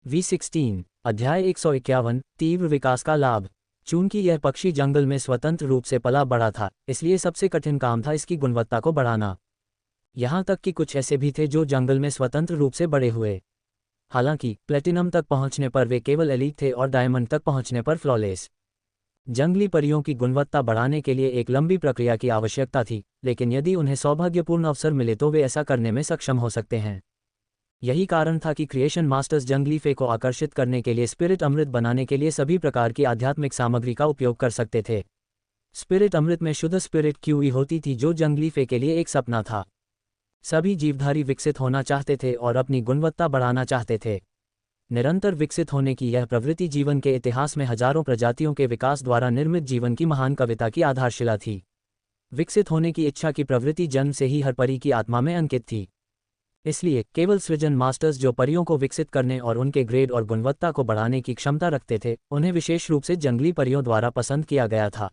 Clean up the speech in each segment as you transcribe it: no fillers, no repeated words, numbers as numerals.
V16 अध्याय 151 तीव्र विकास का लाभ। चूंकि यह पक्षी जंगल में स्वतंत्र रूप से पला बढ़ा था, इसलिए सबसे कठिन काम था इसकी गुणवत्ता को बढ़ाना। यहाँ तक कि कुछ ऐसे भी थे जो जंगल में स्वतंत्र रूप से बड़े हुए। हालांकि प्लेटिनम तक पहुंचने पर वे केवल एलीट थे और डायमंड तक पहुंचने पर फ्लॉलेस। जंगली परियों की गुणवत्ता बढ़ाने के लिए एक लंबी प्रक्रिया की आवश्यकता थी, लेकिन यदि उन्हें सौभाग्यपूर्ण अवसर मिले तो वे ऐसा करने में सक्षम हो सकते हैं। यही कारण था कि क्रिएशन मास्टर्स जंगली फे को आकर्षित करने के लिए स्पिरिट अमृत बनाने के लिए सभी प्रकार की आध्यात्मिक सामग्री का उपयोग कर सकते थे। स्पिरिट अमृत में शुद्ध स्पिरिट क्यूई होती थी जो जंगली फे के लिए एक सपना था। सभी जीवधारी विकसित होना चाहते थे और अपनी गुणवत्ता बढ़ाना चाहते थे। निरंतर विकसित होने की यह प्रवृत्ति जीवन के इतिहास में हजारों प्रजातियों के विकास द्वारा निर्मित जीवन की महान कविता की आधारशिला थी। विकसित होने की इच्छा की प्रवृत्ति जन्म से ही हर परी की आत्मा में अंकित थी। इसलिए केवल सृजन मास्टर्स जो परियों को विकसित करने और उनके ग्रेड और गुणवत्ता को बढ़ाने की क्षमता रखते थे, उन्हें विशेष रूप से जंगली परियों द्वारा पसंद किया गया था।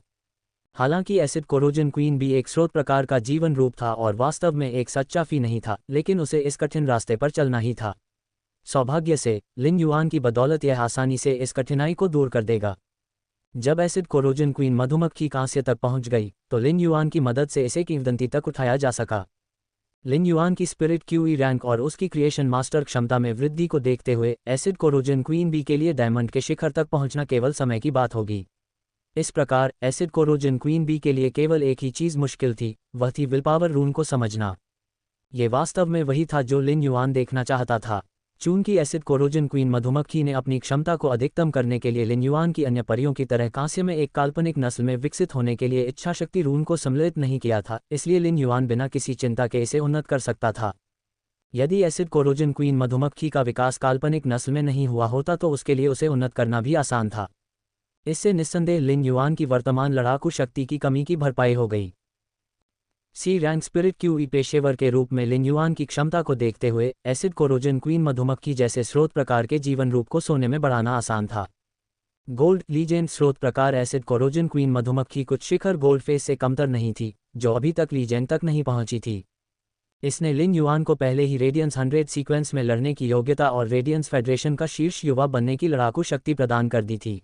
हालांकि एसिड कोरोजन क्वीन भी एक स्रोत प्रकार का जीवन रूप था और वास्तव में एक सच्चा फी नहीं था, लेकिन उसे इस कठिन रास्ते पर चलना ही था। सौभाग्य से लिन युआन की बदौलत यह आसानी से इस कठिनाई को दूर कर देगा। जब एसिड कोरोजन क्वीन मधुमक्खी कांस्य तक पहुंच गई तो लिन युआन की मदद से इसे किंवदंती तक उठाया जा सका। लिन युआन की स्पिरिट क्यूई रैंक और उसकी क्रिएशन मास्टर क्षमता में वृद्धि को देखते हुए एसिड कोरोजन क्वीन बी के लिए डायमंड के शिखर तक पहुंचना केवल समय की बात होगी। इस प्रकार एसिड कोरोजन क्वीन बी के लिए केवल एक ही चीज़ मुश्किल थी, वह थी विल पावर रून को समझना। ये वास्तव में वही था जो लिन युआन देखना चाहता था। चूंकि एसिड कोरोजन क्वीन मधुमक्खी ने अपनी क्षमता को अधिकतम करने के लिए लिन युआन की अन्य परियों की तरह कांस्य में एक काल्पनिक नस्ल में विकसित होने के लिए इच्छाशक्ति रून को सम्मिलित नहीं किया था, इसलिए लिन युआन बिना किसी चिंता के इसे उन्नत कर सकता था। यदि एसिड कोरोजन क्वीन मधुमक्खी का विकास काल्पनिक नस्ल में नहीं हुआ होता तो उसके लिए उसे उन्नत करना भी आसान था। इससे निस्संदेह लिन युआन की वर्तमान लड़ाकू शक्ति की कमी की भरपाई हो गई। सी रैंक स्पिरिट क्यूई पेशेवर के रूप में लिन युआन की क्षमता को देखते हुए एसिड कोरोजन क्वीन मधुमक्खी जैसे स्रोत प्रकार के जीवन रूप को सोने में बढ़ाना आसान था। गोल्ड लीजेंड स्रोत प्रकार एसिड कोरोजन क्वीन मधुमक्खी कुछ शिखर गोल्ड फेस से कमतर नहीं थी, जो अभी तक लीजेंड तक नहीं पहुंची थी। इसने लिन युआन को पहले ही रेडियंस 100 सीक्वेंस में लड़ने की योग्यता और रेडियंस फेडरेशन का शीर्ष युवा बनने की लड़ाकू शक्ति प्रदान कर दी थी।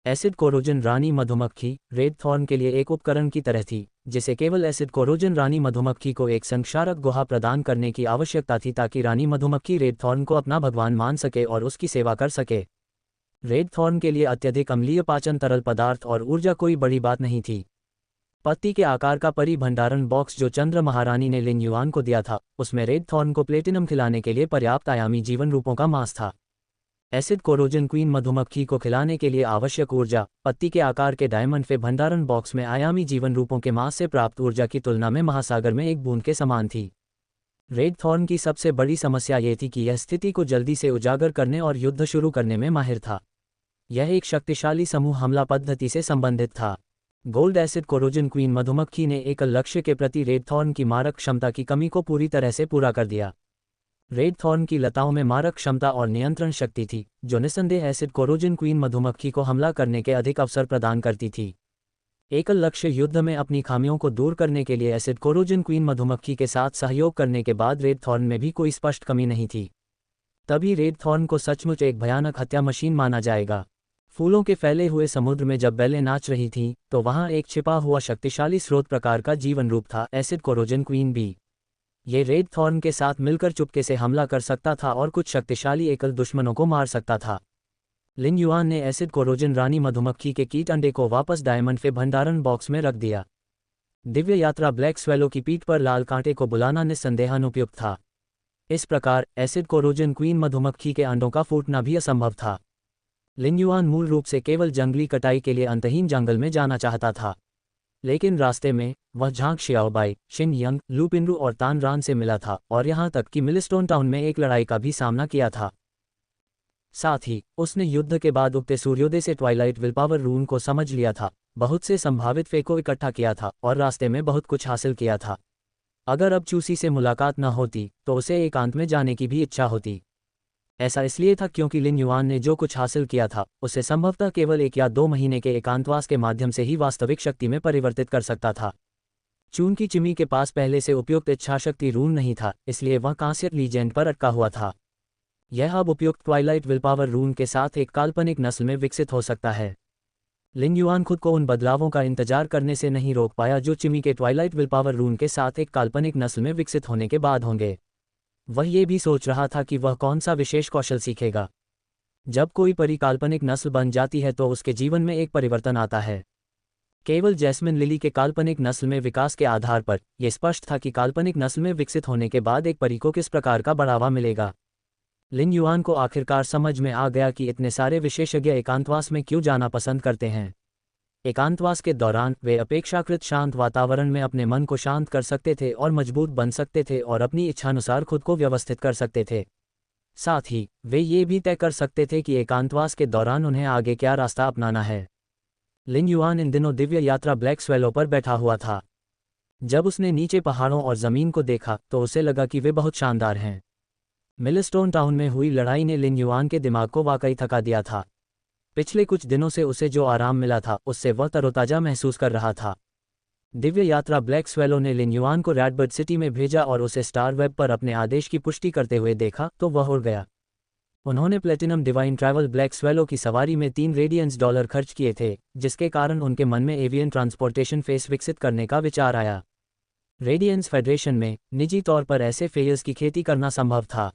एसिड कोरोजन रानी मधुमक्खी रेड थॉर्न के लिए एक उपकरण की तरह थी, जिसे केवल एसिड कोरोजन रानी मधुमक्खी को एक संक्षारक गुहा प्रदान करने की आवश्यकता थी ताकि रानी मधुमक्खी रेड थॉर्न को अपना भगवान मान सके और उसकी सेवा कर सके। रेड थॉर्न के लिए अत्यधिक अम्लीय पाचन तरल पदार्थ और ऊर्जा कोई बड़ी बात नहीं थी। पत्ती के आकार का परी भंडारण बॉक्स जो चंद्र महारानी ने लिन युआन को दिया था, उसमें रेड थॉर्न को प्लेटिनम खिलाने के लिए पर्याप्त आयामी जीवन रूपों का मांस था। एसिड कोरोजन क्वीन मधुमक्खी को खिलाने के लिए आवश्यक ऊर्जा पत्ती के आकार के डायमंड फे भंडारण बॉक्स में आयामी जीवन रूपों के मांस से प्राप्त ऊर्जा की तुलना में महासागर में एक बूंद के समान थी। रेड थॉर्न की सबसे बड़ी समस्या ये थी कि यह स्थिति को जल्दी से उजागर करने और युद्ध शुरू करने में माहिर था। यह एक शक्तिशाली समूह हमला पद्धति से संबंधित था। गोल्ड एसिड कोरोजन क्वीन मधुमक्खी ने एकल लक्ष्य के प्रति रेड थॉर्न की मारक क्षमता की कमी को पूरी तरह से पूरा कर दिया। रेड थॉर्न की लताओं में मारक क्षमता और नियंत्रण शक्ति थी, जो निस्संदेह एसिड कोरोजन क्वीन मधुमक्खी को हमला करने के अधिक अवसर प्रदान करती थी। एकल लक्ष्य युद्ध में अपनी खामियों को दूर करने के लिए एसिड कोरोजन क्वीन मधुमक्खी के साथ सहयोग करने के बाद रेड थॉर्न में भी कोई स्पष्ट कमी नहीं थी। तभी रेड थॉर्न को सचमुच एक भयानक हत्या मशीन माना जाएगा। फूलों के फैले हुए समुद्र में जब बेलें नाच रही थीं, तो वहां एक छिपा हुआ शक्तिशाली स्रोत प्रकार का जीवन रूप था, एसिड कोरोजन क्वीन बी। ये रेड थॉर्न के साथ मिलकर चुपके से हमला कर सकता था और कुछ शक्तिशाली एकल दुश्मनों को मार सकता था। लिन युआन ने एसिड कोरोजन रानी मधुमक्खी के कीट अंडे को वापस डायमंड फे भंडारण बॉक्स में रख दिया। दिव्य यात्रा ब्लैक स्वेलो की पीठ पर लाल कांटे को बुलाना निस्संदेह अनुपयुक्त था। इस प्रकार एसिड कोरोजन क्वीन मधुमक्खी के अंडों का फूटना भी असंभव था। लिन युआन मूल रूप से केवल जंगली कटाई के लिए अंतहीन जंगल में जाना चाहता था, लेकिन रास्ते में वह झांग शियाओबाई, शिन यंग, लू पिनरू और तान रान से मिला था और यहाँ तक कि मिलस्टोन टाउन में एक लड़ाई का भी सामना किया था। साथ ही उसने युद्ध के बाद उगते सूर्योदय से ट्वाइलाइट विलपावर रून को समझ लिया था, बहुत से संभावित फे को इकट्ठा किया था और रास्ते में बहुत कुछ हासिल किया था। अगर अब चूसी से मुलाकात न होती तो उसे एकांत में जाने की भी इच्छा होती। ऐसा इसलिए था क्योंकि लिन युआन ने जो कुछ हासिल किया था उसे संभवतः केवल 1 या 2 महीने के एकांतवास के माध्यम से ही वास्तविक शक्ति में परिवर्तित कर सकता था। चूंकि चिमी के पास पहले से उपयुक्त इच्छाशक्ति रून नहीं था, इसलिए वह कांस्य लीजेंड पर अटका हुआ था। यह अब उपयुक्त ट्वाइलाइट विलपावर रून के साथ एक काल्पनिक नस्ल में विकसित हो सकता है। लिन युआन खुद को उन बदलावों का इंतजार करने से नहीं रोक पाया जो चिमी के ट्वाइलाइट विलपावर रून के साथ एक काल्पनिक नस्ल में विकसित होने के बाद होंगे। वह ये भी सोच रहा था कि वह कौन सा विशेष कौशल सीखेगा। जब कोई परी काल्पनिक नस्ल बन जाती है तो उसके जीवन में एक परिवर्तन आता है। केवल जैस्मिन लिली के काल्पनिक नस्ल में विकास के आधार पर यह स्पष्ट था कि काल्पनिक नस्ल में विकसित होने के बाद एक परी को किस प्रकार का बढ़ावा मिलेगा। लिन युआन को आखिरकार समझ में आ गया कि इतने सारे विशेषज्ञ एकांतवास में क्यों जाना पसंद करते हैं। एकांतवास के दौरान वे अपेक्षाकृत शांत वातावरण में अपने मन को शांत कर सकते थे और मजबूत बन सकते थे और अपनी इच्छानुसार खुद को व्यवस्थित कर सकते थे। साथ ही वे ये भी तय कर सकते थे कि एकांतवास के दौरान उन्हें आगे क्या रास्ता अपनाना है। लिन युआन इन दिनों दिव्य यात्रा ब्लैक स्वेलो पर बैठा हुआ था। जब उसने नीचे पहाड़ों और ज़मीन को देखा तो उसे लगा कि वे बहुत शानदार हैं। मिलस्टोन टाउन में हुई लड़ाई ने लिन युआन के दिमाग को वाकई थका दिया था। पिछले कुछ दिनों से उसे जो आराम मिला था उससे वह तरोताज़ा महसूस कर रहा था। दिव्य यात्रा ब्लैक स्वेलो ने लिन युआन को रेडबर्ड सिटी में भेजा और उसे स्टार वेब पर अपने आदेश की पुष्टि करते हुए देखा तो वह उड़ गया। उन्होंने platinum divine travel black swallow की सवारी में $3 रेडियंस खर्च किए थे, जिसके कारण उनके मन में एवियन ट्रांसपोर्टेशन फेस विकसित करने का विचार आया। रेडियंस फेडरेशन में निजी तौर पर ऐसे फेयर्स की खेती करना संभव था।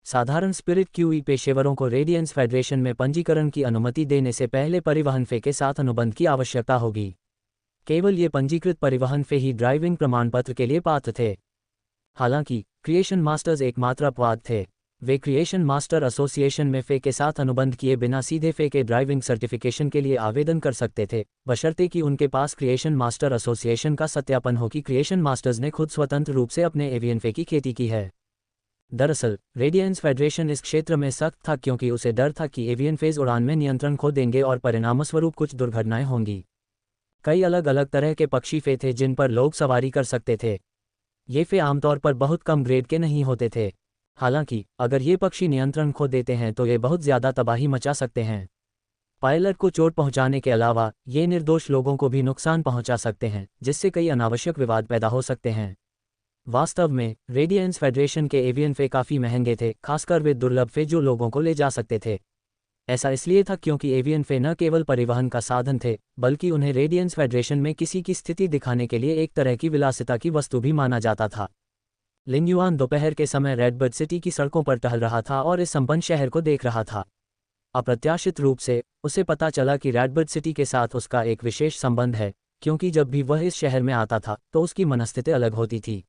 साधारण स्पिरिट क्यूई पेशेवरों को रेडियंस फेडरेशन में पंजीकरण की अनुमति देने से पहले परिवहन फे के साथ अनुबंध की आवश्यकता होगी। केवल ये पंजीकृत परिवहन फे ही ड्राइविंग प्रमाण पत्र के लिए पात्र थे। हालांकि क्रिएशन मास्टर्स एकमात्र अपवाद थे। वे क्रिएशन मास्टर एसोसिएशन में फे के साथ अनुबंध किए बिना सीधे फे के ड्राइविंग सर्टिफिकेशन के लिए आवेदन कर सकते थे, बशर्ते कि उनके पास क्रिएशन मास्टर एसोसिएशन का सत्यापन हो कि क्रिएशन मास्टर्स ने खुद स्वतंत्र रूप से अपने एवियन फे की खेती की है। दरअसल रेडियंस फेडरेशन इस क्षेत्र में सख्त था क्योंकि उसे डर था कि एवियन फेज उड़ान में नियंत्रण खो देंगे और परिणामस्वरूप कुछ दुर्घटनाएं होंगी। कई अलग अलग तरह के पक्षी फे थे जिन पर लोग सवारी कर सकते थे। ये फे आमतौर पर बहुत कम ग्रेड के नहीं होते थे। हालांकि अगर ये पक्षी नियंत्रण खो देते हैं तो ये बहुत ज़्यादा तबाही मचा सकते हैं। पायलट को चोट पहुंचाने के अलावा ये निर्दोष लोगों को भी नुकसान पहुंचा सकते हैं, जिससे कई अनावश्यक विवाद पैदा हो सकते हैं। वास्तव में रेडियंस फेडरेशन के एवियन फे काफ़ी महंगे थे, खासकर वे दुर्लभ फे जो लोगों को ले जा सकते थे। ऐसा इसलिए था क्योंकि एवियन फे न केवल परिवहन का साधन थे, बल्कि उन्हें रेडियंस फेडरेशन में किसी की स्थिति दिखाने के लिए एक तरह की विलासिता की वस्तु भी माना जाता था। लिन युआन दोपहर के समय रेडबर्ड सिटी की सड़कों पर टहल रहा था और इस संपन्न शहर को देख रहा था। अप्रत्याशित रूप से उसे पता चला कि रेडबर्ड सिटी के साथ उसका एक विशेष संबंध है, क्योंकि जब भी वह इस शहर में आता था तो उसकी मनस्थिति अलग होती थी।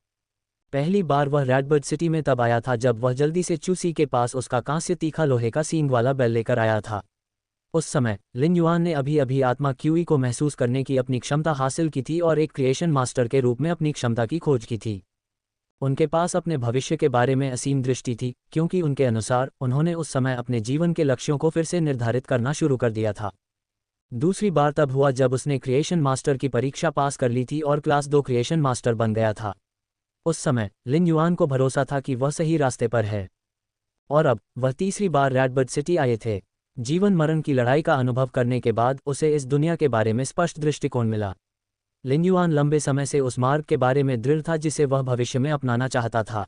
पहली बार वह रेडबर्ड सिटी में तब आया था जब वह जल्दी से चूसी के पास उसका कांस्य तीखा लोहे का सींग वाला बैल लेकर आया था। उस समय लिन युआन ने अभी अभी आत्मा क्यूई को महसूस करने की अपनी क्षमता हासिल की थी और एक क्रिएशन मास्टर के रूप में अपनी क्षमता की खोज की थी। उनके पास अपने भविष्य के बारे में असीम दृष्टि थी, क्योंकि उनके अनुसार उन्होंने उस समय अपने जीवन के लक्ष्यों को फिर से निर्धारित करना शुरू कर दिया था। दूसरी बार तब हुआ जब उसने क्रिएशन मास्टर की परीक्षा पास कर ली थी और क्लास 2 क्रिएशन मास्टर बन गया था। उस समय लिन युआन को भरोसा था कि वह सही रास्ते पर है। और अब वह तीसरी बार रेडबर्ड सिटी आए थे। जीवन मरण की लड़ाई का अनुभव करने के बाद उसे इस दुनिया के बारे में स्पष्ट दृष्टिकोण मिला। लिन युआन लंबे समय से उस मार्ग के बारे में दृढ़ था जिसे वह भविष्य में अपनाना चाहता था।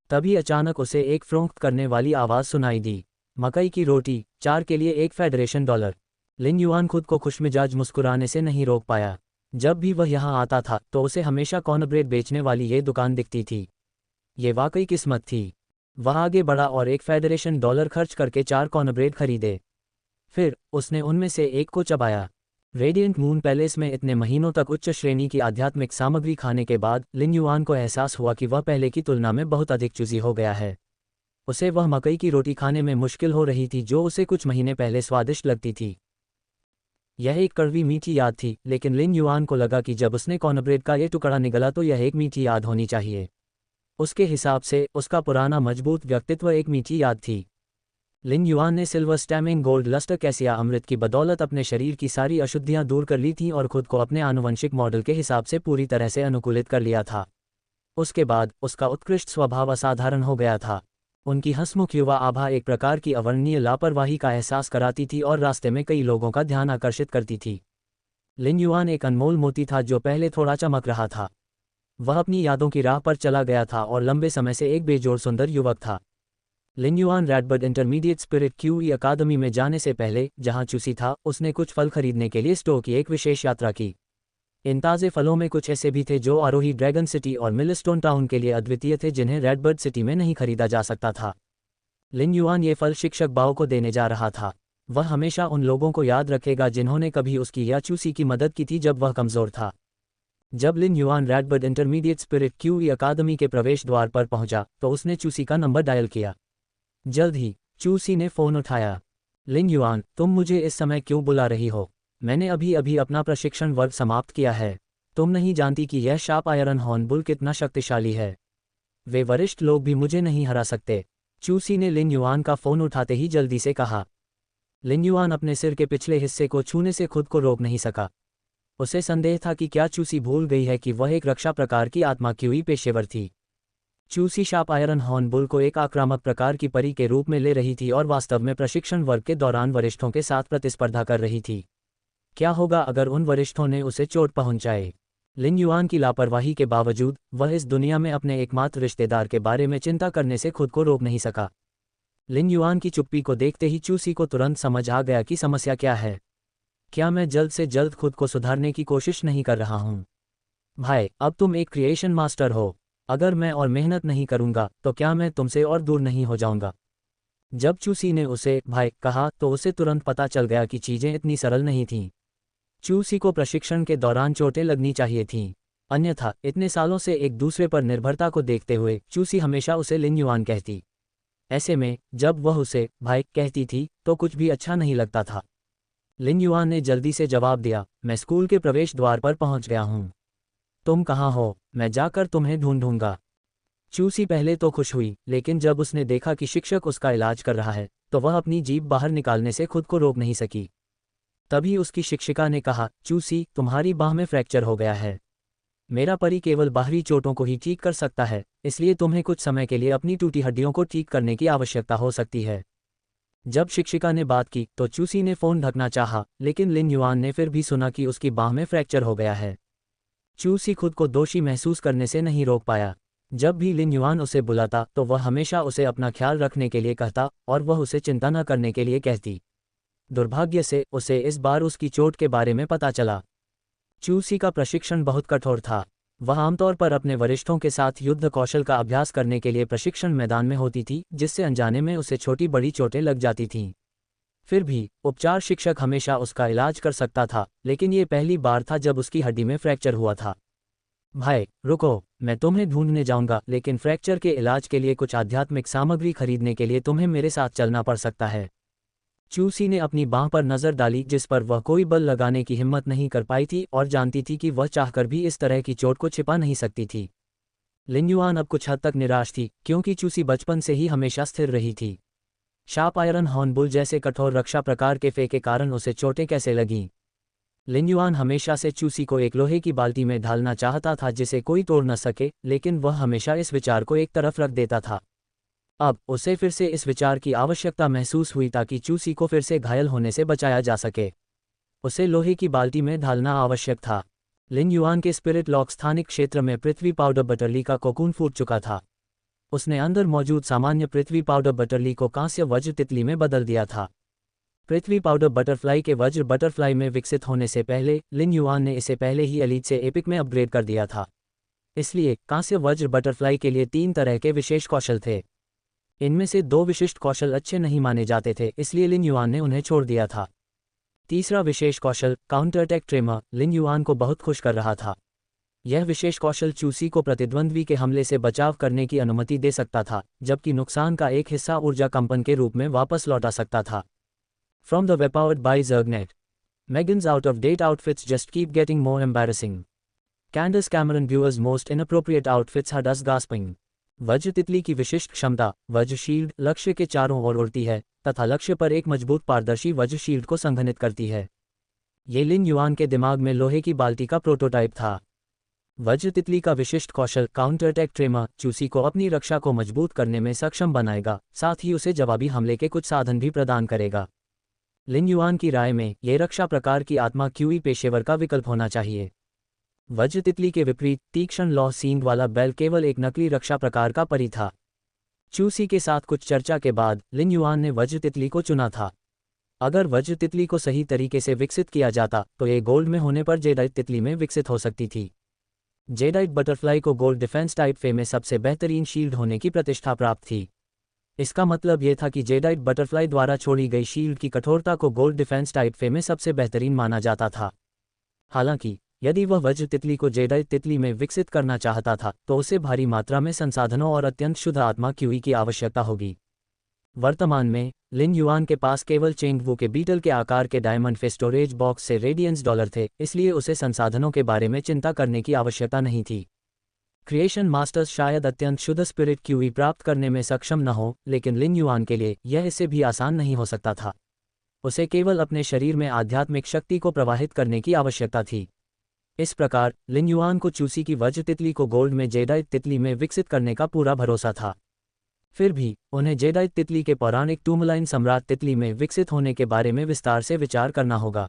तभी अचानक उसे एक फ्रोंक करने वाली आवाज़ सुनाई दी। मकई की रोटी 4 के लिए $1 लिन युआन खुद को खुशमिजाज मुस्कुराने से नहीं रोक पाया। जब भी वह यहाँ आता था तो उसे हमेशा कॉर्नब्रेड बेचने वाली ये दुकान दिखती थी। ये वाकई किस्मत थी। वह आगे बढ़ा और $1 खर्च करके 4 कॉर्नब्रेड खरीदे। फिर उसने उनमें से एक को चबाया। रेडिएंट मून पैलेस में इतने महीनों तक उच्च श्रेणी की आध्यात्मिक सामग्री खाने के बाद लिन युआन को एहसास हुआ कि वह पहले की तुलना में बहुत अधिक चूजी हो गया है। उसे वह मकई की रोटी खाने में मुश्किल हो रही थी जो उसे कुछ महीने पहले स्वादिष्ट लगती थी। यह एक कड़वी मीठी याद थी, लेकिन लिन युआन को लगा कि जब उसने कॉर्नब्रेड का यह टुकड़ा निगला तो यह एक मीठी याद होनी चाहिए। उसके हिसाब से उसका पुराना मजबूत व्यक्तित्व एक मीठी याद थी। लिन युआन ने सिल्वर स्टैमिंग गोल्ड लस्टर कैसिया अमृत की बदौलत अपने शरीर की सारी अशुद्धियां दूर कर ली थीं और खुद को अपने आनुवंशिक मॉडल के हिसाब से पूरी तरह से अनुकूलित कर लिया था। उसके बाद उसका उत्कृष्ट स्वभाव असाधारण हो गया था। उनकी हंसमुख युवा आभा एक प्रकार की अवर्णनीय लापरवाही का एहसास कराती थी और रास्ते में कई लोगों का ध्यान आकर्षित करती थी। लिन युआन एक अनमोल मोती था जो पहले थोड़ा चमक रहा था। वह अपनी यादों की राह पर चला गया था और लंबे समय से एक बेजोड़ सुंदर युवक था। Lin Yuan Redbird intermediate spirit Qi अकादमी में जाने से पहले, जहां चूसी था, उसने कुछ फल खरीदने के लिए स्टोर की एक विशेष यात्रा की। इन ताज़े फलों में कुछ ऐसे भी थे जो आरोही ड्रैगन सिटी और मिलस्टोन टाउन के लिए अद्वितीय थे, जिन्हें रेडबर्ड सिटी में नहीं खरीदा जा सकता था। लिन युआन ये फल शिक्षक बाओ को देने जा रहा था। वह हमेशा उन लोगों को याद रखेगा जिन्होंने कभी उसकी या चूसी की मदद की थी जब वह कमज़ोर था। जब Lin Yuan Redbird intermediate spirit Qi अकादमी के प्रवेश द्वार पर पहुंचा तो उसने चूसी का नंबर डायल किया। जल्द ही चूसी ने फ़ोन उठाया। लिन युआन, तुम मुझे इस समय क्यों बुला रही हो? मैंने अभी अभी अपना प्रशिक्षण वर्ग समाप्त किया है। तुम नहीं जानती कि यह शार्प आयरन हॉर्नबुल कितना शक्तिशाली है। वे वरिष्ठ लोग भी मुझे नहीं हरा सकते। चूसी ने लिन युआन का फ़ोन उठाते ही जल्दी से कहा। लिन युआन अपने सिर के पिछले हिस्से को छूने से खुद को रोक नहीं सका। उसे संदेह था कि क्या चूसी भूल गई है कि वह एक रक्षा प्रकार की आत्मा क्यूई पेशेवर थी। चूसी शार्प आयरन हॉर्नबुल को एक आक्रामक प्रकार की परी के रूप में ले रही थी और वास्तव में प्रशिक्षण वर्ग के दौरान वरिष्ठों के साथ प्रतिस्पर्धा कर रही थी। क्या होगा अगर उन वरिष्ठों ने उसे चोट पहुंचाए? लिन युआन की लापरवाही के बावजूद वह इस दुनिया में अपने एकमात्र रिश्तेदार के बारे में चिंता करने से खुद को रोक नहीं सका। लिन युआन की चुप्पी को देखते ही चूसी को तुरंत समझ आ गया कि समस्या क्या है। क्या मैं जल्द से जल्द खुद को सुधारने की कोशिश नहीं कर रहा हूँ? भाई, अब तुम एक क्रिएशन मास्टर हो। अगर मैं और मेहनत नहीं करूँगा तो क्या मैं तुमसे और दूर नहीं हो जाऊँगा? जब चूसी ने उसे भाई कहा तो उसे तुरंत पता चल गया कि चीज़ें इतनी सरल नहीं थीं। चूसी को प्रशिक्षण के दौरान चोटें लगनी चाहिए थीं, अन्यथा इतने सालों से एक दूसरे पर निर्भरता को देखते हुए चूसी हमेशा उसे लिन युआन कहती। ऐसे में जब वह उसे भाई कहती थी तो कुछ भी अच्छा नहीं लगता था। लिन युआन ने जल्दी से जवाब दिया, मैं स्कूल के प्रवेश द्वार पर पहुंच गया हूं। तुम कहाँ हो? मैं जाकर तुम्हें ढूंढूंगा। चूसी पहले तो खुश हुई, लेकिन जब उसने देखा कि शिक्षक उसका इलाज कर रहा है तो वह अपनी जीभ बाहर निकालने से खुद को रोक नहीं सकी। तभी उसकी शिक्षिका ने कहा, चूसी, तुम्हारी बाह में फ्रैक्चर हो गया है। मेरा परी केवल बाहरी चोटों को ही ठीक कर सकता है, इसलिए तुम्हें कुछ समय के लिए अपनी टूटी हड्डियों को ठीक करने की आवश्यकता हो सकती है। जब शिक्षिका ने बात की तो चूसी ने फ़ोन ढकना चाहा, लेकिन लिन युआन ने फिर भी सुना कि उसकी बाह में फ्रैक्चर हो गया है। चूसी खुद को दोषी महसूस करने से नहीं रोक पाया। जब भी लिन युआन उसे बुलाता तो वह हमेशा उसे अपना ख्याल रखने के लिए कहता और वह उसे चिंता न करने के लिए कहती। दुर्भाग्य से उसे इस बार उसकी चोट के बारे में पता चला। चूसी का प्रशिक्षण बहुत कठोर था। वह आमतौर पर अपने वरिष्ठों के साथ युद्ध कौशल का अभ्यास करने के लिए प्रशिक्षण मैदान में होती थी, जिससे अनजाने में उसे छोटी बड़ी चोटें लग जाती थीं। फिर भी उपचार शिक्षक हमेशा उसका इलाज कर सकता था, लेकिन ये पहली बार था जब उसकी हड्डी में फ्रैक्चर हुआ था। भाई रुको, मैं तुम्हें ढूंढने जाऊंगा, लेकिन फ्रैक्चर के इलाज के लिए कुछ आध्यात्मिक सामग्री खरीदने के लिए तुम्हें मेरे साथ चलना पड़ सकता है। चूसी ने अपनी बांह पर नज़र डाली, जिस पर वह कोई बल लगाने की हिम्मत नहीं कर पाई थी और जानती थी कि वह चाहकर भी इस तरह की चोट को छिपा नहीं सकती थी। लिन युआन अब कुछ हद तक निराश थी, क्योंकि चूसी बचपन से ही हमेशा स्थिर रही थी। शार्प आयरन हॉर्नबुल जैसे कठोर रक्षा प्रकार के फे के कारण उसे चोटें कैसे लगीं? लिन युआन हमेशा से चूसी को एक लोहे की बाल्टी में ढालना चाहता था जिसे कोई तोड़ न सके, लेकिन वह हमेशा इस विचार को एक तरफ रख देता था। अब उसे फिर से इस विचार की आवश्यकता महसूस हुई ताकि चूसी को फिर से घायल होने से बचाया जा सके। उसे लोहे की बाल्टी में ढालना आवश्यक था। लिन युआन के स्पिरिट लॉक स्थानिक क्षेत्र में पृथ्वी पाउडर बटरली का कोकून फूट चुका था। उसने अंदर मौजूद सामान्य पृथ्वी पाउडर बटरली को कांस्य वज्र तितली में बदल दिया था। पृथ्वी पाउडर बटरफ्लाई के वज्र बटरफ्लाई में विकसित होने से पहले लिन युआन ने इसे पहले ही एलीट से एपिक में अपग्रेड कर दिया था। इसलिए कांस्य वज्र बटरफ्लाई के लिए 3 तरह के विशेष कौशल थे। इनमें से 2 विशिष्ट कौशल अच्छे नहीं माने जाते थे, इसलिए लिन युआन ने उन्हें छोड़ दिया था। तीसरा विशेष कौशल काउंटर अटैक ट्रेमर लिन युआन को बहुत खुश कर रहा था। यह विशेष कौशल चूसी को प्रतिद्वंद्वी के हमले से बचाव करने की अनुमति दे सकता था, जबकि नुकसान का एक हिस्सा ऊर्जा कंपन के रूप में वापस लौटा सकता था। From the web powered by Zergnet. Megan's out-of-date outfits just keep getting more embarrassing. Candace Cameron viewers most inappropriate outfits had us gasping. वज्र तितली की विशिष्ट क्षमता वज्र शील्ड लक्ष्य के चारों ओर उड़ती है तथा लक्ष्य पर एक मजबूत पारदर्शी वज्र शील्ड को संघनित करती है। ये लिन युआन के दिमाग में लोहे की बाल्टी का प्रोटोटाइप था। वज्र तितली का विशिष्ट कौशल काउंटर अटैक ट्रेमर चूसी को अपनी रक्षा को मजबूत करने में सक्षम बनाएगा, साथ ही उसे जवाबी हमले के कुछ साधन भी प्रदान करेगा। लिन युआन की राय में यह रक्षा प्रकार की आत्मा क्यूई पेशेवर का विकल्प होना चाहिए। वज्र तितली के विपरीत तीक्ष्ण लौह सींग वाला बैल केवल एक नकली रक्षा प्रकार का परी था। चूसी के साथ कुछ चर्चा के बाद लिन युआन ने वज्र तितली को चुना था। अगर वज्र तितली को सही तरीके से विकसित किया जाता तो ये गोल्ड में होने पर जेडाइट तितली में विकसित हो सकती थी। जेडाइट बटरफ्लाई को गोल्ड डिफेंस टाइप फे में सबसे बेहतरीन शील्ड होने की प्रतिष्ठा प्राप्त थी। इसका मतलब यह था कि जेडाइट बटरफ्लाई द्वारा छोड़ी गई शील्ड की कठोरता को गोल्ड डिफेंस टाइप फे में सबसे बेहतरीन माना जाता था। हालांकि यदि वह वज्र तितली को जेडाइट तितली में विकसित करना चाहता था तो उसे भारी मात्रा में संसाधनों और अत्यंत शुद्ध आत्मा क्यूई की आवश्यकता होगी। वर्तमान में लिन युआन के पास केवल चेंगवू के बीटल के आकार के डायमंड फे स्टोरेज बॉक्स से रेडियंस डॉलर थे, इसलिए उसे संसाधनों के बारे में चिंता करने की आवश्यकता नहीं थी। क्रिएशन मास्टर्स शायद अत्यंत शुद्ध स्पिरिट क्यूई प्राप्त करने में सक्षम न हो, लेकिन लिन युआन के लिए यह इससे भी आसान नहीं हो सकता था। उसे केवल अपने शरीर में आध्यात्मिक शक्ति को प्रवाहित करने की आवश्यकता थी। इस प्रकार लिन युआन को चूसी की वज्र तितली को गोल्ड में जेडाइट तितली में विकसित करने का पूरा भरोसा था। फिर भी उन्हें जेडाइट तितली के पौराणिक टूमलाइन सम्राट तितली में विकसित होने के बारे में विस्तार से विचार करना होगा।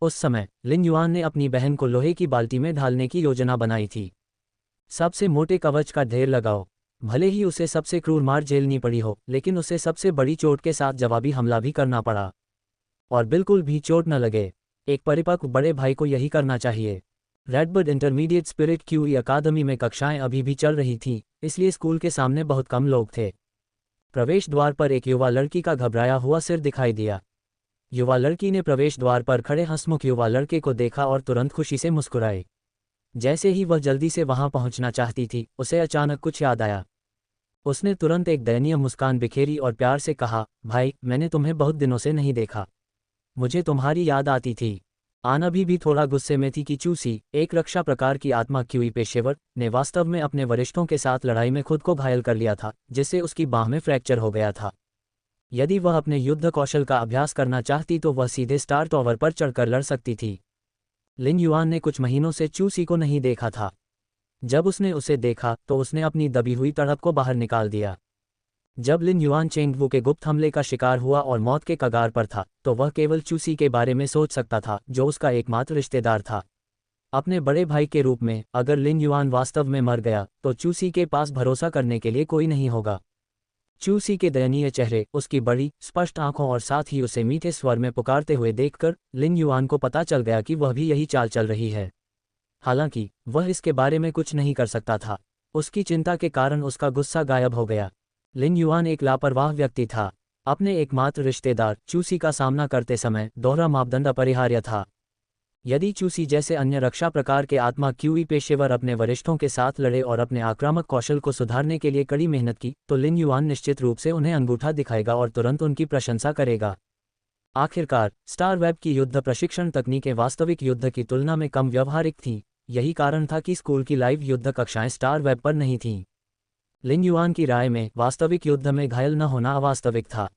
उस समय लिन युआन ने अपनी बहन को लोहे की बाल्टी में ढालने की योजना बनाई थी। सबसे मोटे कवच का ढेर लगाओ। भले ही उसे सबसे क्रूर मार झेलनी पड़ी हो, लेकिन उसे सबसे बड़ी चोट के साथ जवाबी हमला भी करना पड़ा। और बिल्कुल भी चोट न लगे। एक परिपक्व बड़े भाई को यही करना चाहिए। रेडबर्ड इंटरमीडिएट स्पिरिट क्यूई अकादमी में कक्षाएं अभी भी चल रही थीं, इसलिए स्कूल के सामने बहुत कम लोग थे। प्रवेश द्वार पर एक युवा लड़की का घबराया हुआ सिर दिखाई दिया। युवा लड़की ने प्रवेश द्वार पर खड़े हंसमुख युवा लड़के को देखा और तुरंत खुशी से मुस्कुराई। जैसे ही वह जल्दी से वहां पहुंचना चाहती थी, उसे अचानक कुछ याद आया। उसने तुरंत एक दयनीय मुस्कान बिखेरी और प्यार से कहा, भाई, मैंने तुम्हें बहुत दिनों से नहीं देखा। मुझे तुम्हारी याद आती थी। आना भी थोड़ा गुस्से में थी कि चूसी, एक रक्षा प्रकार की आत्मा क्यूई पेशेवर, ने वास्तव में अपने वरिष्ठों के साथ लड़ाई में खुद को घायल कर लिया था, जिससे उसकी बाह में फ्रैक्चर हो गया था। यदि वह अपने युद्ध कौशल का अभ्यास करना चाहती तो वह सीधे स्टार टॉवर पर चढ़कर लड़ सकती थी। लिन युआन ने कुछ महीनों से चूसी को नहीं देखा था। जब उसने उसे देखा तो उसने अपनी दबी हुई तड़प को बाहर निकाल दिया। जब लिन युआन चेंगवू के गुप्त हमले का शिकार हुआ और मौत के कगार पर था, तो वह केवल चूसी के बारे में सोच सकता था, जो उसका एकमात्र रिश्तेदार था। अपने बड़े भाई के रूप में अगर लिन युआन वास्तव में मर गया तो चूसी के पास भरोसा करने के लिए कोई नहीं होगा। चूसी के दयनीय चेहरे, उसकी बड़ी स्पष्ट आंखों और साथ ही उसे मीठे स्वर में पुकारते हुए देखकर लिन युआन को पता चल गया कि वह भी यही चाल चल रही है। हालांकि वह इसके बारे में कुछ नहीं कर सकता था। उसकी चिंता के कारण उसका गुस्सा गायब हो गया। लिन युआन एक लापरवाह व्यक्ति था। अपने एकमात्र रिश्तेदार चूसी का सामना करते समय दोहरा मापदंड अपरिहार्य था। यदि चूसी जैसे अन्य रक्षा प्रकार के आत्मा क्यूई पेशेवर अपने वरिष्ठों के साथ लड़े और अपने आक्रामक कौशल को सुधारने के लिए कड़ी मेहनत की, तो लिन युआन निश्चित रूप से उन्हें अंगूठा दिखाएगा और तुरंत उनकी प्रशंसा करेगा। आखिरकार स्टार वेब की युद्ध प्रशिक्षण तकनीकें वास्तविक युद्ध की तुलना में कम व्यवहारिक थीं। यही कारण था कि स्कूल की लाइव युद्ध कक्षाएं स्टार वेब पर नहीं थीं। लिन युआन की राय में वास्तविक युद्ध में घायल न होना अवास्तविक था।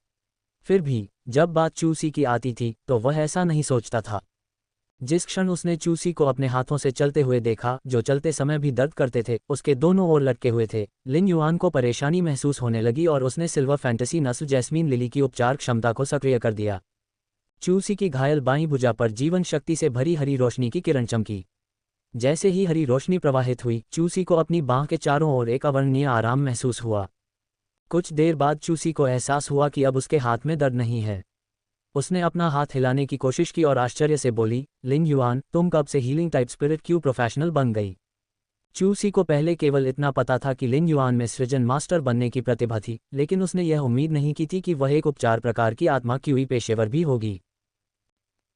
फिर भी जब बात चूसी की आती थी तो वह ऐसा नहीं सोचता था। जिस क्षण उसने चूसी को अपने हाथों से चलते हुए देखा, जो चलते समय भी दर्द करते थे, उसके दोनों ओर लटके हुए थे, लिन युआन को परेशानी महसूस होने लगी और उसने सिल्वर फैंटेसी नस्ल जैस्मीन लिली की उपचार क्षमता को सक्रिय कर दिया। चूसी की घायल बाईं भुजा पर जीवन शक्ति से भरी हरी रोशनी की किरण चमकी। जैसे ही हरी रोशनी प्रवाहित हुई, चूसी को अपनी बांह के चारों ओर एक अवर्णनीय आराम महसूस हुआ। कुछ देर बाद चूसी को एहसास हुआ कि अब उसके हाथ में दर्द नहीं है। उसने अपना हाथ हिलाने की कोशिश की और आश्चर्य से बोली, लिन युआन, तुम कब से healing type spirit Q professional बन गई? चूसी को पहले केवल इतना पता था कि लिन युआन में सृजन मास्टर बनने की प्रतिभा थी, लेकिन उसने यह उम्मीद नहीं की थी कि वह एक उपचार प्रकार की आत्मा क्यूई पेशेवर भी होगी।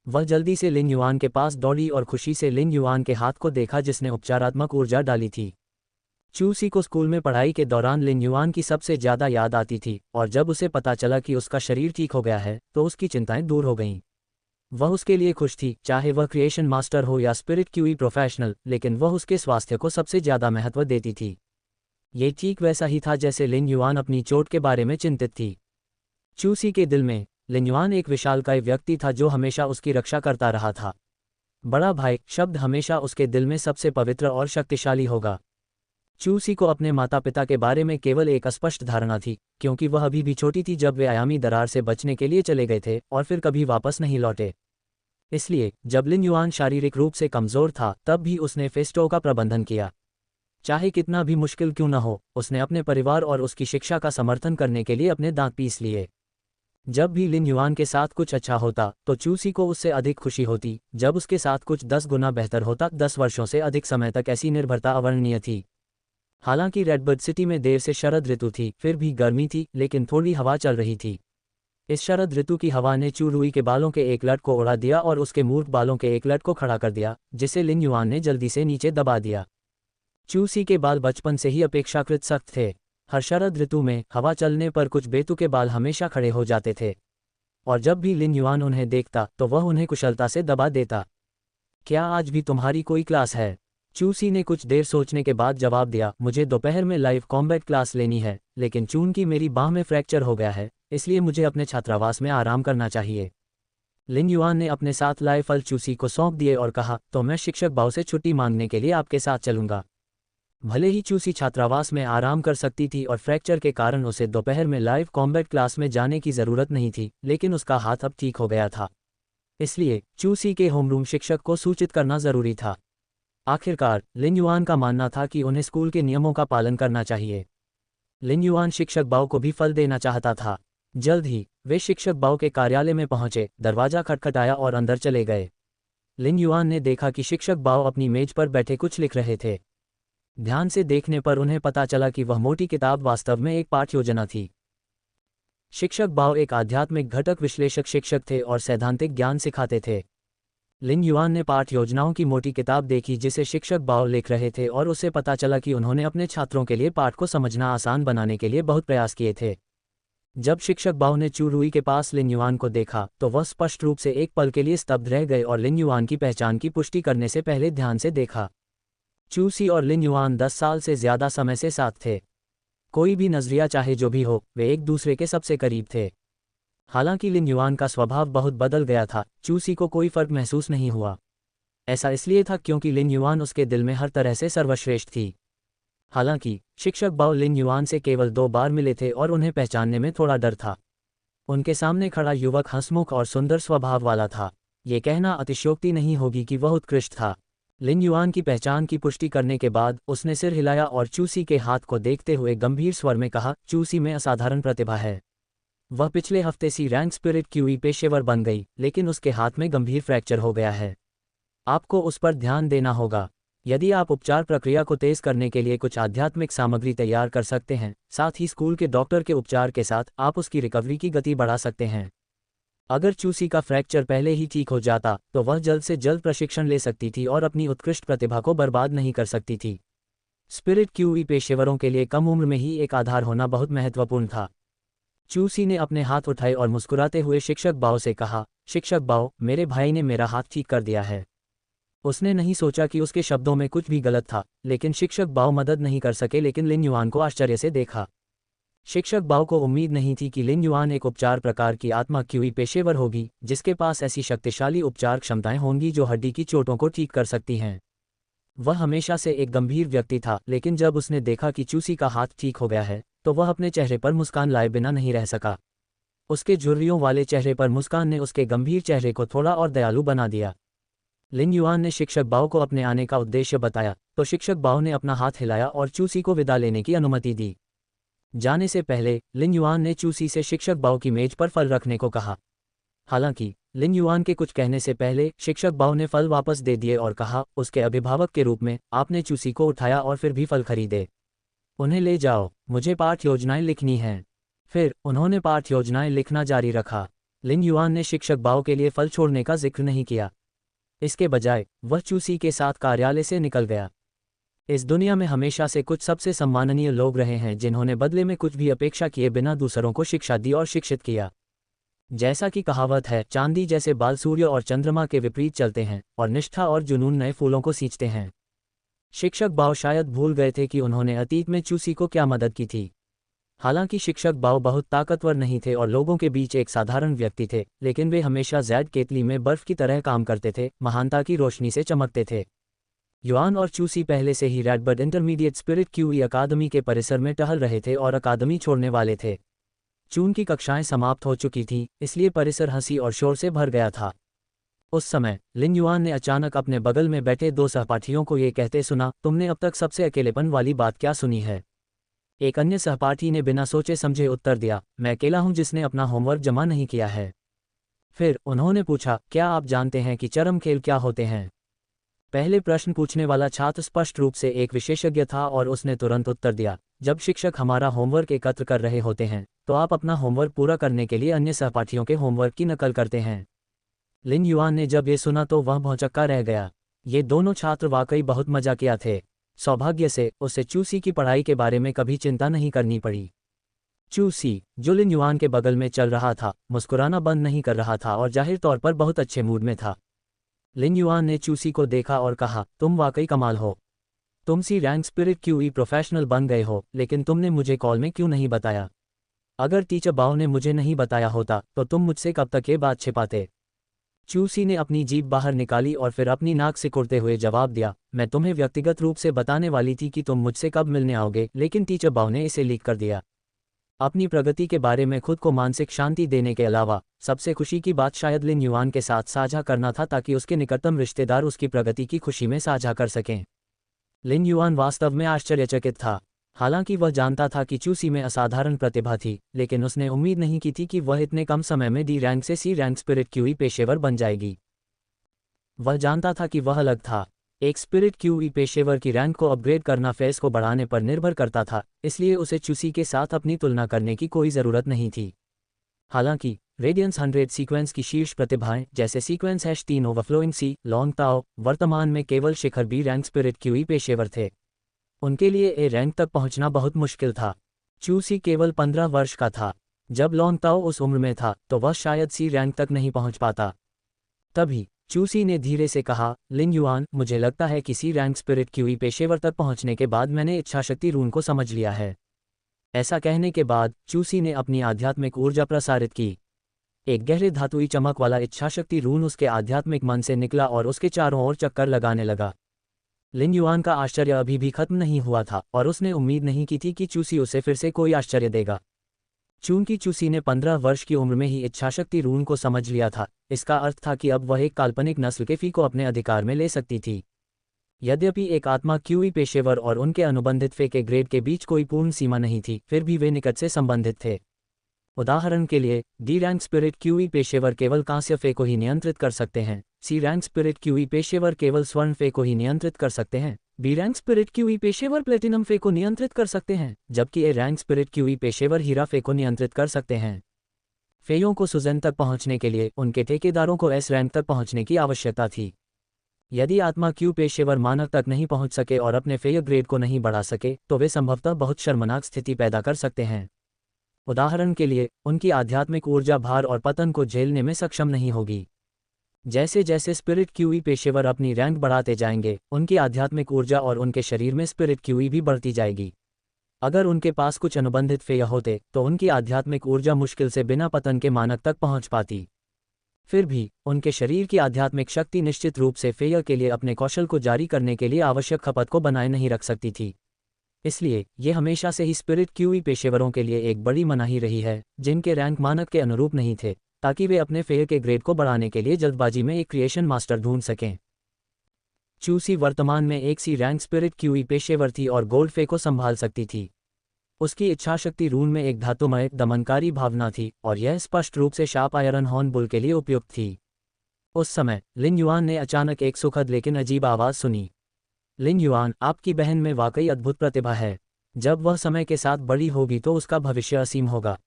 वह जल्दी से लिन युआन के पास दौड़ी और खुशी से लिन युआन के हाथ को देखा जिसने उपचारात्मक ऊर्जा डाली थी। चूसी को स्कूल में पढ़ाई के दौरान लिन युआन की सबसे ज्यादा याद आती थी, और जब उसे पता चला कि उसका शरीर ठीक हो गया है तो उसकी चिंताएं दूर हो गईं। वह उसके लिए खुश थी, चाहे वह क्रिएशन मास्टर हो या स्पिरिट क्यूई प्रोफेशनल, लेकिन वह उसके स्वास्थ्य को सबसे ज्यादा महत्व देती थी। ये ठीक वैसा ही था जैसे लिन युआन अपनी चोट के बारे में चिंतित थी। चूसी के दिल में लिन युआन एक विशालकाय व्यक्ति था जो हमेशा उसकी रक्षा करता रहा था। बड़ा भाई शब्द हमेशा उसके दिल में सबसे पवित्र और शक्तिशाली होगा। चूसी को अपने माता पिता के बारे में केवल एक अस्पष्ट धारणा थी, क्योंकि वह अभी भी छोटी थी जब वे आयामी दरार से बचने के लिए चले गए थे और फिर कभी वापस नहीं लौटे। इसलिए जब लिन युआन शारीरिक रूप से कमजोर था, तब भी उसने फेस्टो का प्रबंधन किया। चाहे कितना भी मुश्किल क्यों न हो, उसने अपने परिवार और उसकी शिक्षा का समर्थन करने के लिए अपने दांत पीस लिए। जब भी लिन युआन के साथ कुछ अच्छा होता तो चूसी को उससे अधिक खुशी होती, जब उसके साथ कुछ 10 गुना बेहतर होता। 10 वर्षों से अधिक समय तक ऐसी निर्भरता अवर्णनीय थी। हालांकि रेडबर्ड सिटी में देर से शरद ऋतु थी, फिर भी गर्मी थी, लेकिन थोड़ी हवा चल रही थी। इस शरद ऋतु की हवा ने चू रुई के बालों के एक लट को उड़ा दिया और उसके मूर्ख बालों के एक लट को खड़ा कर दिया, जिसे लिन युआन ने जल्दी से नीचे दबा दिया। चूसी के बाल बचपन से ही अपेक्षाकृत सख्त थे। हर शरद ऋतु में हवा चलने पर कुछ बेतुके बाल हमेशा खड़े हो जाते थे, और जब भी लिन युआन उन्हें देखता तो वह उन्हें कुशलता से दबा देता। क्या आज भी तुम्हारी कोई क्लास है? चूसी ने कुछ देर सोचने के बाद जवाब दिया, मुझे दोपहर में लाइव कॉम्बैट क्लास लेनी है, लेकिन चूंकि मेरी बाह में फ्रैक्चर हो गया है, इसलिए मुझे अपने छात्रावास में आराम करना चाहिए। लिन युआन ने अपने साथ लाए फल चूसी को सौंप दिए और कहा, तो मैं शिक्षक बाओ से छुट्टी मांगने के लिए आपके साथ चलूंगा। भले ही चूसी छात्रावास में आराम कर सकती थी और फ्रैक्चर के कारण उसे दोपहर में लाइव कॉम्बैट क्लास में जाने की ज़रूरत नहीं थी, लेकिन उसका हाथ अब ठीक हो गया था। इसलिए चूसी के होमरूम शिक्षक को सूचित करना ज़रूरी था। आखिरकार लिन युआन का मानना था कि उन्हें स्कूल के नियमों का पालन करना चाहिए। लिन युआन शिक्षक बाओ को भी फल देना चाहता था। जल्द ही वे शिक्षक बाओ के कार्यालय में पहुंचे, दरवाजा खटखटाया और अंदर चले गए। लिन युआन ने देखा कि शिक्षक बाओ अपनी मेज पर बैठे कुछ लिख रहे थे। ध्यान से देखने पर उन्हें पता चला कि वह मोटी किताब वास्तव में एक पाठ योजना थी। शिक्षक बाओ एक आध्यात्मिक घटक विश्लेषक शिक्षक थे और सैद्धांतिक ज्ञान सिखाते थे। लिन युआन ने पाठ योजनाओं की मोटी किताब देखी जिसे शिक्षक बाओ लिख रहे थे, और उसे पता चला कि उन्होंने अपने छात्रों के लिए पाठ को समझना आसान बनाने के लिए बहुत प्रयास किए थे। जब शिक्षक बाओ ने चू रुई के पास लिन युआन को देखा तो वह स्पष्ट रूप से एक पल के लिए स्तब्ध रह गए और लिन युआन की पहचान की पुष्टि करने से पहले ध्यान से देखा। चूसी और लिन युआन 10 साल से ज्यादा समय से साथ थे। कोई भी नजरिया चाहे जो भी हो, वे एक दूसरे के सबसे करीब थे। हालांकि लिन युआन का स्वभाव बहुत बदल गया था, चूसी को कोई फर्क महसूस नहीं हुआ। ऐसा इसलिए था क्योंकि लिन युआन उसके दिल में हर तरह से सर्वश्रेष्ठ थी। हालांकि शिक्षक बाओ लिन युआन से केवल 2 बार मिले थे और उन्हें पहचानने में थोड़ा डर था। उनके सामने खड़ा युवक हंसमुख और सुंदर स्वभाव वाला था। ये कहना अतिशयोक्ति नहीं होगी कि वह उत्कृष्ट था। लिन युआन की पहचान की पुष्टि करने के बाद उसने सिर हिलाया और चूसी के हाथ को देखते हुए गंभीर स्वर में कहा, चूसी में असाधारण प्रतिभा है। वह पिछले हफ्ते सी रैंक स्पिरिट क्यूई पेशेवर बन गई, लेकिन उसके हाथ में गंभीर फ्रैक्चर हो गया है। आपको उस पर ध्यान देना होगा। यदि आप उपचार प्रक्रिया को तेज करने के लिए कुछ आध्यात्मिक सामग्री तैयार कर सकते हैं, साथ ही स्कूल के डॉक्टर के उपचार के साथ आप उसकी रिकवरी की गति बढ़ा सकते हैं। अगर चूसी का फ्रैक्चर पहले ही ठीक हो जाता तो वह जल्द से जल्द प्रशिक्षण ले सकती थी और अपनी उत्कृष्ट प्रतिभा को बर्बाद नहीं कर सकती थी। स्पिरिट क्यूई पेशेवरों के लिए कम उम्र में ही एक आधार होना बहुत महत्वपूर्ण था। चूसी ने अपने हाथ उठाए और मुस्कुराते हुए शिक्षक बाओ से कहा, शिक्षक बाओ, मेरे भाई ने मेरा हाथ ठीक कर दिया है। उसने नहीं सोचा कि उसके शब्दों में कुछ भी गलत था, लेकिन शिक्षक बाओ मदद नहीं कर सके, लेकिन लिन युआन को आश्चर्य से देखा। शिक्षक बाओ को उम्मीद नहीं थी कि लिन युआन एक उपचार प्रकार की आत्मा क्यूई पेशेवर होगी, जिसके पास ऐसी शक्तिशाली उपचार क्षमताएं होंगी जो हड्डी की चोटों को ठीक कर सकती हैं। वह हमेशा से एक गंभीर व्यक्ति था, लेकिन जब उसने देखा कि चूसी का हाथ ठीक हो गया है तो वह अपने चेहरे पर मुस्कान लाए बिना नहीं रह सका। उसके झुर्रियों वाले चेहरे पर मुस्कान ने उसके गंभीर चेहरे को थोड़ा और दयालु बना दिया। लिन युआन ने शिक्षक बाओ को अपने आने का उद्देश्य बताया तो शिक्षक बाओ ने अपना हाथ हिलाया और चूसी को विदा लेने की अनुमति दी। जाने से पहले लिन युआन ने चूसी से शिक्षक बाओ की मेज पर फल रखने को कहा। हालांकि लिन युआन के कुछ कहने से पहले शिक्षक बाओ ने फल वापस दे दिए और कहा, उसके अभिभावक के रूप में आपने चूसी को उठाया और फिर भी फल खरीदे। उन्हें ले जाओ, मुझे पाठ योजनाएं लिखनी हैं। फिर उन्होंने पाठ योजनाएं लिखना जारी रखा। लिन युआन ने शिक्षक बाओ के लिए फल छोड़ने का जिक्र नहीं किया। इसके बजाय वह चूसी के साथ कार्यालय से निकल गया। इस दुनिया में हमेशा से कुछ सबसे सम्माननीय लोग रहे हैं जिन्होंने बदले में कुछ भी अपेक्षा किए बिना दूसरों को शिक्षा दी और शिक्षित किया। जैसा कि कहावत है, चांदी जैसे बाल सूर्य और चंद्रमा के विपरीत चलते हैं और निष्ठा और जुनून नए फूलों को सींचते हैं। शिक्षक बाओ शायद भूल गए थे कि उन्होंने अतीत में चूसी को क्या मदद की थी। हालांकि शिक्षक बाओ बहुत ताकतवर नहीं थे और लोगों के बीच एक साधारण व्यक्ति थे, लेकिन वे हमेशा जैड केतली में बर्फ की तरह काम करते थे, महानता की रोशनी से चमकते थे। युआन और चूसी पहले से ही रेडबर्ड इंटरमीडिएट स्पिरिट क्यूई अकादमी के परिसर में टहल रहे थे और अकादमी छोड़ने वाले थे। जून की कक्षाएं समाप्त हो चुकी थीं, इसलिए परिसर हंसी और शोर से भर गया था। उस समय लिन युआन ने अचानक अपने बगल में बैठे दो सहपाठियों को ये कहते सुना, तुमने अब तक सबसे अकेलेपन वाली बात क्या सुनी है? एक अन्य सहपाठी ने बिना सोचे समझे उत्तर दिया, मैं अकेला हूं जिसने अपना होमवर्क जमा नहीं किया है। फिर उन्होंने पूछा, क्या आप जानते हैं कि चरम खेल क्या होते हैं? पहले प्रश्न पूछने वाला छात्र स्पष्ट रूप से एक विशेषज्ञ था और उसने तुरंत उत्तर दिया, जब शिक्षक हमारा होमवर्क एकत्र कर रहे होते हैं तो आप अपना होमवर्क पूरा करने के लिए अन्य सहपाठियों के होमवर्क की नकल करते हैं। लिन युआन ने जब ये सुना तो वह भौंचक्का रह गया। ये दोनों छात्र वाकई बहुत मजाकिया थे। सौभाग्य से उसे चूसी की पढ़ाई के बारे में कभी चिंता नहीं करनी पड़ी। चूसी, जो लिन युआन के बगल में चल रहा था, मुस्कुराना बंद नहीं कर रहा था और जाहिर तौर पर बहुत अच्छे मूड में था। लिन युआन ने चूसी को देखा और कहा, तुम वाकई कमाल हो। तुम सी रैंक स्पिरिट क्यूई प्रोफेशनल बन गए हो, लेकिन तुमने मुझे कॉल में क्यों नहीं बताया? अगर टीचर बाओ ने मुझे नहीं बताया होता तो तुम मुझसे कब तक ये बात छिपाते? चूसी ने अपनी जीभ बाहर निकाली और फिर अपनी नाक सिकुड़ते हुए जवाब दिया, मैं तुम्हें व्यक्तिगत रूप से बताने वाली थी कि तुम मुझसे कब मिलने आओगे, लेकिन टीचर बाओ ने इसे लीक कर दिया। अपनी प्रगति के बारे में खुद को मानसिक शांति देने के अलावा सबसे खुशी की बात शायद लिन युआन के साथ साझा करना था, ताकि उसके निकटतम रिश्तेदार उसकी प्रगति की खुशी में साझा कर सकें। लिन युआन वास्तव में आश्चर्यचकित था। हालांकि वह जानता था कि चूसी में असाधारण प्रतिभा थी, लेकिन उसने उम्मीद नहीं की थी कि वह इतने कम समय में डी रैंक से सी रैंक स्पिरिट क्यूई पेशेवर बन जाएगी। वह जानता था कि वह अलग था। एक स्पिरिट क्यूई पेशेवर की रैंक को अपग्रेड करना फेस को बढ़ाने पर निर्भर करता था, इसलिए उसे चूसी के साथ अपनी तुलना करने की कोई ज़रूरत नहीं थी। हालांकि रेडियंस 100 सीक्वेंस की शीर्ष प्रतिभाएं जैसे सीक्वेंस #3 ओवरफ्लोइंग सी, लॉन्ग ताओ, वर्तमान में केवल शिखर बी रैंक स्पिरिट क्यूई पेशेवर थे। उनके लिए ए रैंक तक पहुंचना बहुत मुश्किल था। चूसी केवल 15 वर्ष का था। जब लॉन्ग ताओ उस उम्र में था तो वह शायद सी रैंक तक नहीं पहुंच पाता। तभी चूसी ने धीरे से कहा, लिन युआन, मुझे लगता है कि सी रैंक स्पिरिट क्यूई पेशेवर तक पहुंचने के बाद मैंने इच्छाशक्ति रून को समझ लिया है। ऐसा कहने के बाद चूसी ने अपनी आध्यात्मिक ऊर्जा प्रसारित की। एक गहरे धातुई चमक वाला इच्छाशक्ति रून उसके आध्यात्मिक मन से निकला और उसके चारों ओर चक्कर लगाने लगा। लिन युआन का आश्चर्य अभी भी खत्म नहीं हुआ था और उसने उम्मीद नहीं की थी कि चूसी उसे फिर से कोई आश्चर्य देगा। चूंकि चूसी ने 15 वर्ष की उम्र में ही इच्छाशक्ति रून को समझ लिया था, इसका अर्थ था कि अब वह एक काल्पनिक नस्ल के फी को अपने अधिकार में ले सकती थी। यद्यपि एक आत्मा क्यूई पेशेवर और उनके अनुबंधित फे के ग्रेड के बीच कोई पूर्ण सीमा नहीं थी, फिर भी वे निकट से संबंधित थे। उदाहरण के लिए, डी रैंक स्पिरिट क्यूई पेशेवर केवल कांस्य फे को ही नियंत्रित कर सकते हैं, सी रैंक स्पिरिट क्यूई पेशेवर केवल स्वर्ण फे को ही नियंत्रित कर सकते हैं, बी रैंक स्पिरिट क्यूई पेशेवर प्लेटिनम फे को नियंत्रित कर सकते हैं, जबकि ए रैंक स्पिरिट क्यूई पेशेवर हीरा फे को नियंत्रित कर सकते हैं। फेयों को सुजन तक पहुंचने के लिए उनके ठेकेदारों को एस रैंक तक पहुंचने की आवश्यकता थी। यदि आत्मा क्यू पेशेवर मानक तक नहीं पहुंच सके और अपने फेय ग्रेड को नहीं बढ़ा सके तो वे संभवतः बहुत शर्मनाक स्थिति पैदा कर सकते हैं। उदाहरण के लिए, उनकी आध्यात्मिक ऊर्जा भार और पतन को झेलने में सक्षम नहीं होगी। जैसे जैसे स्पिरिट क्यूई पेशेवर अपनी रैंक बढ़ाते जाएंगे, उनकी आध्यात्मिक ऊर्जा और उनके शरीर में स्पिरिट क्यूई भी बढ़ती जाएगी। अगर उनके पास कुछ अनुबंधित फेय होते तो उनकी आध्यात्मिक ऊर्जा मुश्किल से बिना पतन के मानक तक पहुंच पाती। फिर भी उनके शरीर की आध्यात्मिक शक्ति निश्चित रूप से फेय के लिए अपने कौशल को जारी करने के लिए आवश्यक खपत को बनाए नहीं रख सकती थी। इसलिए ये हमेशा से ही स्पिरिट क्यूई पेशेवरों के लिए एक बड़ी मनाही रही है जिनके रैंक मानक के अनुरूप नहीं थे, ताकि वे अपने फेय के ग्रेड को बढ़ाने के लिए जल्दबाजी में एक क्रिएशन मास्टर ढूंढ सकें। चूसी वर्तमान में एक सी रैंक स्पिरिट क्यूई पेशेवर थी और गोल्ड फे को संभाल सकती थी। उसकी इच्छाशक्ति रून में एक धातुमय दमनकारी भावना थी और यह स्पष्ट रूप से शार्प आयरन हॉर्न बुल के लिए उपयुक्त थी। उस समय लिन युआन ने अचानक एक सुखद लेकिन अजीब आवाज़ सुनी। लिन युआन, आपकी बहन में वाकई अद्भुत प्रतिभा है। जब वह समय के साथ बड़ी होगी तो उसका भविष्य असीम होगा।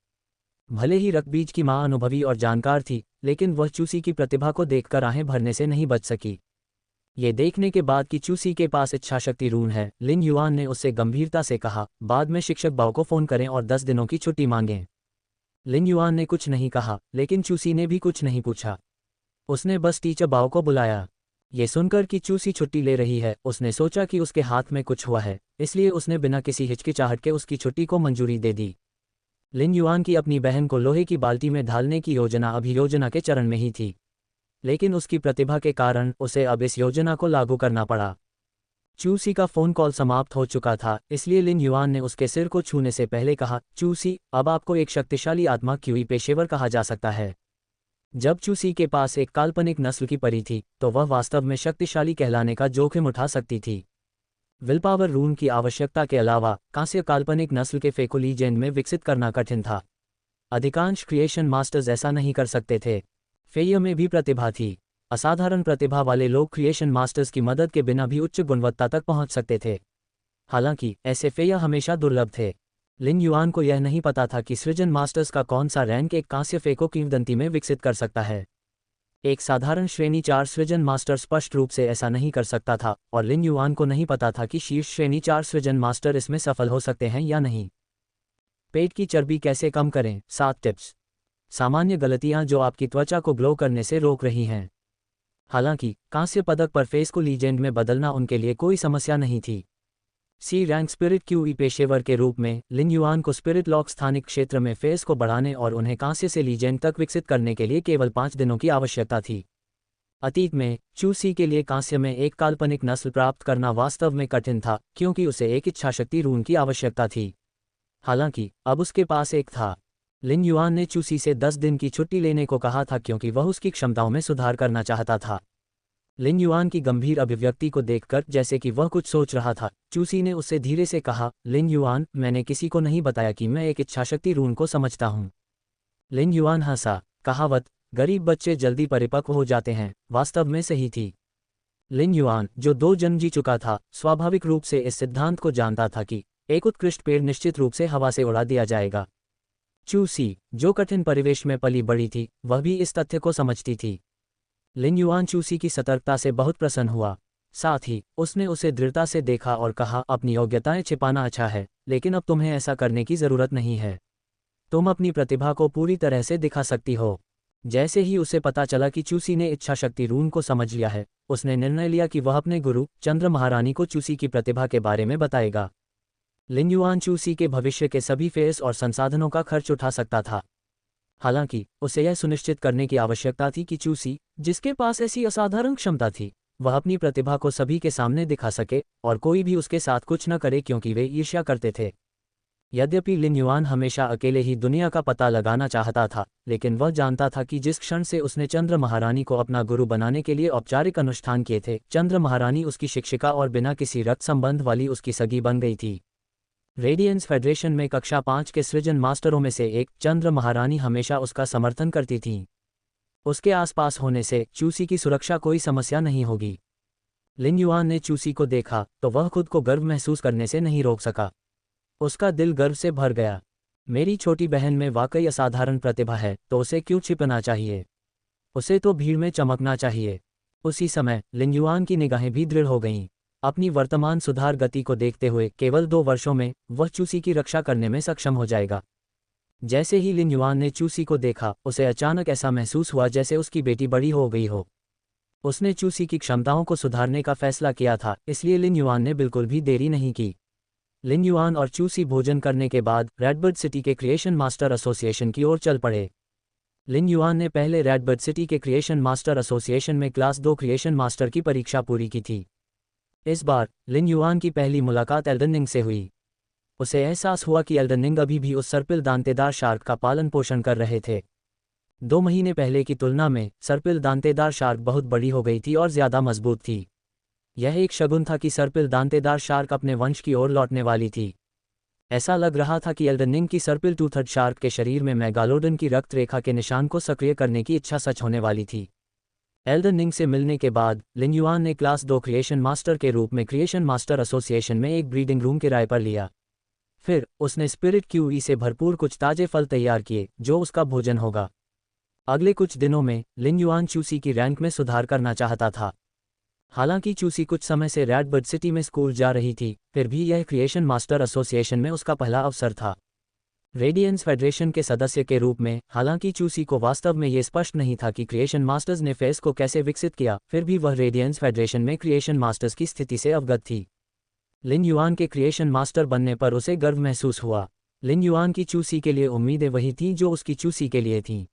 भले ही रकबीज की माँ अनुभवी और जानकार थी, लेकिन वह चूसी की प्रतिभा को देखकर आहें भरने से नहीं बच सकी। ये देखने के बाद कि चूसी के पास इच्छाशक्ति रून है, लिन युआन ने उससे गंभीरता से कहा, बाद में शिक्षक बाओ को फ़ोन करें और 10 दिनों की छुट्टी मांगें। लिन युआन ने कुछ नहीं कहा, लेकिन चूसी ने भी कुछ नहीं पूछा। उसने बस टीचर बाओ को बुलाया। ये सुनकर कि चूसी छुट्टी ले रही है, उसने सोचा कि उसके हाथ में कुछ हुआ है, इसलिए उसने बिना किसी हिचकिचाहट के उसकी छुट्टी को मंजूरी दे दी। लिन युआन की अपनी बहन को लोहे की बाल्टी में ढालने की योजना अभी योजना के चरण में ही थी, लेकिन उसकी प्रतिभा के कारण उसे अब इस योजना को लागू करना पड़ा। चूसी का फ़ोन कॉल समाप्त हो चुका था, इसलिए लिन युआन ने उसके सिर को छूने से पहले कहा, चूसी, अब आपको एक शक्तिशाली आत्मा क्यूई पेशेवर कहा जा सकता है। जब चूसी के पास एक काल्पनिक नस्ल की परी थी तो वह वास्तव में शक्तिशाली कहलाने का जोखिम उठा सकती थी। विलपावर रून की आवश्यकता के अलावा कांस्य काल्पनिक नस्ल के फे को लीजेंड में विकसित करना कठिन था। अधिकांश क्रिएशन मास्टर्स ऐसा नहीं कर सकते थे। फेय में भी प्रतिभा थी। असाधारण प्रतिभा वाले लोग क्रिएशन मास्टर्स की मदद के बिना भी उच्च गुणवत्ता तक पहुंच सकते थे। हालांकि ऐसे फेय हमेशा दुर्लभ थे। लिन युआन को यह नहीं पता था कि सृजन मास्टर्स का कौन सा रैंक एक कांस्य फे को किंवदंती में विकसित कर सकता है। एक साधारण श्रेणी 4 सृजन मास्टर स्पष्ट रूप से ऐसा नहीं कर सकता था, और लिन युआन को नहीं पता था कि शीर्ष श्रेणी 4 सृजन मास्टर इसमें सफल हो सकते हैं या नहीं। पेट की चर्बी कैसे कम करें? 7 टिप्स। सामान्य गलतियां जो आपकी त्वचा को ग्लो करने से रोक रही हैं। हालांकि कांस्य पदक पर फेस को लीजेंड में बदलना उनके लिए कोई समस्या नहीं थी। सी रैंक स्पिरिट क्यूई पेशेवर के रूप में लिन युआन को स्पिरिट लॉक स्थानिक क्षेत्र में फेस को बढ़ाने और उन्हें कांस्य से लीजेंड तक विकसित करने के लिए केवल 5 दिनों की आवश्यकता थी। अतीत में चूसी के लिए कांस्य में एक काल्पनिक नस्ल प्राप्त करना वास्तव में कठिन था, क्योंकि उसे एक इच्छाशक्ति रून की आवश्यकता थी। हालांकि अब उसके पास एक था। लिन युआन ने चूसी से 10 दिन की छुट्टी लेने को कहा था क्योंकि वह उसकी क्षमताओं में सुधार करना चाहता था। लिन युआन की गंभीर अभिव्यक्ति को देखकर जैसे कि वह कुछ सोच रहा था, चूसी ने उससे धीरे से कहा, लिन युआन, मैंने किसी को नहीं बताया कि मैं एक इच्छाशक्ति रून को समझता हूँ। लिन युआन हंसा। कहावत, गरीब बच्चे जल्दी परिपक्व हो जाते हैं, वास्तव में सही थी। लिन युआन, जो 2 जन्म जी चुका था, स्वाभाविक रूप से इस सिद्धांत को जानता था कि एक उत्कृष्ट पेड़ निश्चित रूप से हवा से उड़ा दिया जाएगा। चूसी, जो कठिन परिवेश में पली बड़ी थी, वह भी इस तथ्य को समझती थी। लिन युआन चूसी की सतर्कता से बहुत प्रसन्न हुआ। साथ ही उसने उसे दृढ़ता से देखा और कहा, अपनी योग्यताएं छिपाना अच्छा है, लेकिन अब तुम्हें ऐसा करने की जरूरत नहीं है। तुम अपनी प्रतिभा को पूरी तरह से दिखा सकती हो। जैसे ही उसे पता चला कि चूसी ने इच्छाशक्ति रून को समझ लिया है, उसने निर्णय लिया कि वह अपने गुरु चंद्र महारानी को चूसी की प्रतिभा के बारे में बताएगा। लिन युआन चूसी के भविष्य के सभी फेस और संसाधनों का खर्च उठा सकता था। हालांकि उसे यह सुनिश्चित करने की आवश्यकता थी कि चूसी, जिसके पास ऐसी असाधारण क्षमता थी, वह अपनी प्रतिभा को सभी के सामने दिखा सके और कोई भी उसके साथ कुछ न करे क्योंकि वे ईर्ष्या करते थे। यद्यपि लिन युआन हमेशा अकेले ही दुनिया का पता लगाना चाहता था, लेकिन वह जानता था कि जिस क्षण से उसने चंद्र महारानी को अपना गुरु बनाने के लिए औपचारिक अनुष्ठान किए थे, चंद्र महारानी उसकी शिक्षिका और बिना किसी रक्त संबंध वाली उसकी सगी बन गई थी। रेडियंस फेडरेशन में कक्षा 5 के सृजन मास्टरों में से एक, चंद्र महारानी हमेशा उसका समर्थन करती थीं। उसके आसपास होने से चूसी की सुरक्षा कोई समस्या नहीं होगी। लिन युआन ने चूसी को देखा तो वह खुद को गर्व महसूस करने से नहीं रोक सका। उसका दिल गर्व से भर गया। मेरी छोटी बहन में वाकई असाधारण प्रतिभा है, तो उसे क्यों छिपना चाहिए? उसे तो भीड़ में चमकना चाहिए। उसी समय लिन युआन की निगाहें भी दृढ़ हो गईं। अपनी वर्तमान सुधार गति को देखते हुए केवल 2 वर्षों में वह चूसी की रक्षा करने में सक्षम हो जाएगा। जैसे ही लिन युआन ने चूसी को देखा, उसे अचानक ऐसा महसूस हुआ जैसे उसकी बेटी बड़ी हो गई हो। उसने चूसी की क्षमताओं को सुधारने का फैसला किया था, इसलिए लिन युआन ने बिल्कुल भी देरी नहीं की। लिन युआन और चूसी भोजन करने के बाद रेडबर्ड सिटी के क्रिएशन मास्टर एसोसिएशन की ओर चल पड़े। लिन युआन ने पहले रेडबर्ड सिटी के क्रिएशन मास्टर एसोसिएशन में क्लास 2 क्रिएशन मास्टर की परीक्षा पूरी की थी। इस बार लिन युआन की पहली मुलाकात एल्डन निंग से हुई। उसे एहसास हुआ कि एल्डन निंग अभी भी उस सर्पिल दांतेदार शार्क का पालन पोषण कर रहे थे। 2 महीने पहले की तुलना में सर्पिल दांतेदार शार्क बहुत बड़ी हो गई थी और ज्यादा मजबूत थी। यह एक शगुन था कि सर्पिल दांतेदार शार्क अपने वंश की ओर लौटने वाली थी। ऐसा लग रहा था कि एल्डन निंग की सर्पिल टूथड शार्क के शरीर में मेगालोडन की रक्त रेखा के निशान को सक्रिय करने की इच्छा सच होने वाली थी। एल्डन निंग से मिलने के बाद लिन युआन ने क्लास 2 क्रिएशन मास्टर के रूप में क्रिएशन मास्टर एसोसिएशन में एक ब्रीडिंग रूम किराए पर लिया। फिर उसने स्पिरिट क्यूई से भरपूर कुछ ताजे फल तैयार किए जो उसका भोजन होगा। अगले कुछ दिनों में लिन युआन चूसी की रैंक में सुधार करना चाहता था। हालांकि चूसी कुछ समय से रेडबर्ड सिटी में स्कूल जा रही थी, फिर भी यह क्रिएशन मास्टर एसोसिएशन में उसका पहला अवसर था। रेडियंस फेडरेशन के सदस्य के रूप में हालांकि चूसी को वास्तव में ये स्पष्ट नहीं था कि क्रिएशन मास्टर्स ने फेस को कैसे विकसित किया, फिर भी वह रेडियंस फेडरेशन में क्रिएशन मास्टर्स की स्थिति से अवगत थी। लिन युआन के क्रिएशन मास्टर बनने पर उसे गर्व महसूस हुआ। लिन युआन की चूसी के लिए उम्मीदें वही थीं जो उसकी चूसी के लिए थीं।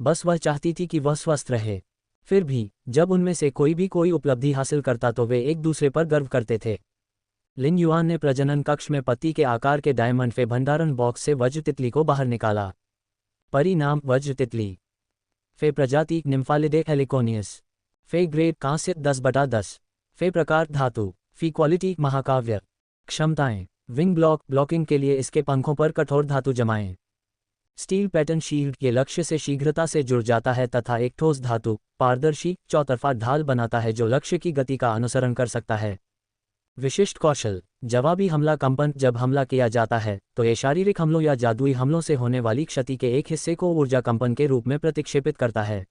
बस वह चाहती थी कि वह स्वस्थ रहे। फिर भी जब उनमें से कोई भी कोई उपलब्धि हासिल करता तो वे एक दूसरे पर गर्व करते थे। लिन युआन ने प्रजनन कक्ष में पत्ती के आकार के डायमंड फे भंडारण बॉक्स से वज्र तितली को बाहर निकाला। परिणाम वज्र तितली। फे प्रजाति निम्फालिडे हेलिकोनियस। फे ग्रेड कांस्य 10/10। फे प्रकार धातु। फी क्वालिटी महाकाव्य। क्षमताएं विंग ब्लॉकिंग के लिए इसके पंखों पर कठोर धातु जमाएं। स्टील पैटर्न शील्ड ये लक्ष्य से शीघ्रता से जुड़ जाता है तथा एक ठोस धातु पारदर्शी चौतरफा ढाल बनाता है जो लक्ष्य की गति का अनुसरण कर सकता है। विशिष्ट कौशल जवाबी हमला कंपन। जब हमला किया जाता है तो ये शारीरिक हमलों या जादुई हमलों से होने वाली क्षति के एक हिस्से को ऊर्जा कंपन के रूप में प्रतिक्षेपित करता है।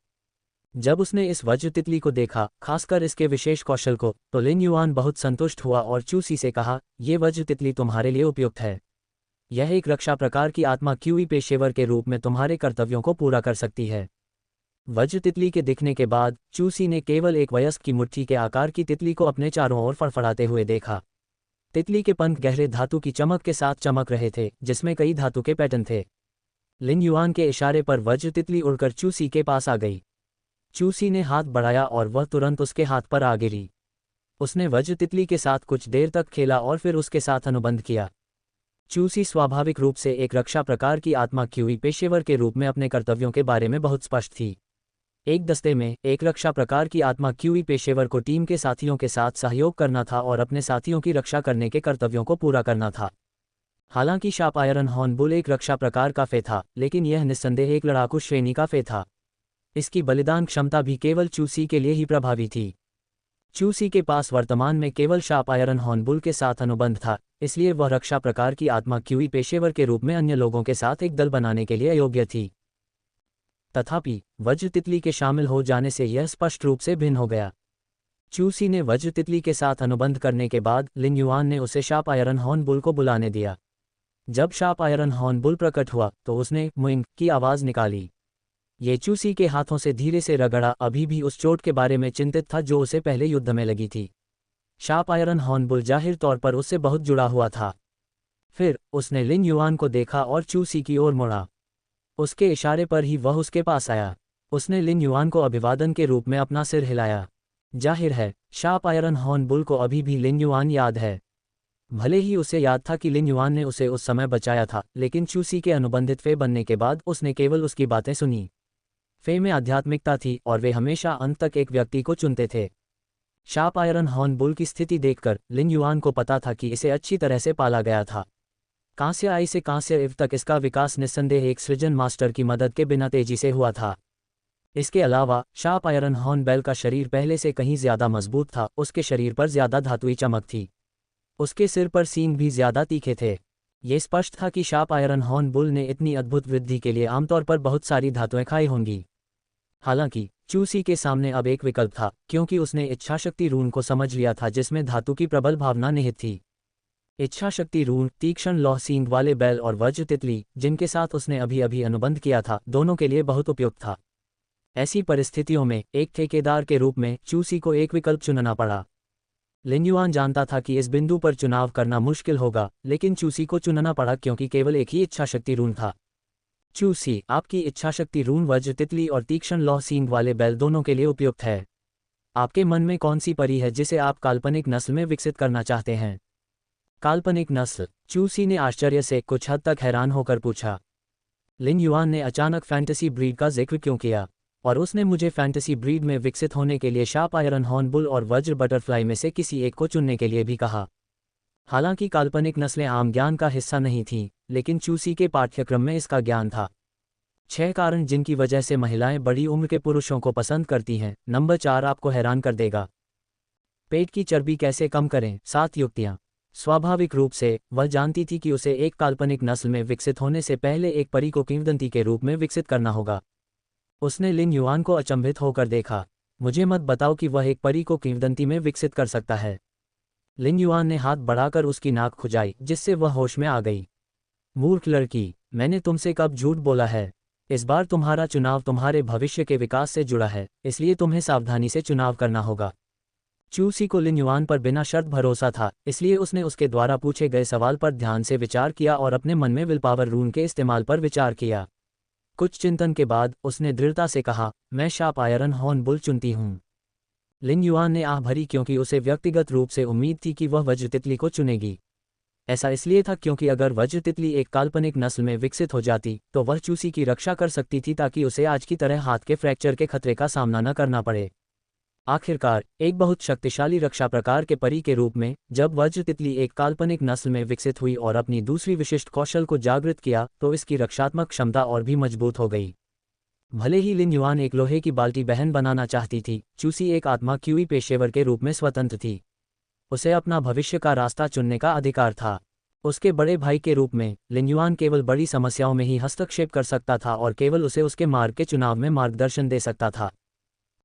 जब उसने इस वज्र तितली को देखा, खासकर इसके विशेष कौशल को, तो लिन युआन बहुत संतुष्ट हुआ और चू सी से कहा, ये वज्र तितली तुम्हारे लिए उपयुक्त है। यह एक रक्षा प्रकार की आत्मा क्यूई पेशेवर के रूप में तुम्हारे कर्तव्यों को पूरा कर सकती है। वज्र तितली के दिखने के बाद चू सी ने केवल एक वयस्क की मुट्ठी के आकार की तितली को अपने चारों ओर फड़फड़ाते हुए देखा। तितली के पंख गहरे धातु की चमक के साथ चमक रहे थे, जिसमें कई धातु के पैटर्न थे। लिन युआन के इशारे पर वज्र तितली उड़कर चू सी के पास आ गई। चू सी ने हाथ बढ़ाया और वह तुरंत उसके हाथ पर आ गिरी। उसने वज्र तितली के साथ कुछ देर तक खेला और फिर उसके साथ अनुबंध किया। चू सी स्वाभाविक रूप से एक रक्षा प्रकार की आत्मा क्यूई पेशेवर के रूप में अपने कर्तव्यों के बारे में बहुत स्पष्ट थी। एक दस्ते में एक रक्षा प्रकार की आत्मा क्यूई पेशेवर को टीम के साथियों के साथ सहयोग करना था और अपने साथियों की रक्षा करने के कर्तव्यों को पूरा करना था। हालांकि शार्प आयरन हॉर्नबुल एक रक्षा प्रकार का फे था, लेकिन यह निस्संदेह एक लड़ाकू श्रेणी का फे था। इसकी बलिदान क्षमता भी केवल चू सी के लिए ही प्रभावी थी। चू सी के पास वर्तमान में केवल शार्प आयरन हॉर्नबुल के साथ अनुबंध था, इसलिए वह रक्षा प्रकार की आत्मा क्यूई पेशेवर के रूप में अन्य लोगों के साथ एक दल बनाने के लिए अयोग्य थी। तथापि वज्र तितली के शामिल हो जाने से यह स्पष्ट रूप से भिन्न हो गया। चू सी ने वज्र तितली के साथ अनुबंध करने के बाद लिन युआन ने उसे शार्प आयरन हॉर्नबुल को बुलाने दिया। जब शार्प आयरन हॉर्नबुल प्रकट हुआ तो उसने मुइंग की आवाज़ निकाली। ये चू सी के हाथों से धीरे से रगड़ा, अभी भी उस चोट के बारे में चिंतित था जो उसे पहले युद्ध में लगी थी। शार्प आयरन हॉर्नबुल जाहिर तौर पर उससे बहुत जुड़ा हुआ था। फिर उसने लिन युआन को देखा और चू सी की ओर मुड़ा। उसके इशारे पर ही वह उसके पास आया। उसने लिन युआन को अभिवादन के रूप में अपना सिर हिलाया। जाहिर है, शार्प आयरन हॉर्नबुल को अभी भी लिन युआन याद है। भले ही उसे याद था कि लिन युआन ने उसे उस समय बचाया था, लेकिन चू सी के अनुबंधित फे बनने के बाद उसने केवल उसकी बातें सुनी। फे में आध्यात्मिकता थी और वे हमेशा अंत तक एक व्यक्ति को चुनते थे। शार्प आयरन हॉर्नबुल की स्थिति देखकर लिन युआन को पता था कि इसे अच्छी तरह से पाला गया था। कांस्य आई से कांस्य इव तक इसका विकास निस्संदेह एक सृजन मास्टर की मदद के बिना तेजी से हुआ था। इसके अलावा शार्प आयरन हॉर्नबेल का शरीर पहले से कहीं ज्यादा मजबूत था, उसके शरीर पर ज्यादा धातुई चमक थी। उसके सिर पर सींग भी ज्यादा तीखे थे। ये स्पष्ट था कि शार्प आयरन हॉर्नबुल ने इतनी अद्भुत वृद्धि के लिए आमतौर पर बहुत सारी धातुएं खाई होंगी। हालांकि चू सी के सामने अब एक विकल्प था, क्योंकि उसने इच्छाशक्ति रून को समझ लिया था जिसमें धातु की प्रबल भावना निहित थी। इच्छाशक्ति रून तीक्ष्ण लौह सींग वाले बैल और वज्र तितली, जिनके साथ उसने अभी अभी अनुबंध किया था, दोनों के लिए बहुत उपयुक्त था। ऐसी परिस्थितियों में एक ठेकेदार के रूप में चू सी को एक विकल्प चुनना पड़ा। लिन युआन जानता था कि इस बिंदु पर चुनाव करना मुश्किल होगा, लेकिन चू सी को चुनना पड़ा क्योंकि केवल एक ही इच्छाशक्ति रून था। चू सी, आपकी इच्छाशक्ति रून वज्र तितली और तीक्ष्ण लौह सींग वाले बैल दोनों के लिए उपयुक्त है। आपके मन में कौन सी परी है जिसे आप काल्पनिक नस्ल में विकसित करना चाहते हैं? काल्पनिक नस्ल? चू सी ने आश्चर्य से कुछ हद तक हैरान होकर पूछा। लिन युआन ने अचानक फैंटेसी ब्रीड का जिक्र क्यों किया? और उसने मुझे फैंटेसी ब्रीड में विकसित होने के लिए शार्प आयरन हॉर्नबुल और वज्र बटरफ्लाई में से किसी एक को चुनने के लिए भी कहा। हालांकि काल्पनिक नस्लें आम ज्ञान का हिस्सा नहीं थीं, लेकिन चू सी के पाठ्यक्रम में इसका ज्ञान था। 6 कारण जिनकी वजह से महिलाएं बड़ी उम्र के पुरुषों को पसंद करती हैं। नंबर 4 आपको हैरान कर देगा। पेट की चर्बी कैसे कम करें? 7 युक्तियां। स्वाभाविक रूप से वह जानती थी कि उसे एक काल्पनिक नस्ल में विकसित होने से पहले एक परी को किंवदंती के रूप में विकसित करना होगा। उसने लिन युआन को अचंभित होकर देखा। मुझे मत बताओ कि वह एक परी को किंवदंती में विकसित कर सकता है। लिन युआन ने हाथ बढ़ाकर उसकी नाक खुजाई, जिससे वह होश में आ गई। मूर्ख लड़की, मैंने तुमसे कब झूठ बोला है? इस बार तुम्हारा चुनाव तुम्हारे भविष्य के विकास से जुड़ा है, इसलिए तुम्हें सावधानी से चुनाव करना होगा। चू सी को लिन युआन पर बिना शर्त भरोसा था, इसलिए उसने उसके द्वारा पूछे गए सवाल पर ध्यान से विचार किया और अपने मन में विल पावर रून के इस्तेमाल पर विचार किया। कुछ चिंतन के बाद उसने दृढ़ता से कहा, मैं शार्प आयरन हॉर्नबुल चुनती हूँ। लिन युआन ने आह भरी क्योंकि उसे व्यक्तिगत रूप से उम्मीद थी कि वह वज्र तितली को चुनेगी। ऐसा इसलिए था क्योंकि अगर वज्र तितली एक काल्पनिक नस्ल में विकसित हो जाती तो वह चूसी की रक्षा कर सकती थी ताकि उसे आज की तरह हाथ के फ्रैक्चर के खतरे का सामना न करना पड़े। आखिरकार एक बहुत शक्तिशाली रक्षा प्रकार के परी के रूप में जब वज्र तितली एक काल्पनिक नस्ल में विकसित हुई और अपनी दूसरी विशिष्ट कौशल को जागृत किया तो इसकी रक्षात्मक क्षमता और भी मजबूत हो गई। भले ही लिन युआन एक लोहे की बाल्टी बहन बनाना चाहती थी, चूसी एक आत्मा क्यूई पेशेवर के रूप में स्वतंत्र थी। उसे अपना भविष्य का रास्ता चुनने का अधिकार था। उसके बड़े भाई के रूप में लिन युआन केवल बड़ी समस्याओं में ही हस्तक्षेप कर सकता था और केवल उसे उसके मार्ग के चुनाव में मार्गदर्शन दे सकता था।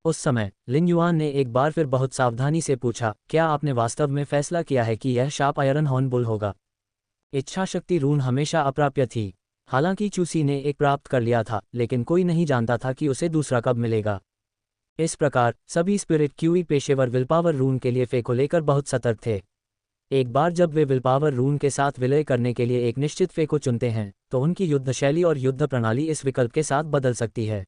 उस समय लिन युआन ने एक बार फिर बहुत सावधानी से पूछा, क्या आपने वास्तव में फैसला किया है कि यह शाप आयरन हॉर्नबुल होगा? इच्छाशक्ति रून हमेशा अप्राप्य थी। हालांकि चूसी ने एक प्राप्त कर लिया था, लेकिन कोई नहीं जानता था कि उसे दूसरा कब मिलेगा। इस प्रकार सभी स्पिरिट क्यूई पेशेवर विलपावर रून के लिए फे को लेकर बहुत सतर्क थे। एक बार जब वे विलपावर रून के साथ विलय करने के लिए एक निश्चित फे को चुनते हैं तो उनकी युद्ध शैली और युद्ध प्रणाली इस विकल्प के साथ बदल सकती है।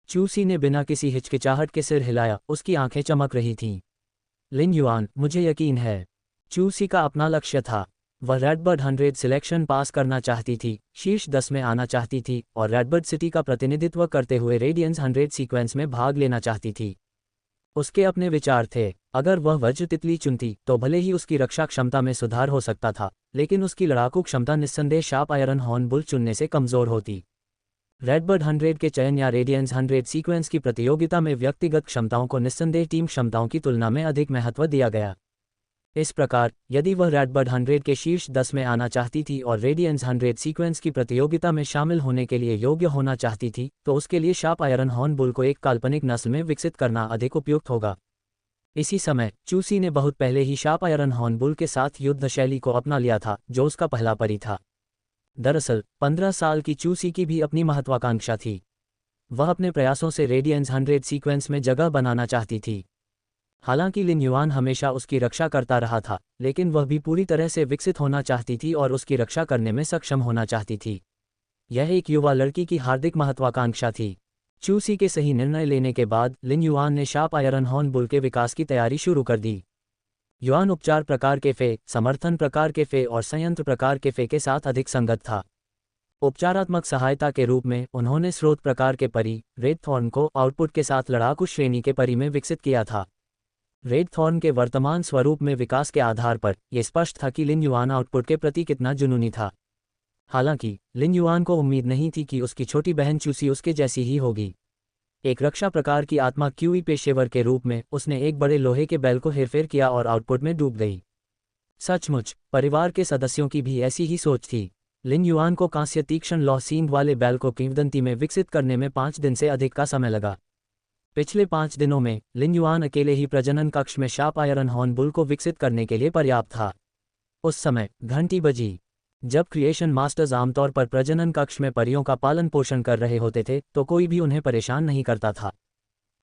चूसी ने बिना किसी हिचकिचाहट के सिर हिलाया, उसकी आंखें चमक रही थीं। लिन युआन, मुझे यकीन है। चूसी का अपना लक्ष्य था। वह रेडबर्ड 100 सिलेक्शन पास करना चाहती थी, शीर्ष 10 में आना चाहती थी और रेडबर्ड सिटी का प्रतिनिधित्व करते हुए रेडियंस 100 सीक्वेंस में भाग लेना चाहती थी। उसके अपने विचार थे। अगर वह वज्र तितली चुनती तो भले ही उसकी रक्षा क्षमता में सुधार हो सकता था, लेकिन उसकी लड़ाकू क्षमता निस्संदेह शार्प आयरन हॉर्नबुल चुनने से कमजोर होती। रेडबर्ड 100 के चयन या रेडियंस 100 सीक्वेंस की प्रतियोगिता में व्यक्तिगत क्षमताओं को निस्संदेह टीम क्षमताओं की तुलना में अधिक महत्व दिया गया। इस प्रकार यदि वह रेडबर्ड 100 के शीर्ष 10 में आना चाहती थी और रेडियंस 100 सीक्वेंस की प्रतियोगिता में शामिल होने के लिए योग्य होना चाहती थी तो उसके लिए शार्प आयरन हॉर्नबुल को एक काल्पनिक नस्ल में विकसित करना अधिक उपयुक्त होगा। इसी समय चूसी ने बहुत पहले ही शार्प आयरन हॉर्नबुल के साथ युद्ध शैली को अपना लिया था, जो उसका पहला परी था। दरअसल 15 साल की चूसी की भी अपनी महत्वाकांक्षा थी। वह अपने प्रयासों से रेडियंस 100 सीक्वेंस में जगह बनाना चाहती थी। हालांकि लिन युआन हमेशा उसकी रक्षा करता रहा था, लेकिन वह भी पूरी तरह से विकसित होना चाहती थी और उसकी रक्षा करने में सक्षम होना चाहती थी। यह एक युवा लड़की की हार्दिक महत्वाकांक्षा थी। चूसी के सही निर्णय लेने के बाद लिन युआन ने शार्प आयरन हॉर्नबुल के विकास की तैयारी शुरू कर दी। युआन उपचार प्रकार के फे, समर्थन प्रकार के फे और संयंत्र प्रकार के फे के साथ अधिक संगत था। उपचारात्मक सहायता के रूप में उन्होंने स्रोत प्रकार के परी रेड थॉर्न को आउटपुट के साथ लड़ाकू श्रेणी के परी में विकसित किया था। रेड थॉर्न के वर्तमान स्वरूप में विकास के आधार पर यह स्पष्ट था कि लिन युआन आउटपुट के प्रति कितना जुनूनी था। हालांकि लिन युआन को उम्मीद नहीं थी कि उसकी छोटी बहन चूसी उसके जैसी ही होगी। एक रक्षा प्रकार की आत्मा क्यूई पेशेवर के रूप में उसने एक बड़े लोहे के बैल को हेरफेर किया और आउटपुट में डूब गई। सचमुच परिवार के सदस्यों की भी ऐसी ही सोच थी। लिन युआन को कांस्य तीक्ष्ण लौह सींग वाले बैल को किंवदंती में विकसित करने में 5 दिन से अधिक का समय लगा। पिछले 5 दिनों में लिन युआन अकेले ही प्रजनन कक्ष में शार्प आयरन हॉर्नबुल को विकसित करने के लिए पर्याप्त था। उस समय घंटी बजी। जब क्रिएशन मास्टर्स आमतौर पर प्रजनन कक्ष में परियों का पालन पोषण कर रहे होते थे तो कोई भी उन्हें परेशान नहीं करता था।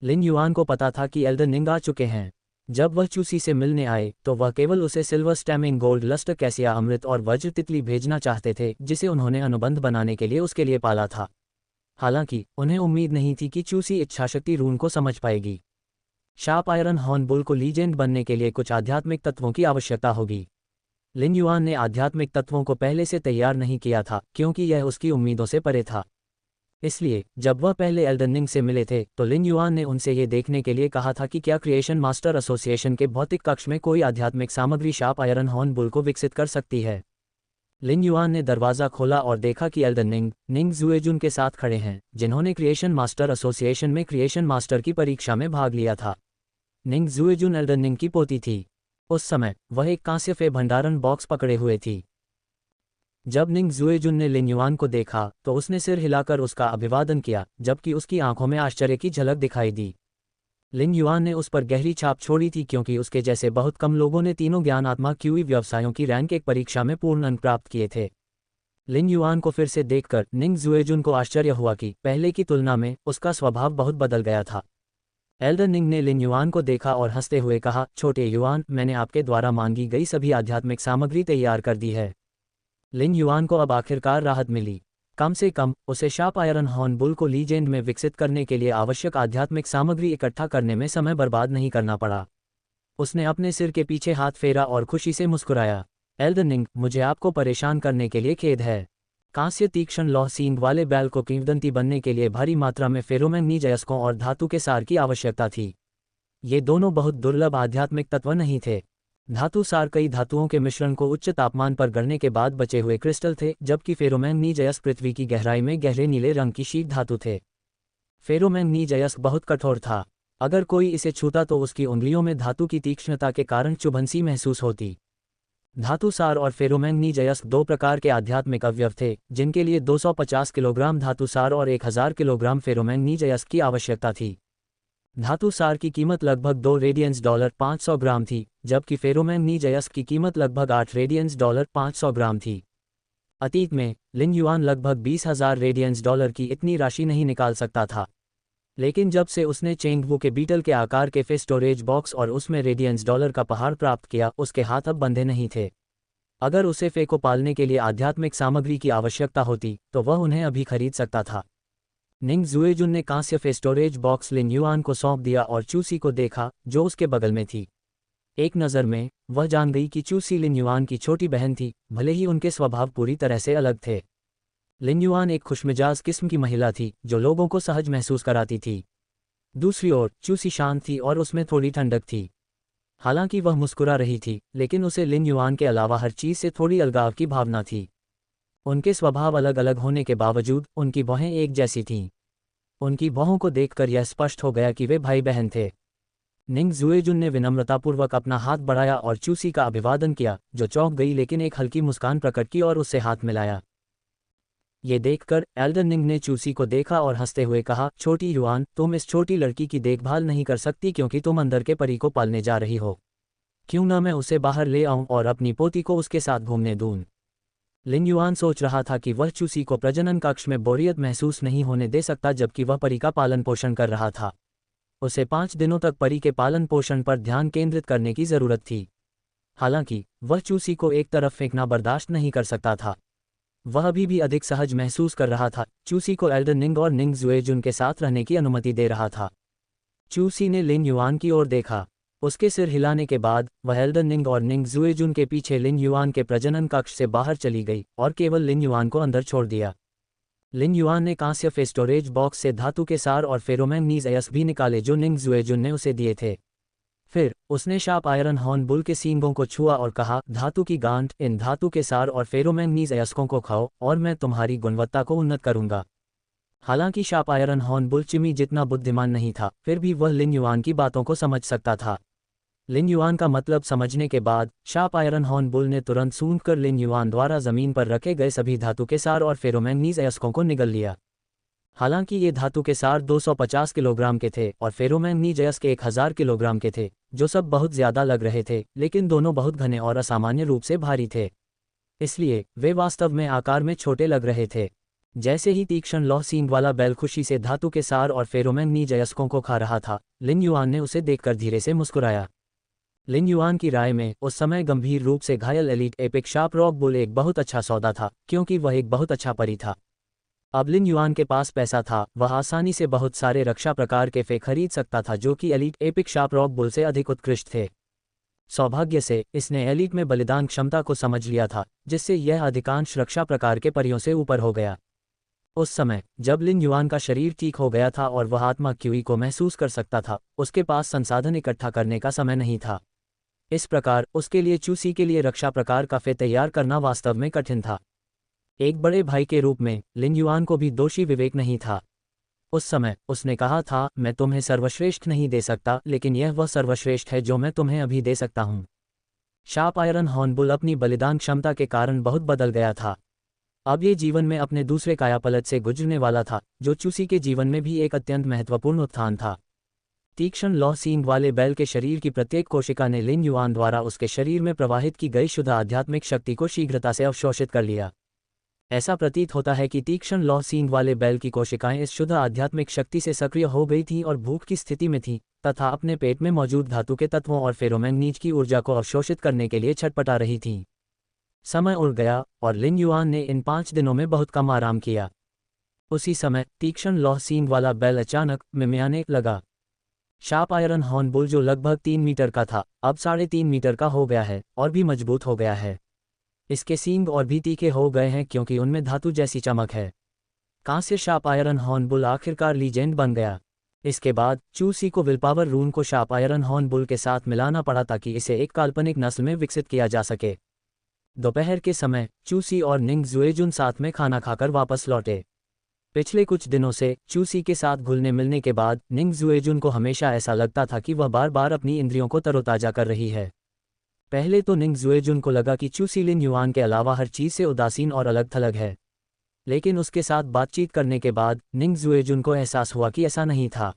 लिन युआन को पता था कि एल्डन निंग आ चुके हैं। जब वह चूसी से मिलने आए तो वह केवल उसे सिल्वर स्टैमिंग गोल्ड लस्टर कैसिया अमृत और वज्र तितली भेजना चाहते थे, जिसे उन्होंने अनुबंध बनाने के लिए उसके लिए पाला था। हालांकि उन्हें उम्मीद नहीं थी कि चूसी इच्छाशक्ति रून को समझ पाएगी। शार्प आयरन हॉर्नबुल को लीजेंड बनने के लिए कुछ आध्यात्मिक तत्वों की आवश्यकता होगी। लिन युआन ने आध्यात्मिक तत्वों को पहले से तैयार नहीं किया था क्योंकि यह उसकी उम्मीदों से परे था। इसलिए जब वह पहले एल्डन निंग से मिले थे तो लिन युआन ने उनसे ये देखने के लिए कहा था कि क्या क्रिएशन मास्टर एसोसिएशन के भौतिक कक्ष में कोई आध्यात्मिक सामग्री शार्प आयरन हॉर्नबुल को विकसित कर सकती है। लिन युआन ने दरवाज़ा खोला और देखा कि एल्डन निंग जुएजुन के साथ खड़े हैं, जिन्होंने क्रिएशन मास्टर एसोसिएशन में क्रिएशन मास्टर की परीक्षा में भाग लिया था। निंग जुएजुन एल्डन निंग की पोती थी। उस समय वह एक कांस्य फे भंडारण बॉक्स पकड़े हुए थी। जब निंग जुएजुन ने लिन युआन को देखा तो उसने सिर हिलाकर उसका अभिवादन किया, जबकि उसकी आंखों में आश्चर्य की झलक दिखाई दी। लिन युआन ने उस पर गहरी छाप छोड़ी थी क्योंकि उसके जैसे बहुत कम लोगों ने तीनों ज्ञानात्मा क्यूई व्यवसायों की रैंक एक परीक्षा में पूर्ण अंक प्राप्त किए थे। लिन युआन को फिर से देखकर निंग जुएजुन को आश्चर्य हुआ कि पहले की तुलना में उसका स्वभाव बहुत बदल गया था। एल्डन निंग ने लिन युआन को देखा और हंसते हुए कहा, छोटे युआन, मैंने आपके द्वारा मांगी गई सभी आध्यात्मिक सामग्री तैयार कर दी है। लिन युआन को अब आखिरकार राहत मिली। कम से कम उसे शार्प आयरन हॉर्नबुल को लीजेंड में विकसित करने के लिए आवश्यक आध्यात्मिक सामग्री इकट्ठा करने में समय बर्बाद नहीं करना पड़ा। उसने अपने सिर के पीछे हाथ फेरा और खुशी से मुस्कुराया। एल्डन निंग, मुझे आपको परेशान करने के लिए खेद है। कांस्य तीक्ष्ण लौह सींग वाले बैल को किंवदंती बनने के लिए भारी मात्रा में फेरोमैग्नीज अयस्कों और धातु के सार की आवश्यकता थी। ये दोनों बहुत दुर्लभ आध्यात्मिक तत्व नहीं थे। धातु सार कई धातुओं के मिश्रण को उच्च तापमान पर गढ़ने के बाद बचे हुए क्रिस्टल थे, जबकि फेरोमैग्नीज अयस्क पृथ्वी की गहराई में गहरे नीले रंग की शीट धातु थे। फेरोमैग्नीज अयस्क बहुत कठोर था। अगर कोई इसे छूता तो उसकी उंगलियों में धातु की तीक्ष्णता के कारण चुभन सी महसूस होती। धातु सार और फेरोमैग्नीज अयस्क दो प्रकार के आध्यात्मिक अवयव थे, जिनके लिए 250 किलोग्राम धातु सार और 1000 किलोग्राम फेरोमैग्नीज अयस्क की आवश्यकता थी। धातु सार की कीमत लगभग $2 500 ग्राम थी, जबकि फेरोमैग्नीज अयस्क की कीमत लगभग $8 500 ग्राम थी। अतीत में लिन युआन लगभग $20,000 की इतनी राशि नहीं निकाल सकता था, लेकिन जब से उसने चेंगवू के बीटल के आकार के फे स्टोरेज बॉक्स और उसमें $1 का पहाड़ प्राप्त किया, उसके हाथ अब बंधे नहीं थे। अगर उसे फे को पालने के लिए आध्यात्मिक सामग्री की आवश्यकता होती तो वह उन्हें अभी खरीद सकता था। निंग जुएजुन ने कांस्य फे स्टोरेज बॉक्स लिन युआन को सौंप दिया और चूसी को देखा, जो उसके बगल में थी। एक नज़र में वह जान गई कि चूसी लिन युआन की छोटी बहन थी, भले ही उनके स्वभाव पूरी तरह से अलग थे। लिन युआन एक खुशमिजाज किस्म की महिला थी, जो लोगों को सहज महसूस कराती थी। दूसरी ओर चूसी शांत थी और उसमें थोड़ी ठंडक थी। हालांकि वह मुस्कुरा रही थी, लेकिन उसे लिन युआन के अलावा हर चीज़ से थोड़ी अलगाव की भावना थी। उनके स्वभाव अलग अलग होने के बावजूद उनकी भौहें एक जैसी थीं। उनकी भौहों को देखकर यह स्पष्ट हो गया कि वे भाई बहन थे। निंग जुएजुन ने विनम्रतापूर्वक अपना हाथ बढ़ाया और चूसी का अभिवादन किया, जो चौंक गई लेकिन एक हल्की मुस्कान प्रकट की और उससे हाथ मिलाया। ये देखकर एल्डर निंग ने चूसी को देखा और हंसते हुए कहा, छोटी युआन, तुम इस छोटी लड़की की देखभाल नहीं कर सकती क्योंकि तुम अंदर के परी को पालने जा रही हो। क्यों ना मैं उसे बाहर ले आऊं और अपनी पोती को उसके साथ घूमने दूं। लिन युआन सोच रहा था कि वह चूसी को प्रजनन कक्ष में बोरियत महसूस नहीं होने दे सकता जबकि वह परी का पालन पोषण कर रहा था। उसे 5 दिनों तक परी के पालन पोषण पर ध्यान केंद्रित करने की जरूरत थी। हालांकि वह चूसी को एक तरफ फेंकना बर्दाश्त नहीं कर सकता था। वह अभी भी अधिक सहज महसूस कर रहा था। चूसी को एल्डर निंग और निंग जुएजुन के साथ रहने की अनुमति दे रहा था। चूसी ने लिन युआन की ओर देखा। उसके सिर हिलाने के बाद वह एल्डर निंग और निंग जुएजुन के पीछे लिन युआन के प्रजनन कक्ष से बाहर चली गई और केवल लिन युआन को अंदर छोड़ दिया। लिन युआन ने कांस्य फे स्टोरेज बॉक्स से धातु के सार और फेरोमैग्नीज अयस्क भी निकाले जो निंग जुएजुन ने उसे दिए थे। फिर उसने शार्प आयरन हॉर्न बुल के सींगों को छुआ और कहा, धातु की गांठ, इन धातु के सार और फेरोमैग्नीज अयस्कों को खाओ और मैं तुम्हारी गुणवत्ता को उन्नत करूंगा। हालांकि शार्प आयरन हॉर्न बुल चिमी जितना बुद्धिमान नहीं था, फिर भी वह लिन युआन की बातों को समझ सकता था। लिन युआन का मतलब समझने के बाद शार्प आयरन हॉर्न बुल ने तुरंत सूंघकर लिन युआन द्वारा जमीन पर रखे गए सभी धातु के सार और फेरोमैग्नीज अयस्कों को निगल लिया। हालांकि ये धातु के सार 250 किलोग्राम के थे और फेरोमैग्नीज अयस्क 1000 किलोग्राम के थे, जो सब बहुत ज्यादा लग रहे थे, लेकिन दोनों बहुत घने और असामान्य रूप से भारी थे। इसलिए वे वास्तव में आकार में छोटे लग रहे थे। जैसे ही तीक्ष्ण लौह सींग वाला बैल खुशी से धातु के सार और फेरोमैग्नीज अयस्कों को खा रहा था, लिन युआन ने उसे देखकर धीरे से मुस्कुराया। लिन युआन की राय में उस समय गंभीर रूप से घायल elite epic sharp rock bull एक बहुत अच्छा सौदा था, क्योंकि वह एक बहुत अच्छा परी था। अब लिन युआन के पास पैसा था, वह आसानी से बहुत सारे रक्षा प्रकार के फे खरीद सकता था जो कि elite epic sharp rock bull से अधिक उत्कृष्ट थे। सौभाग्य से इसने एलीट में बलिदान क्षमता को समझ लिया था, जिससे यह अधिकांश रक्षा प्रकार के परियों से ऊपर हो गया। उस समय जब लिन युआन का शरीर ठीक हो गया था और वह आत्मा क्यूई को महसूस कर सकता था, उसके पास संसाधन इकट्ठा करने का समय नहीं था। इस प्रकार उसके लिए चूसी के लिए रक्षा प्रकार का फे तैयार करना वास्तव में कठिन था। एक बड़े भाई के रूप में लिन युआन को भी दोषी विवेक नहीं था। उस समय उसने कहा था, मैं तुम्हें सर्वश्रेष्ठ नहीं दे सकता, लेकिन यह वह सर्वश्रेष्ठ है जो मैं तुम्हें अभी दे सकता हूँ। शार्प आयरन हॉर्न बुल अपनी बलिदान क्षमता के कारण बहुत बदल गया था। अब ये जीवन में अपने दूसरे कायापलट से गुजरने वाला था, जो चूसी के जीवन में भी एक अत्यंत महत्वपूर्ण उत्थान था। तीक्ष्ण लौह सींग वाले बैल के शरीर की प्रत्येक कोशिका ने लिन युआन द्वारा उसके शरीर में प्रवाहित की गई शुद्ध आध्यात्मिक शक्ति को शीघ्रता से अवशोषित कर लिया। ऐसा प्रतीत होता है कि तीक्ष्ण लौह सींग वाले बैल की कोशिकाएं इस शुद्ध आध्यात्मिक शक्ति से सक्रिय हो गई थीं और भूख की स्थिति में थीं, तथा अपने पेट में मौजूद धातु के तत्वों और फेरोमैग्नीज की ऊर्जा को अवशोषित करने के लिए छटपटा रही थीं। समय उड़ गया और लिन युआन ने इन 5 दिनों में बहुत कम आराम किया। उसी समय तीक्ष्ण लौह सींग वाला बैल अचानक मिमियाने लगा। शार्प आयरन हॉर्न बुल जो लगभग 3 मीटर का था, अब 3.5 मीटर का हो गया है और भी मजबूत हो गया है। इसके सींग और भी तीखे हो गए हैं क्योंकि उनमें धातु जैसी चमक है। कांस्य शार्प आयरन हॉर्न बुल आखिरकार लीजेंड बन गया। इसके बाद चूसी को विलपावर रून को शार्प आयरन हॉर्न बुल के साथ मिलाना पड़ा ताकि इसे एक काल्पनिक नस्ल में विकसित किया जा सके। दोपहर के समय चूसी और निंग जुएजुन साथ में खाना खाकर वापस लौटे। पिछले कुछ दिनों से चूसी के साथ घुलने मिलने के बाद निंग जुएजुन को हमेशा ऐसा लगता था कि वह बार बार अपनी इंद्रियों को तरोताजा कर रही है। पहले तो निंग जुएजुन को लगा कि चूसी लिन युआन के अलावा हर चीज़ से उदासीन और अलग थलग है, लेकिन उसके साथ बातचीत करने के बाद निंग जुएजुन को एहसास हुआ कि ऐसा नहीं था।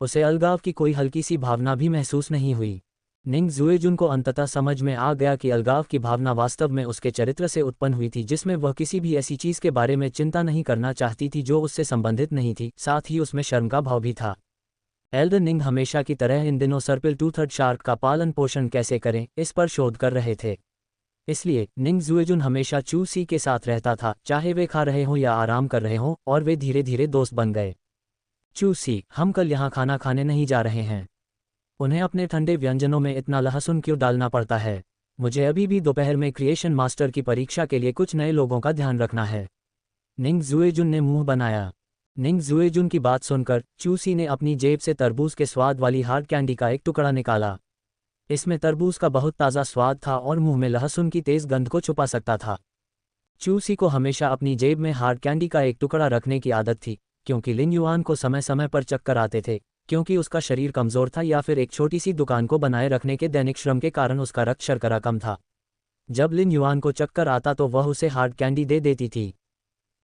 उसे अलगाव की कोई हल्की सी भावना भी महसूस नहीं हुई। निंग जुएजुन को अंततः समझ में आ गया कि अलगाव की भावना वास्तव में उसके चरित्र से उत्पन्न हुई थी, जिसमें वह किसी भी ऐसी चीज़ के बारे में चिंता नहीं करना चाहती थी जो उससे संबंधित नहीं थी, साथ ही उसमें शर्म का भाव भी था। एल्डर निंग हमेशा की तरह इन दिनों सर्पिल टूथड शार्क का पालन पोषण कैसे करें इस पर शोध कर रहे थे। इसलिए निंग जुएजुन हमेशा चूसी के साथ रहता था, चाहे वे खा रहे हों या आराम कर रहे हों, और वे धीरे धीरे दोस्त बन गए। चूसी, हम कल यहाँ खाना खाने नहीं जा रहे हैं। उन्हें अपने ठंडे व्यंजनों में इतना लहसुन क्यों डालना पड़ता है? मुझे अभी भी दोपहर में क्रिएशन मास्टर की परीक्षा के लिए कुछ नए लोगों का ध्यान रखना है। निंग जुएजुन ने मुंह बनाया। निंग जुएजुन की बात सुनकर चूसी ने अपनी जेब से तरबूज के स्वाद वाली हार्ड कैंडी का एक टुकड़ा निकाला। इसमें तरबूज का बहुत ताज़ा स्वाद था और मुंह में लहसुन की तेज गंध को छुपा सकता था। चूसी को हमेशा अपनी जेब में हार्ड कैंडी का एक टुकड़ा रखने की आदत थी, क्योंकि लिन युआन को समय समय पर चक्कर आते थे, क्योंकि उसका शरीर कमज़ोर था या फिर एक छोटी सी दुकान को बनाए रखने के दैनिक श्रम के कारण उसका रक्त शर्करा कम था। जब लिन युआन को चक्कर आता तो वह उसे हार्ड कैंडी दे देती थी।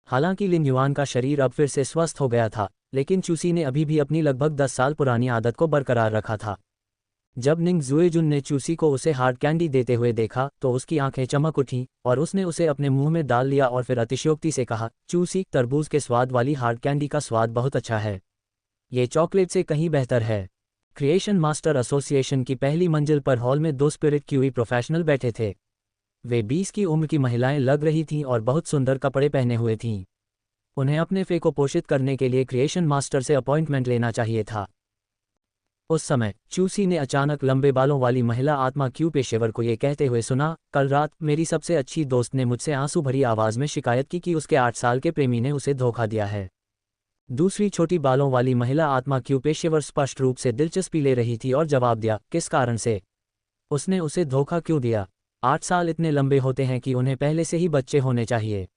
हालांकि लिन युआन का शरीर अब फिर से स्वस्थ हो गया था, लेकिन चूसी ने अभी भी अपनी लगभग 10 साल पुरानी आदत को बरकरार रखा था। जब निंग जुएजुन ने चूसी को उसे हार्ड कैंडी देते हुए देखा तो उसकी आंखें चमक उठीं और उसने उसे अपने मुंह में डाल लिया और फिर अतिशयोक्ति से कहा, चूसी, तरबूज के स्वाद वाली हार्ड कैंडी का स्वाद बहुत अच्छा है। ये चॉकलेट से कहीं बेहतर है। क्रिएशन मास्टर एसोसिएशन की पहली मंजिल पर हॉल में 2 स्पिरिट क्यूई प्रोफेशनल बैठे थे। वे 20 की उम्र की महिलाएं लग रही थीं और बहुत सुंदर कपड़े पहने हुए थीं। उन्हें अपने फे को पोषित करने के लिए क्रिएशन मास्टर से अपॉइंटमेंट लेना चाहिए था। उस समय चूसी ने अचानक लंबे बालों वाली महिला आत्मा क्यू पेशेवर को ये कहते हुए सुना, कल रात मेरी सबसे अच्छी दोस्त ने मुझसे आंसू भरी आवाज़ में शिकायत की कि उसके 8 साल के प्रेमी ने उसे धोखा दिया है। दूसरी छोटी बालों वाली महिला आत्मा क्यू पेशेवर स्पष्ट रूप से दिलचस्पी ले रही थी और जवाब दिया, किस कारण से? उसने उसे धोखा क्यों दिया? 8 साल इतने लंबे होते हैं कि उन्हें पहले से ही बच्चे होने चाहिए।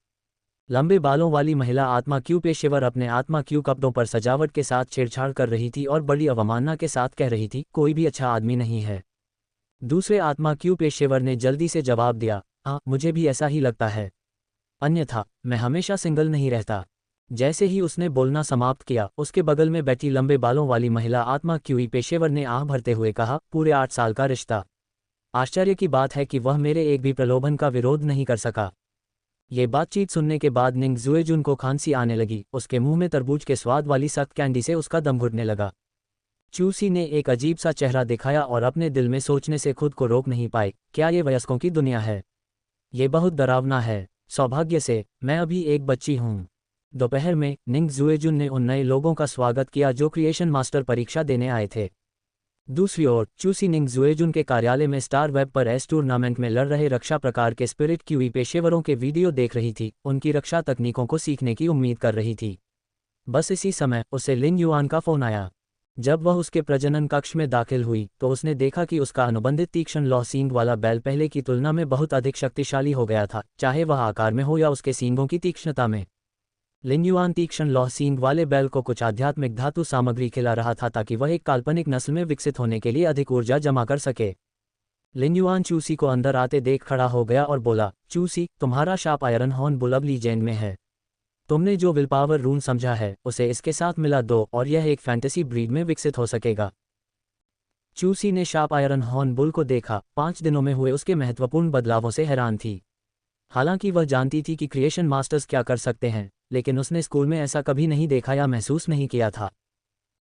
लंबे बालों वाली महिला आत्मा क्यू पेशेवर अपने आत्मा क्यू कपड़ों पर सजावट के साथ छेड़छाड़ कर रही थी और बड़ी अवमानना के साथ कह रही थी, कोई भी अच्छा आदमी नहीं है। दूसरे आत्मा क्यू पेशेवर ने जल्दी से जवाब दिया, हाँ, मुझे भी ऐसा ही लगता है। अन्यथा मैं हमेशा सिंगल नहीं रहता। जैसे ही उसने बोलना समाप्त किया, उसके बगल में बैठी लंबे बालों वाली महिला आत्मा क्यूई पेशेवर ने आह भरते हुए कहा, पूरे 8 साल का रिश्ता। आश्चर्य की बात है कि वह मेरे एक भी प्रलोभन का विरोध नहीं कर सका। ये बातचीत सुनने के बाद निंग जुएजुन को खांसी आने लगी। उसके मुंह में तरबूज के स्वाद वाली सख्त कैंडी से उसका दम घुटने लगा। चूसी ने एक अजीब सा चेहरा दिखाया और अपने दिल में सोचने से खुद को रोक नहीं पाए, क्या ये वयस्कों की दुनिया है? ये बहुत डरावना है। सौभाग्य से मैं अभी एक बच्ची हूँ। दोपहर में निंग जुएजुन ने उन नए लोगों का स्वागत किया जो क्रिएशन मास्टर परीक्षा देने आए थे। दूसरी ओर चूसी निंग जुएजुन के कार्यालय में स्टार वेब पर एस टूर्नामेंट में लड़ रहे रक्षा प्रकार के स्पिरिट क्यूई पेशेवरों के वीडियो देख रही थी, उनकी रक्षा तकनीकों को सीखने की उम्मीद कर रही थी। बस इसी समय उसे लिन युआन का फोन आया। जब वह उसके प्रजनन कक्ष में दाखिल हुई तो उसने देखा कि उसका अनुबंधित तीक्ष्ण लौ सींग वाला बैल पहले की तुलना में बहुत अधिक शक्तिशाली हो गया था, चाहे वह आकार में हो या उसके सींगों की तीक्ष्णता में। लिन युआन तीक्ष्ण लौ सींग वाले बैल को कुछ आध्यात्मिक धातु सामग्री खिला रहा था ताकि वह एक काल्पनिक नस्ल में विकसित होने के लिए अधिक ऊर्जा जमा कर सके। लिन युआन चूसी को अंदर आते देख खड़ा हो गया और बोला, चूसी, तुम्हारा शार्प आयरन हॉर्न बुल अब लीजेंड में है। तुमने जो विल पावर रून समझा है उसे इसके साथ मिला दो और यह एक फैंटेसी ब्रीड में विकसित हो सकेगा। चूसी ने शार्प आयरन हॉर्न बुल को देखा। 5 दिनों में हुए उसके महत्वपूर्ण बदलावों से हैरान थी। हालांकि वह जानती थी कि क्रिएशन मास्टर्स क्या कर सकते हैं, लेकिन उसने स्कूल में ऐसा कभी नहीं देखा या महसूस नहीं किया था।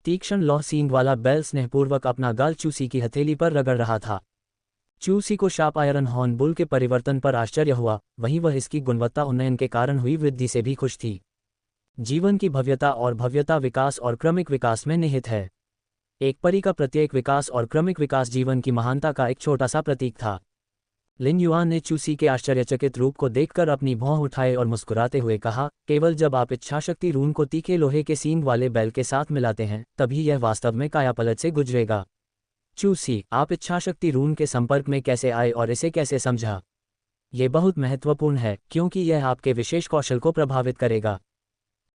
तीक्ष्ण लौ सींग वाला बैल स्नेहपूर्वक अपना गाल चूसी की हथेली पर रगड़ रहा था। चूसी को शार्प आयरन हॉर्न बुल के परिवर्तन पर आश्चर्य हुआ, वहीं वह इसकी गुणवत्ता उन्नयन के कारण हुई वृद्धि से भी खुश थी। जीवन की भव्यता और भव्यता विकास और क्रमिक विकास में निहित है। एक परी का प्रत्येक विकास और क्रमिक विकास जीवन की महानता का एक छोटा सा प्रतीक था। लिन युआन ने चूसी के आश्चर्यचकित रूप को देखकर अपनी भौं उठाए और मुस्कुराते हुए कहा, केवल जब आप इच्छाशक्ति रून को तीखे लोहे के सींग वाले बैल के साथ मिलाते हैं तभी यह वास्तव में कायापलट से गुजरेगा। चूसी, आप इच्छाशक्ति रून के संपर्क में कैसे आए और इसे कैसे समझा? ये बहुत महत्वपूर्ण है क्योंकि यह आपके विशेष कौशल को प्रभावित करेगा।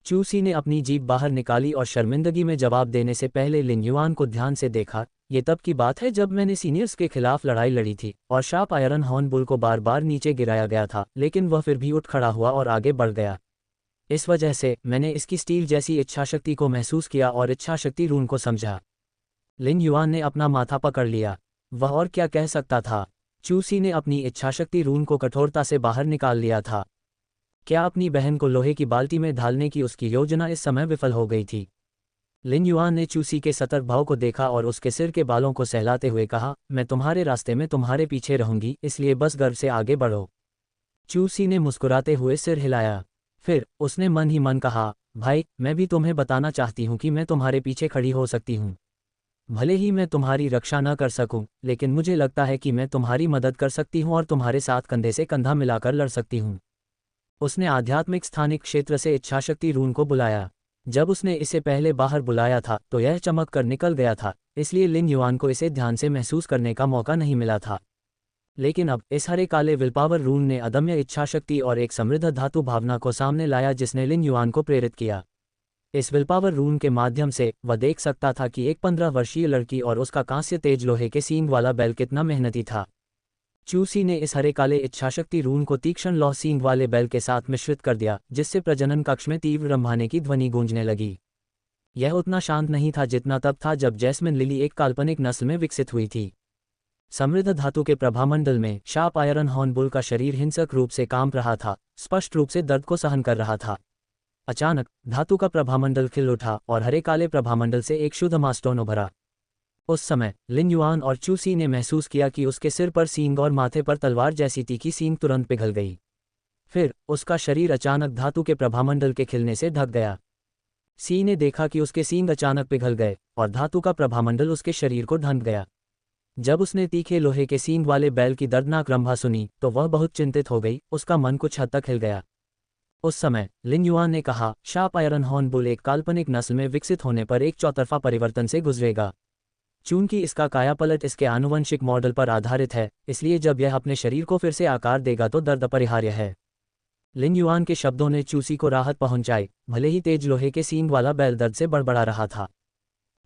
चूसी ने अपनी जीभ बाहर निकाली और शर्मिंदगी में जवाब देने से पहले लिन युआन को ध्यान से देखा। ये तब की बात है जब मैंने सीनियर्स के खिलाफ लड़ाई लड़ी थी और शार्प आयरन हॉर्नबुल को बार बार नीचे गिराया गया था, लेकिन वह फिर भी उठ खड़ा हुआ और आगे बढ़ गया। इस वजह से मैंने इसकी स्टील जैसी इच्छाशक्ति को महसूस किया और इच्छाशक्ति रून को समझा। लिन युआन ने अपना माथा पकड़ लिया। वह और क्या कह सकता था? चूसी ने अपनी इच्छाशक्ति रून को कठोरता से बाहर निकाल लिया था। क्या अपनी बहन को लोहे की बाल्टी में ढालने की उसकी योजना इस समय विफल हो गई थी? लिन युआन ने चूसी के सतर्क भाव को देखा और उसके सिर के बालों को सहलाते हुए कहा, मैं तुम्हारे रास्ते में तुम्हारे पीछे रहूंगी, इसलिए बस गर्व से आगे बढ़ो। चूसी ने मुस्कुराते हुए सिर हिलाया। फिर उसने मन ही मन कहा, भाई, मैं भी तुम्हें बताना चाहती हूँ कि मैं तुम्हारे पीछे खड़ी हो सकती हूँ। भले ही मैं तुम्हारी रक्षा न कर सकूं, लेकिन मुझे लगता है कि मैं तुम्हारी मदद कर सकती हूं और तुम्हारे साथ कंधे से कंधा मिलाकर लड़ सकती हूं। उसने आध्यात्मिक स्थानिक क्षेत्र से इच्छाशक्ति रून को बुलाया। जब उसने इसे पहले बाहर बुलाया था तो यह चमक कर निकल गया था, इसलिए लिन युआन को इसे ध्यान से महसूस करने का मौका नहीं मिला था। लेकिन अब इस हरे काले विलपावर रून ने अदम्य इच्छाशक्ति और एक समृद्ध धातु भावना को सामने लाया जिसने लिन युआन को प्रेरित किया। इस विलपावर रून के माध्यम से वह देख सकता था कि एक 15 वर्षीय लड़की और उसका कांस्य तेज लोहे के सींग वाला बैल कितना मेहनती था। चूसी ने इस हरे काले इच्छाशक्ति रून को तीक्ष्ण लौह सींग वाले बैल के साथ मिश्रित कर दिया, जिससे प्रजनन कक्ष में तीव्र रंभाने की ध्वनि गूंजने लगी। यह उतना शांत नहीं था जितना तब था जब जैस्मिन लिली एक काल्पनिक नस्ल में विकसित हुई थी। समृद्ध धातु के प्रभामंडल में शार्प आयरन हॉर्नबुल का शरीर हिंसक रूप से कांप रहा था, स्पष्ट रूप से दर्द को सहन कर रहा था। अचानक धातु का प्रभामंडल खिल उठा और हरे काले प्रभामंडल से एक शुद्ध मास्टोन उभरा। उस समय लिन युआन और चूसी ने महसूस किया कि उसके सिर पर सींग और माथे पर तलवार जैसी तीखी सींग तुरंत पिघल गई। फिर उसका शरीर अचानक धातु के प्रभामंडल के खिलने से ढक गया। सी ने देखा कि उसके सींग अचानक पिघल गए और धातु का प्रभामंडल उसके शरीर को ढंक गया। जब उसने तीखे लोहे के सींग वाले बैल की दर्दनाक रंभा सुनी तो वह बहुत चिंतित हो गई, उसका मन कुछ हद तक हिल गया। उस समय लिन युआन ने कहा, शार्प आयरन हॉर्नबुल एक काल्पनिक नस्ल में विकसित होने पर एक चौतरफा परिवर्तन से गुजरेगा। चूंकि इसका कायापलट इसके आनुवंशिक मॉडल पर आधारित है, इसलिए जब यह अपने शरीर को फिर से आकार देगा तो दर्द अपरिहार्य है। लिन युआन के शब्दों ने चूसी को राहत पहुंचाई, भले ही तेज लोहे के सींग वाला बैल दर्द से बड़बड़ा रहा था।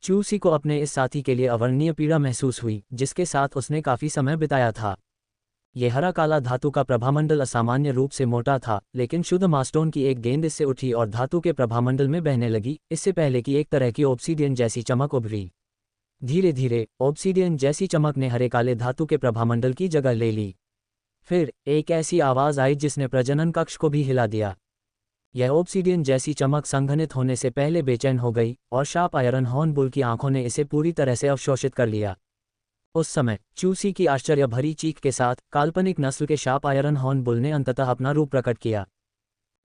चूसी को अपने इस साथी के लिए अवर्णनीय पीड़ा महसूस हुई, जिसके साथ उसने काफी समय बिताया था। ये हरा काला धातु का प्रभामंडल असामान्य रूप से मोटा था, लेकिन शुद्ध मास्टोन की एक गेंद इससे उठी और धातु के प्रभामंडल में बहने लगी, इससे पहले कि एक तरह की ऑब्सीडियन जैसी चमक उभरी। धीरे धीरे ऑब्सीडियन जैसी चमक ने हरे काले धातु के प्रभामंडल की जगह ले ली। फिर एक ऐसी आवाज आई जिसने प्रजनन कक्ष को भी हिला दिया। यह ऑब्सीडियन जैसी चमक संघनित होने से पहले बेचैन हो गई और शार्प आयरन हॉर्नबुल की आंखों ने इसे पूरी तरह से अवशोषित कर लिया। उस समय चूसी की आश्चर्य भरी चीख के साथ काल्पनिक नस्ल के शार्प आयरन हॉर्नबुल ने अंततः अपना रूप प्रकट किया।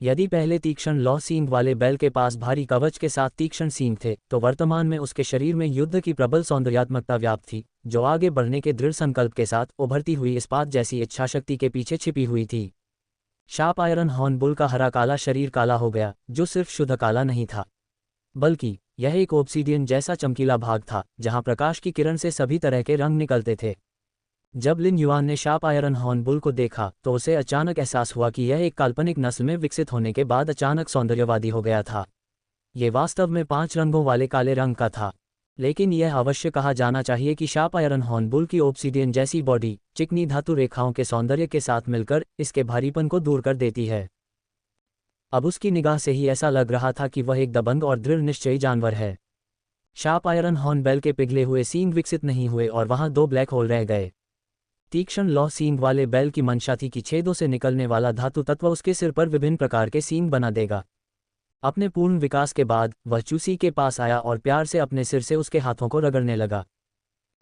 यदि पहले तीक्ष्ण लौह सींग वाले बैल के पास भारी कवच के साथ तीक्ष्ण सींग थे, तो वर्तमान में उसके शरीर में युद्ध की प्रबल सौंदर्यात्मकता व्याप्त थी, जो आगे बढ़ने के दृढ़ संकल्प के साथ उभरती हुई इस्पात जैसी इच्छाशक्ति के पीछे छिपी हुई थी। शार्प आयरन हॉर्नबुल का हरा काला शरीर काला हो गया, जो सिर्फ शुद्ध काला नहीं था, बल्कि यह एक ऑब्सीडियन जैसा चमकीला भाग था, जहां प्रकाश की किरण से सभी तरह के रंग निकलते थे। जब लिन युआन ने शार्प आयरन हॉर्नबुल को देखा तो उसे अचानक एहसास हुआ कि यह एक काल्पनिक नस्ल में विकसित होने के बाद अचानक सौंदर्यवादी हो गया था। ये वास्तव में 5 रंगों वाले काले रंग का था, लेकिन यह अवश्य कहा जाना चाहिए कि शार्प आयरन हॉर्नबुल की ऑब्सीडियन जैसी बॉडी चिकनी धातु रेखाओं के सौंदर्य के साथ मिलकर इसके भारीपन को दूर कर देती है। अब उसकी निगाह से ही ऐसा लग रहा था कि वह एक दबंग और दृढ़ निश्चयी जानवर है। शार्प आयरन हॉर्नबेल के पिघले हुए सींग विकसित नहीं हुए और वहां 2 ब्लैक होल रह गए। तीक्ष्ण लौह सींग वाले बैल की मंशा थी कि छेदों से निकलने वाला धातु तत्व उसके सिर पर विभिन्न प्रकार के सींग बना देगा। अपने पूर्ण विकास के बाद वह चूसी के पास आया और प्यार से अपने सिर से उसके हाथों को रगड़ने लगा।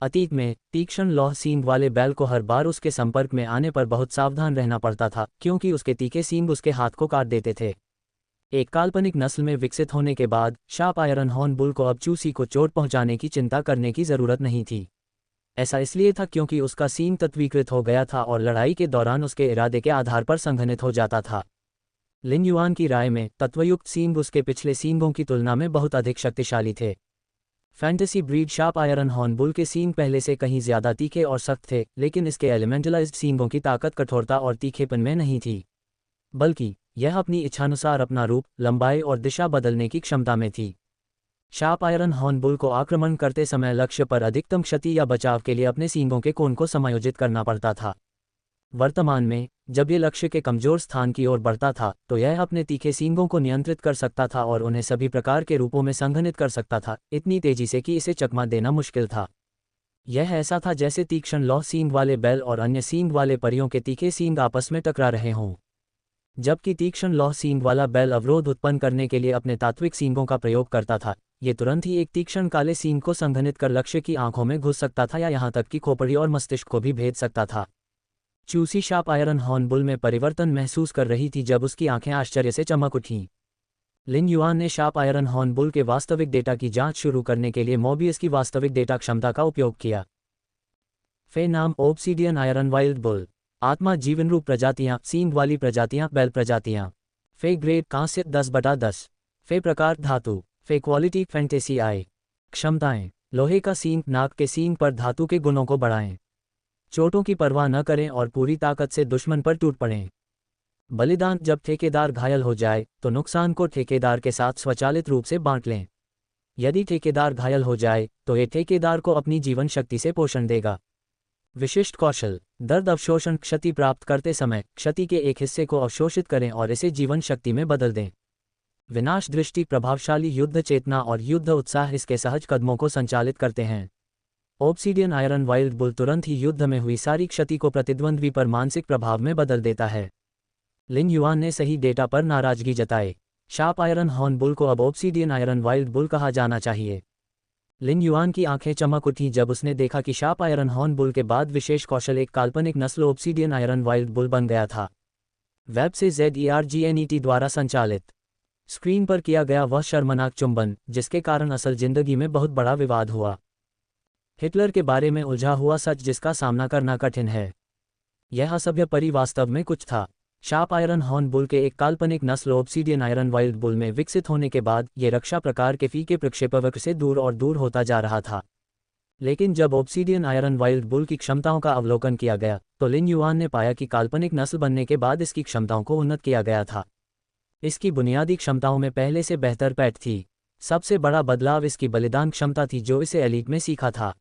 अतीत में तीक्ष्ण लौह सींग वाले बैल को हर बार उसके संपर्क में आने पर बहुत सावधान रहना पड़ता था, क्योंकि उसके तीखे सींग उसके हाथ को काट देते थे। एक काल्पनिक नस्ल में विकसित होने के बाद शार्प आयरन हॉर्नबुल को अब चूसी को चोट पहुंचाने की चिंता करने की जरूरत नहीं थी। ऐसा इसलिए था क्योंकि उसका सींग तत्वीकृत हो गया था और लड़ाई के दौरान उसके इरादे के आधार पर संघनित हो जाता था। लिन युआन की राय में तत्वयुक्त सींग उसके पिछले सींगों की तुलना में बहुत अधिक शक्तिशाली थे। Fantasy breed sharp iron horn के सींग पहले से कहीं ज्यादा तीखे और सख्त थे, लेकिन इसके एलिमेंटलाइज्ड सींगों की ताकत कठोरता और तीखेपन में नहीं थी, बल्कि यह अपनी इच्छानुसार अपना रूप, लंबाई और दिशा बदलने की क्षमता में थी। शार्प आयरन हॉर्न को आक्रमण करते समय लक्ष्य पर अधिकतम क्षति या बचाव के लिए अपने सींगों के कोण को समायोजित करना पड़ता था। वर्तमान में जब ये लक्ष्य के कमजोर स्थान की ओर बढ़ता था तो यह अपने तीखे सींगों को नियंत्रित कर सकता था और उन्हें सभी प्रकार के रूपों में संघनित कर सकता था, इतनी तेजी से कि इसे चकमा देना मुश्किल था। यह ऐसा था जैसे तीक्ष्ण लौह सींग वाले बैल और अन्य सींग वाले परियों के तीखे सींग आपस में टकरा रहे हों। जबकि तीक्ष्ण लौह सींग वाला बैल अवरोध उत्पन्न करने के लिए अपने तात्विक सींगों का प्रयोग करता था, ये तुरंत ही एक तीक्ष्ण काले सींग को संघनित कर लक्ष्य की आंखों में घुस सकता था या यहाँ तक कि खोपड़ी और मस्तिष्क को भी भेद सकता था। चूसी शार्प आयरन हॉर्न में परिवर्तन महसूस कर रही थी जब उसकी आंखें आश्चर्य से चमक उठीं। लिन युआन ने शार्प आयरन हॉर्न के वास्तविक डेटा की जांच शुरू करने के लिए मोबियस की वास्तविक डेटा क्षमता का उपयोग किया। फे नाम ओब्सीडियन आयरन वाइल्ड बुल। आत्मा जीवनरूप प्रजातियां, सींग वाली प्रजातियां, बैल प्रजातियां। फे ग्रेड कांस्य 10/10। फे प्रकार धातु। फे क्वालिटी फैंटेसी आई। क्षमताएं लोहे का सींग, नाक के सींग पर धातु के गुणों को बढ़ाएं। चोटों की परवाह न करें और पूरी ताकत से दुश्मन पर टूट पड़ें। बलिदान जब ठेकेदार घायल हो जाए तो नुकसान को ठेकेदार के साथ स्वचालित रूप से बांट लें। यदि ठेकेदार घायल हो जाए तो ये ठेकेदार को अपनी जीवन शक्ति से पोषण देगा। विशिष्ट कौशल दर्द अवशोषण। क्षति प्राप्त करते समय क्षति के एक हिस्से को अवशोषित करें और इसे जीवन शक्ति में बदल दें। विनाश दृष्टि प्रभावशाली युद्ध चेतना और युद्ध उत्साह इसके सहज कदमों को संचालित करते हैं। ओब्सीडियन आयरन वाइल्ड बुल तुरंत ही युद्ध में हुई सारी क्षति को प्रतिद्वंद्वी पर मानसिक प्रभाव में बदल देता है। लिन युआन ने सही डेटा पर नाराजगी जताई। शार्प आयरन हॉर्न बुल को अब ओब्सीडियन आयरन वाइल्ड बुल कहा जाना चाहिए। लिन युआन की आंखें चमक उठीं जब उसने देखा कि शार्प आयरन हॉर्न बुल के बाद विशेष कौशल एक काल्पनिक नस्ल ओब्सीडियन आयरन वाइल्ड बुल बन गया था। वेब से ZERGNET द्वारा संचालित। स्क्रीन पर किया गया वह शर्मनाक चुंबन जिसके कारण असल जिंदगी में बहुत बड़ा विवाद हुआ। हिटलर के बारे में उलझा हुआ सच जिसका सामना करना कठिन है। यह असभ्य परी वास्तव में कुछ था। शार्प आयरन हॉर्न बुल के एक काल्पनिक नस्ल ओब्सीडियन आयरन वाइल्ड बुल में विकसित होने के बाद ये रक्षा प्रकार के फीके प्रक्षेपवक्र से दूर और दूर होता जा रहा था। लेकिन जब ओब्सीडियन आयरन वाइल्ड बुल की क्षमताओं का अवलोकन किया गया तो लिन युआन ने पाया कि काल्पनिक नस्ल बनने के बाद इसकी क्षमताओं को उन्नत किया गया था। इसकी बुनियादी क्षमताओं में पहले से बेहतर पैठ थी। सबसे बड़ा बदलाव इसकी बलिदान क्षमता थी जो इसे एलीट में सीखा था।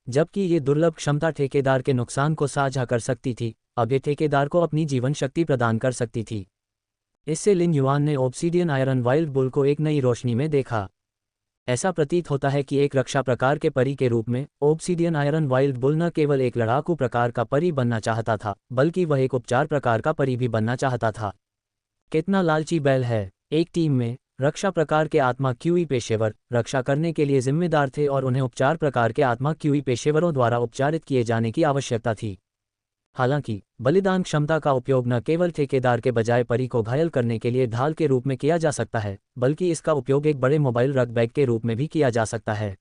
जबकि ये दुर्लभ क्षमता ठेकेदार के नुकसान को साझा कर सकती थी, अब ये ठेकेदार को अपनी जीवन शक्ति प्रदान कर सकती थी। इससे लिन युआन ने ओब्सीडियन आयरन वाइल्ड बुल को एक नई रोशनी में देखा। ऐसा प्रतीत होता है कि एक रक्षा प्रकार के परी के रूप में ओब्सीडियन आयरन वाइल्ड बुल न केवल एक लड़ाकू प्रकार का परी बनना चाहता था, बल्कि वह एक उपचार प्रकार का परी भी बनना चाहता था। कितना लालची बैल है। एक टीम में रक्षा प्रकार के आत्मा क्यूई पेशेवर रक्षा करने के लिए जिम्मेदार थे और उन्हें उपचार प्रकार के आत्मा क्यूई पेशेवरों द्वारा उपचारित किए जाने की आवश्यकता थी। हालांकि बलिदान क्षमता का उपयोग न केवल ठेकेदार के बजाय परी को घायल करने के लिए ढाल के रूप में किया जा सकता है, बल्कि इसका उपयोग एक बड़े मोबाइल रग बैग के रूप में भी किया जा सकता है।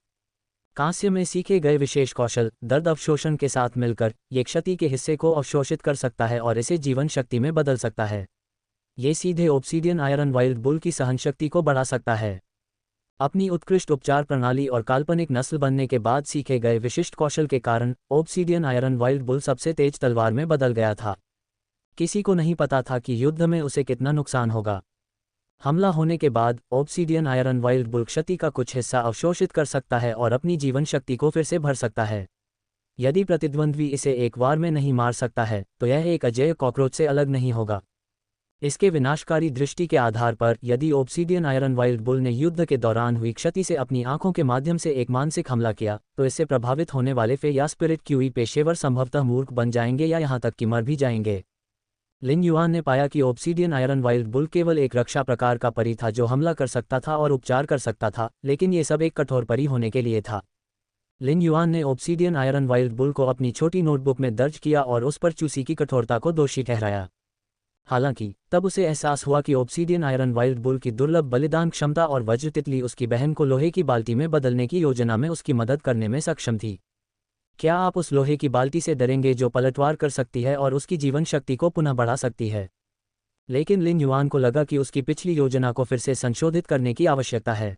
कांस्य में सीखे गए विशेष कौशल दर्द अवशोषण के साथ मिलकर ये क्षति के हिस्से को अवशोषित कर सकता है और इसे जीवन शक्ति में बदल सकता है। ये सीधे ओब्सीडियन आयरन वाइल्ड बुल की सहनशक्ति को बढ़ा सकता है। अपनी उत्कृष्ट उपचार प्रणाली और काल्पनिक नस्ल बनने के बाद सीखे गए विशिष्ट कौशल के कारण ओब्सीडियन आयरन वाइल्ड बुल सबसे तेज तलवार में बदल गया था। किसी को नहीं पता था कि युद्ध में उसे कितना नुकसान होगा। हमला होने के बाद ओब्सीडियन आयरन वाइल्ड बुल क्षति का कुछ हिस्सा अवशोषित कर सकता है और अपनी जीवन शक्ति को फिर से भर सकता है। यदि प्रतिद्वंद्वी इसे एक बार में नहीं मार सकता है तो यह एक अजेय कॉकरोच से अलग नहीं होगा। इसके विनाशकारी दृष्टि के आधार पर यदि ओब्सीडियन आयरन वाइल्ड बुल ने युद्ध के दौरान हुई क्षति से अपनी आंखों के माध्यम से एक मानसिक हमला किया तो इससे प्रभावित होने वाले फे या स्पिरिट क्यूई पेशेवर संभवतः मूर्ख बन जाएंगे या यहां तक कि मर भी जाएंगे। लिन युआन ने पाया कि ओब्सीडियन आयरन वाइल्ड बुल केवल एक रक्षा प्रकार का परी था जो हमला कर सकता था और उपचार कर सकता था, लेकिन ये सब एक कठोर परी होने के लिए था। लिन युआन ने ओब्सीडियन आयरन वाइल्ड बुल को अपनी छोटी नोटबुक में दर्ज किया और उस पर चूसी की कठोरता को दोषी ठहराया। हालांकि तब उसे एहसास हुआ कि ओब्सीडियन आयरन वाइल्ड बुल की दुर्लभ बलिदान क्षमता और वज्र तितली उसकी बहन को लोहे की बाल्टी में बदलने की योजना में उसकी मदद करने में सक्षम थी। क्या आप उस लोहे की बाल्टी से डरेंगे जो पलटवार कर सकती है और उसकी जीवन शक्ति को पुनः बढ़ा सकती है? लेकिन लिन युआन को लगा कि उसकी पिछली योजना को फिर से संशोधित करने की आवश्यकता है।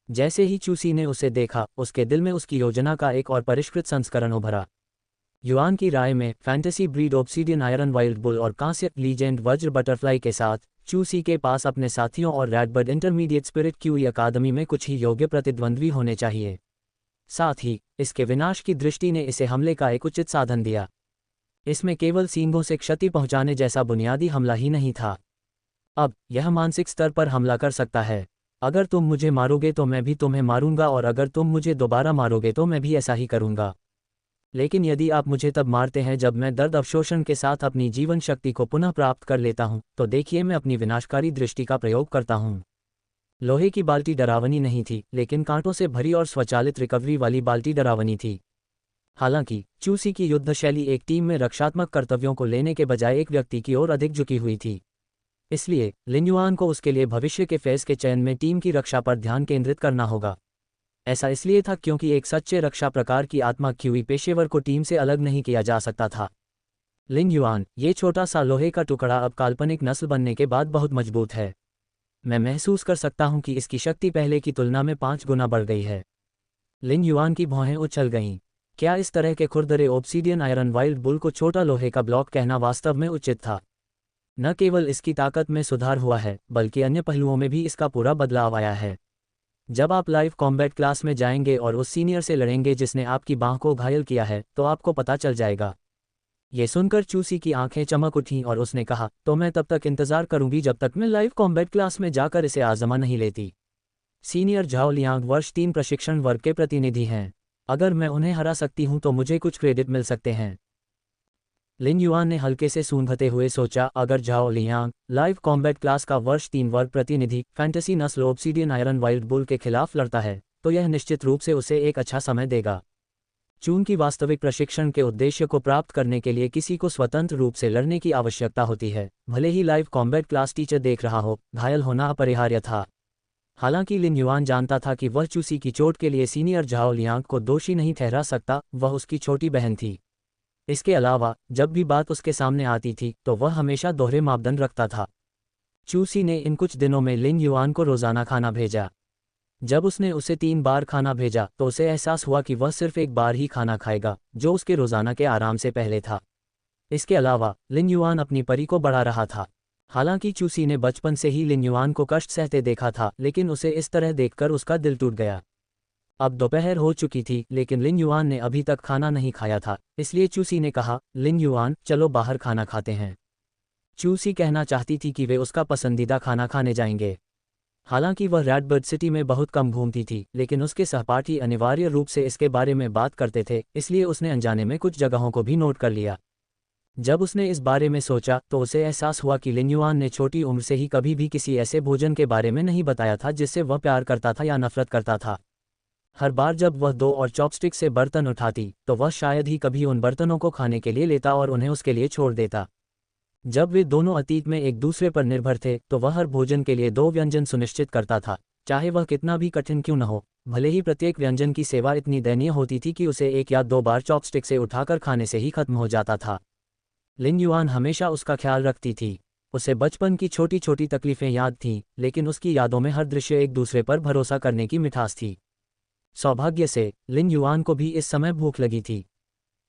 जैसे ही चूसी ने उसे देखा, उसके दिल में उसकी योजना का एक और परिष्कृत संस्करण उभरा। युआन की राय में fantasy breed obsidian iron wild bull और कांस्य लीजेंड वज्र बटरफ्लाई के साथ चूसी के पास अपने साथियों और रेडबर्ड इंटरमीडिएट स्पिरिट क्यूई अकादमी में कुछ ही योग्य प्रतिद्वंद्वी होने चाहिए। साथ ही इसके विनाश की दृष्टि ने इसे हमले का एक उचित साधन दिया। इसमें केवल सींगों से क्षति पहुंचाने जैसा बुनियादी हमला ही नहीं था, अब यह मानसिक स्तर पर हमला कर सकता है। अगर तुम मुझे मारोगे तो मैं भी तुम्हें मारूंगा, और अगर तुम मुझे दोबारा मारोगे तो मैं भी ऐसा ही करूंगा। लेकिन यदि आप मुझे तब मारते हैं जब मैं दर्द अवशोषण के साथ अपनी जीवन शक्ति को पुनः प्राप्त कर लेता हूं, तो देखिए मैं अपनी विनाशकारी दृष्टि का प्रयोग करता हूं। लोहे की बाल्टी डरावनी नहीं थी, लेकिन कांटों से भरी और स्वचालित रिकवरी वाली बाल्टी डरावनी थी। हालांकि चूसी की युद्ध शैली एक टीम में रक्षात्मक कर्तव्यों को लेने के बजाय एक व्यक्ति की ओर अधिक झुकी हुई थी। इसलिए लिन युआन को उसके लिए भविष्य के फेज के चयन में टीम की रक्षा पर ध्यान केंद्रित करना होगा। ऐसा इसलिए था क्योंकि एक सच्चे रक्षा प्रकार की आत्मा क्यूई पेशेवर को टीम से अलग नहीं किया जा सकता था। लिन युआन, ये छोटा सा लोहे का टुकड़ा अब काल्पनिक नस्ल बनने के बाद बहुत मजबूत है। मैं महसूस कर सकता हूं कि इसकी शक्ति पहले की तुलना में 5 गुना बढ़ गई है। लिन युआन की भौहें उछल गईं। क्या इस तरह के खुरदरे ऑब्सीडियन आयरन वाइल्ड बुल को छोटा लोहे का ब्लॉक कहना वास्तव में उचित था? न केवल इसकी ताकत में सुधार हुआ है, बल्कि अन्य पहलुओं में भी इसका पूरा बदलाव आया है। जब आप लाइव कॉम्बैट क्लास में जाएंगे और उस सीनियर से लड़ेंगे जिसने आपकी बांह को घायल किया है, तो आपको पता चल जाएगा। ये सुनकर चूसी की आंखें चमक उठीं और उसने कहा, तो मैं तब तक इंतजार करूंगी जब तक मैं लाइव कॉम्बैट क्लास में जाकर इसे आजमा नहीं लेती। सीनियर झाओ लियांग वर्ष 3 प्रशिक्षण वर्ग के प्रतिनिधि हैं। अगर मैं उन्हें हरा सकती हूं तो मुझे कुछ क्रेडिट मिल सकते हैं। लिन युआन ने हल्के से सूंघते हुए सोचा, अगर Zhao Liang live combat class का वर्ष 3 वर्ग प्रतिनिधि फैंटेसी नस्ल ऑब्सीडियन आयरन वाइल्ड बुल के खिलाफ लड़ता है, तो यह निश्चित रूप से उसे एक अच्छा समय देगा। चून की वास्तविक प्रशिक्षण के उद्देश्य को प्राप्त करने के लिए किसी को स्वतंत्र रूप से लड़ने की आवश्यकता होती है, भले ही लाइव कॉम्बैट क्लास टीचर देख रहा हो। घायल होना अपरिहार्य था। हालांकि लिन युआन जानता था कि वह चूसी की चोट के लिए सीनियर झाओ लियांग को दोषी नहीं ठहरा सकता, वह उसकी छोटी बहन थी। इसके अलावा जब भी बात उसके सामने आती थी तो वह हमेशा दोहरे मापदंड रखता था। चूसी ने इन कुछ दिनों में लिन युआन को रोजाना खाना भेजा। जब उसने उसे 3 बार खाना भेजा तो उसे एहसास हुआ कि वह सिर्फ एक बार ही खाना खाएगा, जो उसके रोजाना के आराम से पहले था। इसके अलावा लिन युआन अपनी परी को बढ़ा रहा था। हालांकि चूसी ने बचपन से ही लिन युआन को कष्ट सहते देखा था, लेकिन उसे इस तरह देखकर उसका दिल टूट गया। अब दोपहर हो चुकी थी, लेकिन लिन युआन ने अभी तक खाना नहीं खाया था, इसलिए चूसी ने कहा, लिन युआन, चलो बाहर खाना खाते हैं। चूसी कहना चाहती थी कि वे उसका पसंदीदा खाना खाने जाएंगे। हालांकि वह रेडबर्ड सिटी में बहुत कम घूमती थी, लेकिन उसके सहपाठी अनिवार्य रूप से इसके बारे में बात करते थे, इसलिए उसने अनजाने में कुछ जगहों को भी नोट कर लिया। जब उसने इस बारे में सोचा तो उसे एहसास हुआ कि लिन युआन ने छोटी उम्र से ही कभी भी किसी ऐसे भोजन के बारे में नहीं बताया था जिससे वह प्यार करता था या नफरत करता था। हर बार जब वह 2 और चॉपस्टिक से बर्तन उठाती तो वह शायद ही कभी उन बर्तनों को खाने के लिए लेता और उन्हें उसके लिए छोड़ देता। जब वे दोनों अतीत में एक दूसरे पर निर्भर थे तो वह हर भोजन के लिए 2 व्यंजन सुनिश्चित करता था, चाहे वह कितना भी कठिन क्यों न हो। भले ही प्रत्येक व्यंजन की सेवा इतनी दयनीय होती थी कि उसे 1 या 2 बार चॉपस्टिक से उठाकर खाने से ही खत्म हो जाता था। लिन युआन हमेशा उसका ख्याल रखती थी। उसे बचपन की छोटी छोटी तकलीफें याद थीं, लेकिन उसकी यादों में हर दृश्य एक दूसरे पर भरोसा करने की मिठास थी। सौभाग्य से लिन युआन को भी इस समय भूख लगी थी।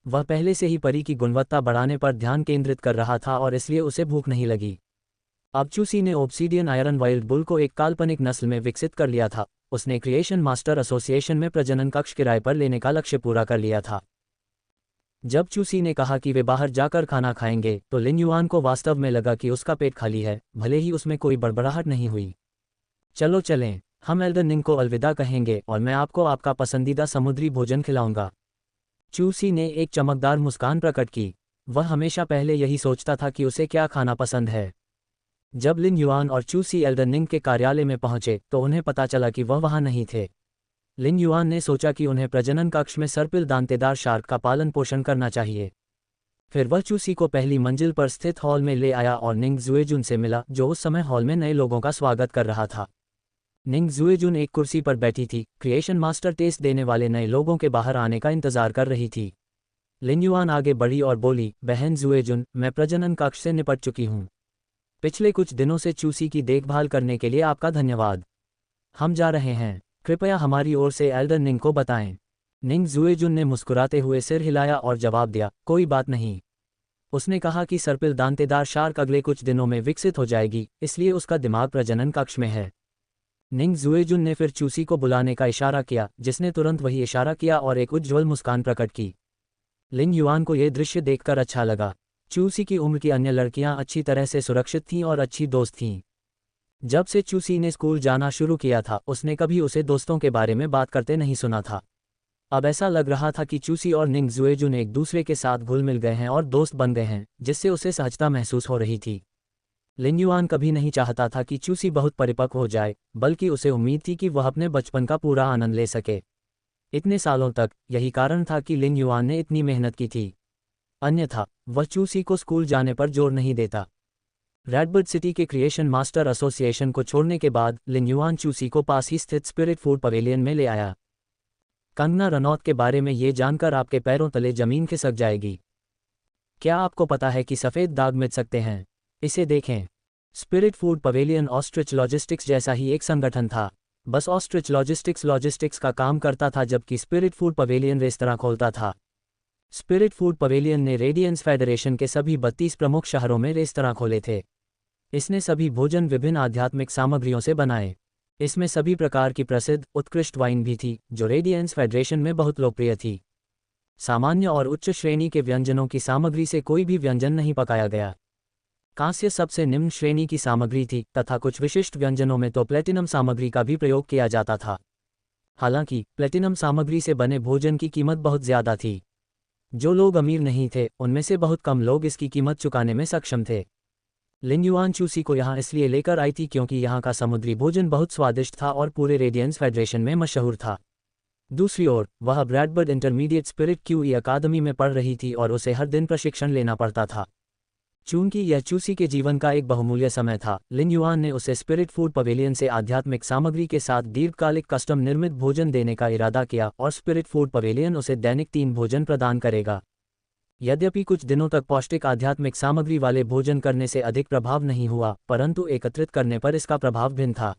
वह पहले से ही परी की गुणवत्ता बढ़ाने पर ध्यान केंद्रित कर रहा था और इसलिए उसे भूख नहीं लगी। अब चूसी ने ऑब्सीडियन आयरन वाइल्ड बुल को एक काल्पनिक नस्ल में विकसित कर लिया था। उसने क्रिएशन मास्टर एसोसिएशन में प्रजनन कक्ष किराए पर लेने का लक्ष्य पूरा कर लिया था। जब चूसी ने कहा कि वे बाहर जाकर खाना खाएंगे तो लिन युआन को वास्तव में लगा कि उसका पेट खाली है, भले ही उसमें कोई बड़बड़ाहट नहीं हुई। चलो चलें, हम एल्डन निंग को अलविदा कहेंगे और मैं आपको आपका पसंदीदा समुद्री भोजन खिलाऊंगा। चूसी ने एक चमकदार मुस्कान प्रकट की। वह हमेशा पहले यही सोचता था कि उसे क्या खाना पसंद है। जब लिन युआन और चूसी एल्डन निंग के कार्यालय में पहुंचे तो उन्हें पता चला कि वह वहां नहीं थे। लिन युआन ने सोचा कि उन्हें प्रजनन कक्ष में सर्पिल दांतेदार शार्क का पालन पोषण करना चाहिए। फिर वह चूसी को पहली मंजिल पर स्थित हॉल में ले आया और निंग जुएजुन से मिला, जो उस समय हॉल में नए लोगों का स्वागत कर रहा था। निंग जुएजुन एक कुर्सी पर बैठी थी, क्रिएशन मास्टर टेस्ट देने वाले नए लोगों के बाहर आने का इंतजार कर रही थी। लिन युआन आगे बढ़ी और बोली, बहन जुएजुन, मैं प्रजनन कक्ष से निपट चुकी हूँ। पिछले कुछ दिनों से चूसी की देखभाल करने के लिए आपका धन्यवाद। हम जा रहे हैं, कृपया हमारी ओर से एल्डर निंग को बताएं। निंग जुएजुन ने मुस्कुराते हुए सिर हिलाया और जवाब दिया, कोई बात नहीं। उसने कहा कि सर्पिल दांतेदार शार्क अगले कुछ दिनों में विकसित हो जाएगी, इसलिए उसका दिमाग प्रजनन कक्ष में है। निंग जुएजुन ने फिर चूसी को बुलाने का इशारा किया, जिसने तुरंत वही इशारा किया और एक उज्ज्वल मुस्कान प्रकट की। लिन युआन को यह दृश्य देखकर अच्छा लगा। चूसी की उम्र की अन्य लड़कियां अच्छी तरह से सुरक्षित थीं और अच्छी दोस्त थीं। जब से चूसी ने स्कूल जाना शुरू किया था, उसने कभी उसे दोस्तों के बारे में बात करते नहीं सुना था। अब ऐसा लग रहा था कि चूसी और निंग जुएजुन एक दूसरे के साथ घुल मिल गए हैं और दोस्त बन गए हैं, जिससे उसे सहजता महसूस हो रही थी। लिन युआन कभी नहीं चाहता था कि चूसी बहुत परिपक्व हो जाए, बल्कि उसे उम्मीद थी कि वह अपने बचपन का पूरा आनंद ले सके। इतने सालों तक यही कारण था कि लिन युआन ने इतनी मेहनत की थी। अन्यथा वह चूसी को स्कूल जाने पर जोर नहीं देता। रेडबर्ड सिटी के क्रिएशन मास्टर एसोसिएशन को छोड़ने के बाद लिन युआन चूसी को पास ही स्थित स्पिरिट फूड पवेलियन में ले आया। कंगना रनौत के बारे में ये जानकर आपके पैरों तले जमीन खिसक जाएगी। क्या आपको पता है कि सफ़ेद दाग मिट सकते हैं? इसे देखें। Spirit food pavilion ostrich logistics जैसा ही एक संगठन था, बस ऑस्ट्रिच लॉजिस्टिक्स का काम करता था, जबकि स्पिरिट फूड पवेलियन रेस्तरां खोलता था। स्पिरिट फूड पवेलियन ने रेडियंस फेडरेशन के सभी 32 प्रमुख शहरों में रेस्तरां खोले थे। इसने सभी भोजन विभिन्न आध्यात्मिक सामग्रियों से बनाए। इसमें सभी प्रकार की प्रसिद्ध उत्कृष्ट वाइन भी थी, जो रेडियंस फेडरेशन में बहुत लोकप्रिय थी। सामान्य और उच्च श्रेणी के व्यंजनों की सामग्री से कोई भी व्यंजन नहीं पकाया गया। कांस्य सबसे निम्न श्रेणी की सामग्री थी, तथा कुछ विशिष्ट व्यंजनों में तो प्लेटिनम सामग्री का भी प्रयोग किया जाता था। हालांकि प्लेटिनम सामग्री से बने भोजन की कीमत बहुत ज़्यादा थी। जो लोग अमीर नहीं थे, उनमें से बहुत कम लोग इसकी कीमत चुकाने में सक्षम थे। लिन युआन चूसी को यहाँ इसलिए लेकर आई थी क्योंकि यहाँ का समुद्री भोजन बहुत स्वादिष्ट था और पूरे रेडियंस फेडरेशन में मशहूर था। दूसरी ओर वह रेडबर्ड इंटरमीडिएट स्पिरिट क्यूई अकादमी में पढ़ रही थी और उसे हर दिन प्रशिक्षण लेना पड़ता था। चूंकि यह चूसी के जीवन का एक बहुमूल्य समय था, लिन युआन ने उसे स्पिरिट फूड पवेलियन से आध्यात्मिक सामग्री के साथ दीर्घकालिक कस्टम निर्मित भोजन देने का इरादा किया और स्पिरिट फूड पवेलियन उसे दैनिक 3 भोजन प्रदान करेगा। यद्यपि कुछ दिनों तक पौष्टिक आध्यात्मिक सामग्री वाले भोजन करने से अधिक प्रभाव नहीं हुआ, परंतु एकत्रित करने पर इसका प्रभाव भिन्न था।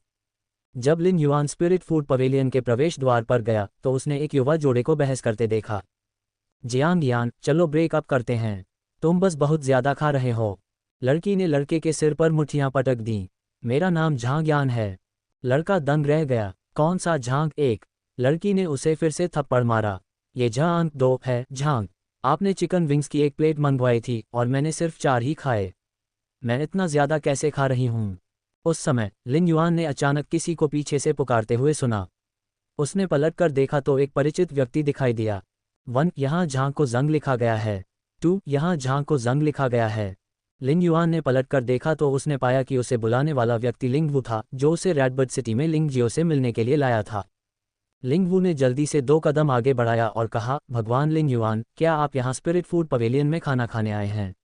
जब Lin yuan spirit food pavilion के प्रवेश द्वार पर गया तो उसने एक युवा जोड़े को बहस करते देखा। जियांग यान, चलो ब्रेक अप करते हैं, तुम बस बहुत ज्यादा खा रहे हो। लड़की ने लड़के के सिर पर मुट्ठियां पटक दी। मेरा नाम झांग यान है। लड़का दंग रह गया। कौन सा झांग? 1। लड़की ने उसे फिर से थप्पड़ मारा। ये झांग 2 है। झांग, आपने चिकन विंग्स की 1 प्लेट मंगवाई थी और मैंने सिर्फ 4 ही खाए। मैं इतना ज्यादा कैसे खा रही हूँ? उस समय लिन युआन ने अचानक किसी को पीछे से पुकारते हुए सुना। उसने पलटकर देखा तो एक परिचित व्यक्ति दिखाई दिया। 1, यहाँ झांग को जंग लिखा गया है। 2, यहाँ झांग को जंग लिखा गया है। लिन युआन ने पलटकर देखा तो उसने पाया कि उसे बुलाने वाला व्यक्ति लिंग वू था, जो उसे रेडबर्ड सिटी में लिंग जियो से मिलने के लिए लाया था। लिंग वू ने जल्दी से 2 कदम आगे बढ़ाया और कहा, भगवान लिन युआन, क्या आप यहाँ स्पिरिट फूड पवेलियन में खाना खाने आए हैं?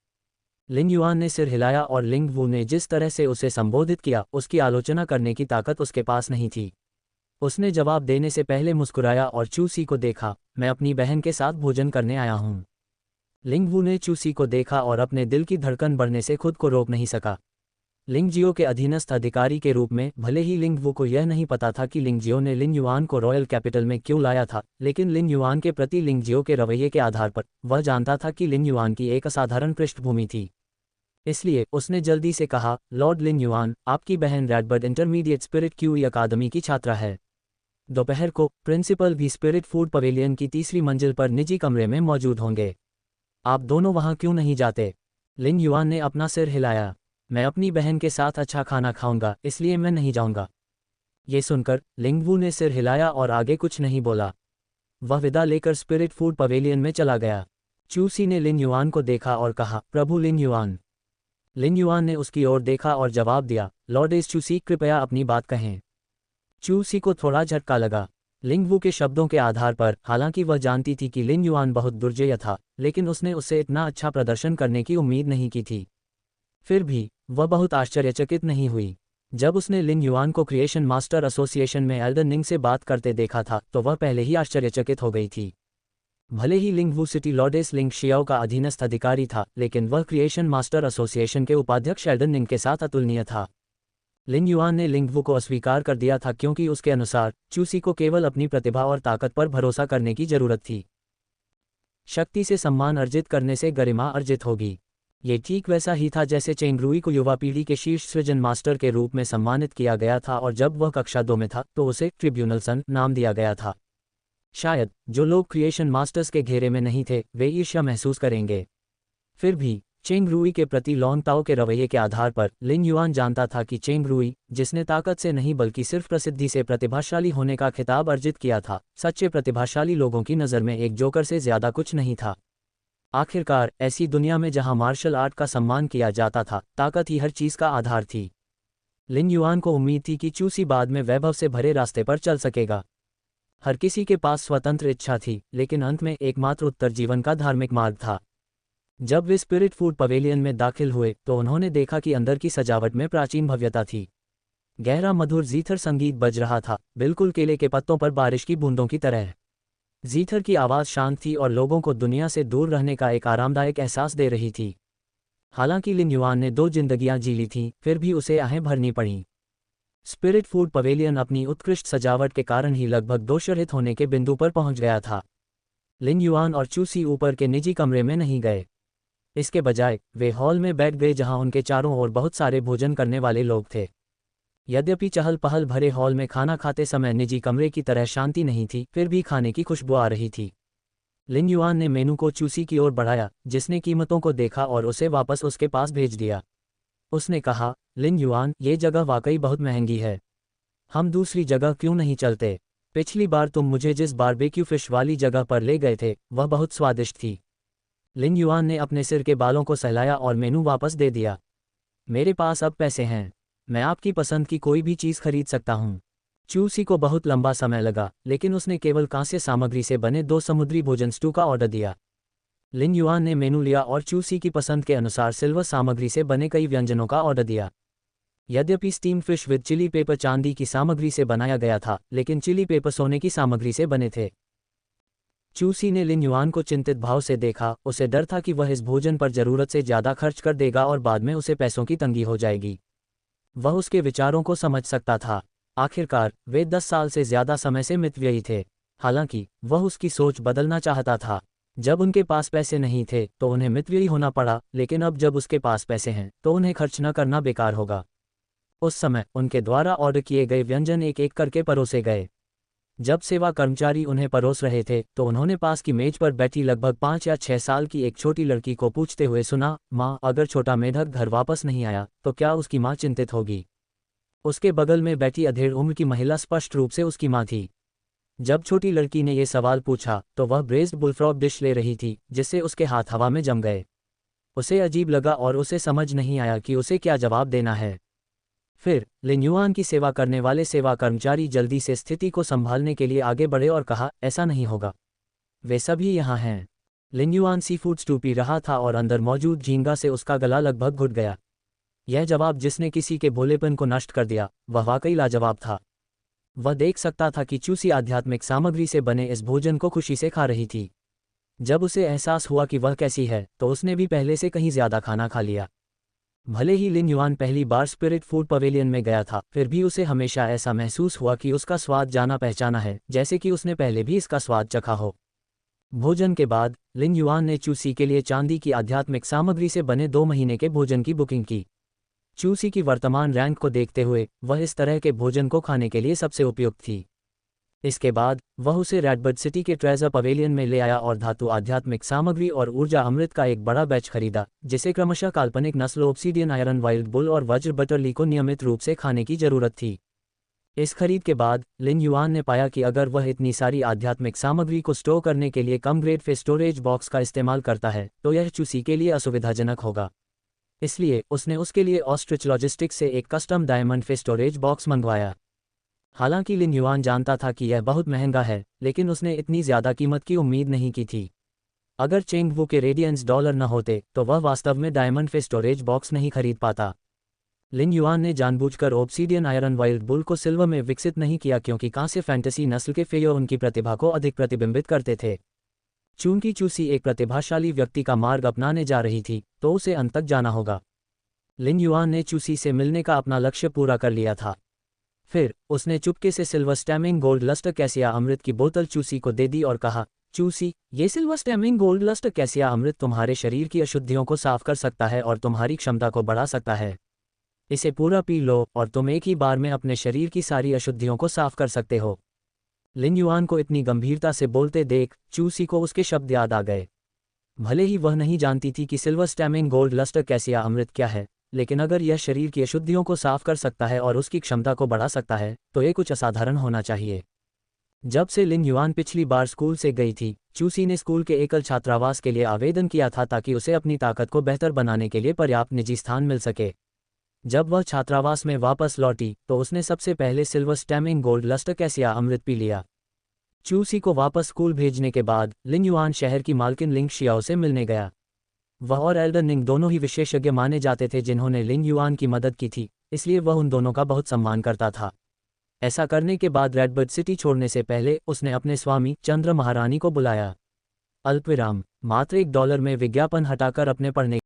लिन युआन ने सिर हिलाया और लिंग वू ने जिस तरह से उसे संबोधित किया, उसकी आलोचना करने की ताकत उसके पास नहीं थी। उसने जवाब देने से पहले मुस्कुराया और चूसी को देखा। मैं अपनी बहन के साथ भोजन करने आया हूँ। लिंग वू ने चूसी को देखा और अपने दिल की धड़कन बढ़ने से खुद को रोक नहीं सका। लिंगजियो के अधीनस्थ अधिकारी के रूप में भले ही लिंग वू को यह नहीं पता था कि लिंगजियो ने लिन युआन को रॉयल कैपिटल में क्यों लाया था, लेकिन लिन युआन के प्रति लिंगजियो के रवैये के आधार पर वह जानता था कि लिन युआन की एक असाधारण पृष्ठभूमि थी। इसलिए उसने जल्दी से कहा, लॉर्ड लिन युआन, आपकी बहन रेडबर्ड इंटरमीडिएट स्पिरिट क्यूई अकादमी की छात्रा है। दोपहर को प्रिंसिपल भी स्पिरिट फूड पवेलियन की 3री मंजिल पर निजी कमरे में मौजूद होंगे। आप दोनों वहां क्यों नहीं जाते? लिन युआन ने अपना सिर हिलाया। मैं अपनी बहन के साथ अच्छा खाना खाऊंगा, इसलिए मैं नहीं जाऊंगा। ये सुनकर लिंग वू ने सिर हिलाया और आगे कुछ नहीं बोला। वह विदा लेकर स्पिरिट फूड पवेलियन में चला गया। चूसी ने लिन युआन को देखा और कहा, प्रभु लिन युआन। लिन युआन ने उसकी ओर देखा और जवाब दिया, लॉर्ड एस चूसी, कृपया अपनी बात कहें। चूसी को थोड़ा झटका लगा। लिंग वू के शब्दों के आधार पर, हालांकि वह जानती थी कि लिन युआन बहुत दुर्जय था, लेकिन उसने उससे इतना अच्छा प्रदर्शन करने की उम्मीद नहीं की थी। फिर भी वह बहुत आश्चर्यचकित नहीं हुई। जब उसने लिन युआन को क्रिएशन मास्टर एसोसिएशन में एल्डन निंग से बात करते देखा था तो वह पहले ही आश्चर्यचकित हो गई थी। भले ही लिंग वू सिटी लॉर्डेस लिंग शियाओ का अधीनस्थ अधिकारी था, लेकिन वह क्रिएशन मास्टर एसोसिएशन के उपाध्यक्ष एल्डन निंग के साथ अतुलनीय था। लिन युआन ने लिंग वू को अस्वीकार कर दिया था क्योंकि उसके अनुसार चूसी को केवल अपनी प्रतिभा और ताकत पर भरोसा करने की जरूरत थी। शक्ति से सम्मान अर्जित करने से गरिमा अर्जित होगी। ये ठीक वैसा ही था जैसे चेंग रुई को युवा पीढ़ी के शीर्ष सृजन मास्टर के रूप में सम्मानित किया गया था और जब वह कक्षा 2 में था तो उसे ट्रिब्यूनल सन नाम दिया गया था। शायद जो लोग क्रिएशन मास्टर्स के घेरे में नहीं थे वे ईर्ष्या महसूस करेंगे। फिर भी चेंग रुई के प्रति लॉन्ग ताओ के रवैये के आधार पर लिन युआन जानता था कि चेंग रुई, जिसने ताकत से नहीं बल्कि सिर्फ प्रसिद्धि से प्रतिभाशाली होने का खिताब अर्जित किया था, सच्चे प्रतिभाशाली लोगों की नज़र में एक जोकर से ज्यादा कुछ नहीं था। आखिरकार ऐसी दुनिया में जहां मार्शल आर्ट का सम्मान किया जाता था, ताकत ही हर चीज का आधार थी। लिन युआन को उम्मीद थी कि चूसी बाद में वैभव से भरे रास्ते पर चल सकेगा। हर किसी के पास स्वतंत्र इच्छा थी, लेकिन अंत में एकमात्र उत्तर जीवन का धार्मिक मार्ग था। जब वे स्पिरिट फूड पवेलियन में दाखिल हुए तो उन्होंने देखा कि अंदर की सजावट में प्राचीन भव्यता थी। गहरा मधुर जीथर संगीत बज रहा था, बिल्कुल केले के पत्तों पर बारिश की बूंदों की तरह। जीथर की आवाज़ शांत थी और लोगों को दुनिया से दूर रहने का एक आरामदायक एहसास दे रही थी। हालांकि लिन युआन ने 2 जिंदगियां जी ली थीं, फिर भी उसे आहें भरनी पड़ीं। स्पिरिट फूड पवेलियन अपनी उत्कृष्ट सजावट के कारण ही लगभग दोषरहित होने के बिंदु पर पहुंच गया था। लिन युआन और चूसी ऊपर के निजी कमरे में नहीं गए। इसके बजाय वे हॉल में बैठ गए जहां उनके चारों ओर बहुत सारे भोजन करने वाले लोग थे। यद्यपि चहल पहल भरे हॉल में खाना खाते समय निजी कमरे की तरह शांति नहीं थी, फिर भी खाने की खुशबू आ रही थी। लिन युआन ने मेनू को चूसी की ओर बढ़ाया, जिसने कीमतों को देखा और उसे वापस उसके पास भेज दिया। उसने कहा, लिन युआन, ये जगह वाकई बहुत महंगी है। हम दूसरी जगह क्यों नहीं चलते? पिछली बार तुम मुझे जिस बारबेक्यू फिश वाली जगह पर ले गए थे वह बहुत स्वादिष्ट थी। लिन युआन ने अपने सिर के बालों को सहलाया और मेनू वापस दे दिया। मेरे पास अब पैसे हैं, मैं आपकी पसंद की कोई भी चीज़ खरीद सकता हूँ। चूसी को बहुत लंबा समय लगा, लेकिन उसने केवल कांस्य सामग्री से बने 2 समुद्री भोजन स्टू का ऑर्डर दिया। लिन युआन ने मेनू लिया और चूसी की पसंद के अनुसार सिल्वर सामग्री से बने कई व्यंजनों का ऑर्डर दिया। यद्यपि steam fish with chilli pepper चांदी की सामग्री से बनाया गया था, लेकिन चिली पेपर सोने की सामग्री से बने थे। चूसी ने लिन युआन को चिंतित भाव से देखा। उसे डर था कि वह इस भोजन पर जरूरत से ज़्यादा खर्च कर देगा और बाद में उसे पैसों की तंगी हो जाएगी। वह उसके विचारों को समझ सकता था। आखिरकार वे 10 साल से ज्यादा समय से मितव्ययी थे। हालांकि वह उसकी सोच बदलना चाहता था। जब उनके पास पैसे नहीं थे तो उन्हें मितव्ययी होना पड़ा, लेकिन अब जब उसके पास पैसे हैं तो उन्हें खर्च न करना बेकार होगा। उस समय उनके द्वारा ऑर्डर किए गए व्यंजन एक एक करके परोसे गए। जब सेवा कर्मचारी उन्हें परोस रहे थे तो उन्होंने पास की मेज पर बैठी लगभग 5 या 6 साल की एक छोटी लड़की को पूछते हुए सुना, माँ, अगर छोटा मेढक घर वापस नहीं आया तो क्या उसकी माँ चिंतित होगी? उसके बगल में बैठी अधेड़ उम्र की महिला स्पष्ट रूप से उसकी माँ थी। जब छोटी लड़की ने ये सवाल पूछा तो वह ब्रेस्ड बुलफ्रॉग डिश ले रही थी, जिससे उसके हाथ हवा में जम गए। उसे अजीब लगा और उसे समझ नहीं आया कि उसे क्या जवाब देना है। फिर लिन युआन की सेवा करने वाले सेवा कर्मचारी जल्दी से स्थिति को संभालने के लिए आगे बढ़े और कहा, ऐसा नहीं होगा, वे सभी यहाँ हैं। लिन yuan sea food stew P रहा था और अंदर मौजूद झींगा से उसका गला लगभग घुट गया। यह जवाब जिसने किसी के भोलेपन को नष्ट कर दिया, वह वाकई लाजवाब था। वह देख सकता था कि चूसी आध्यात्मिक सामग्री से बने इस भोजन को खुशी से खा रही थी। जब उसे एहसास हुआ कि वह कैसी है तो उसने भी पहले से कहीं ज्यादा खाना खा लिया। भले ही लिन युआन पहली बार स्पिरिट फूड पवेलियन में गया था, फिर भी उसे हमेशा ऐसा महसूस हुआ कि उसका स्वाद जाना पहचाना है, जैसे कि उसने पहले भी इसका स्वाद चखा हो। भोजन के बाद लिन युआन ने चूसी के लिए चांदी की आध्यात्मिक सामग्री से बने 2 महीने के भोजन की बुकिंग की। चूसी की वर्तमान रैंक को देखते हुए वह इस तरह के भोजन को खाने के लिए सबसे उपयुक्त थी। इसके बाद वह उसे रेडबर्ड सिटी के ट्रेजर पवेलियन में ले आया और धातु आध्यात्मिक सामग्री और ऊर्जा अमृत का एक बड़ा बैच खरीदा, जिसे क्रमशः काल्पनिक नस्ल ऑब्सीडियन आयरन वाइल्ड बुल और वज्र बटरली को नियमित रूप से खाने की जरूरत थी। इस खरीद के बाद लिन युआन ने पाया कि अगर वह इतनी सारी आध्यात्मिक सामग्री को स्टोर करने के लिए कम ग्रेड फिश स्टोरेज बॉक्स का इस्तेमाल करता है तो यह चूसी के लिए असुविधाजनक होगा। इसलिए उसने उसके लिए ऑस्ट्रिच लॉजिस्टिक्स से एक custom diamond fish storage box मंगवाया। हालांकि लिन युआन जानता था कि यह बहुत महंगा है, लेकिन उसने इतनी ज़्यादा कीमत की उम्मीद नहीं की थी। अगर चेंग वू के रेडियंस डॉलर न होते तो वह वास्तव में डायमंड फिश स्टोरेज बॉक्स नहीं खरीद पाता। लिन युआन ने जानबूझकर ऑब्सीडियन आयरन वाइल्ड बुल को सिल्वर में विकसित नहीं किया क्योंकि कांस्य फैंटेसी नस्ल के फेयो उनकी प्रतिभा को अधिक प्रतिबिंबित करते थे। चूंकि चूसी एक प्रतिभाशाली व्यक्ति का मार्ग अपनाने जा रही थी, तो उसे अंत तक जाना होगा। लिन युआन ने चूसी से मिलने का अपना लक्ष्य पूरा कर लिया था। फिर उसने चुपके से सिल्वर स्टैमिंग गोल्ड लस्ट कैसिया अमृत की बोतल चूसी को दे दी और कहा, चूसी, ये सिल्वर स्टैमिंग गोल्ड लस्ट कैसिया अमृत तुम्हारे शरीर की अशुद्धियों को साफ कर सकता है और तुम्हारी क्षमता को बढ़ा सकता है। इसे पूरा पी लो और तुम एक ही बार में अपने शरीर की सारी अशुद्धियों को साफ कर सकते हो। लिन युआन को इतनी गंभीरता से बोलते देख चूसी को उसके शब्द याद आ गए। भले ही वह नहीं जानती थी कि सिल्वर स्टैमिंग गोल्ड लस्ट कैसिया अमृत क्या है, लेकिन अगर यह शरीर की अशुद्धियों को साफ कर सकता है और उसकी क्षमता को बढ़ा सकता है, तो ये कुछ असाधारण होना चाहिए। जब से लिन युआन पिछली बार स्कूल से गई थी, चूसी ने स्कूल के एकल छात्रावास के लिए आवेदन किया था ताकि उसे अपनी ताकत को बेहतर बनाने के लिए पर्याप्त निजी स्थान मिल सके। जब वह छात्रावास में वापस लौटी तो उसने सबसे पहले सिल्वर स्टैमिंग गोल्ड लस्ट कैसिया अमृत पी लिया। चूसी को वापस स्कूल भेजने के बाद लिन युआन शहर की मालकिन लिंग शियाओ से मिलने गया। वह और एल्डर निंग दोनों ही विशेषज्ञ माने जाते थे जिन्होंने लिन युआन की मदद की थी, इसलिए वह उन दोनों का बहुत सम्मान करता था। ऐसा करने के बाद रेडबर्ड सिटी छोड़ने से पहले उसने अपने स्वामी चंद्र महारानी को बुलाया। अल्पविराम, मात्र $1 में विज्ञापन हटाकर अपने पढ़ने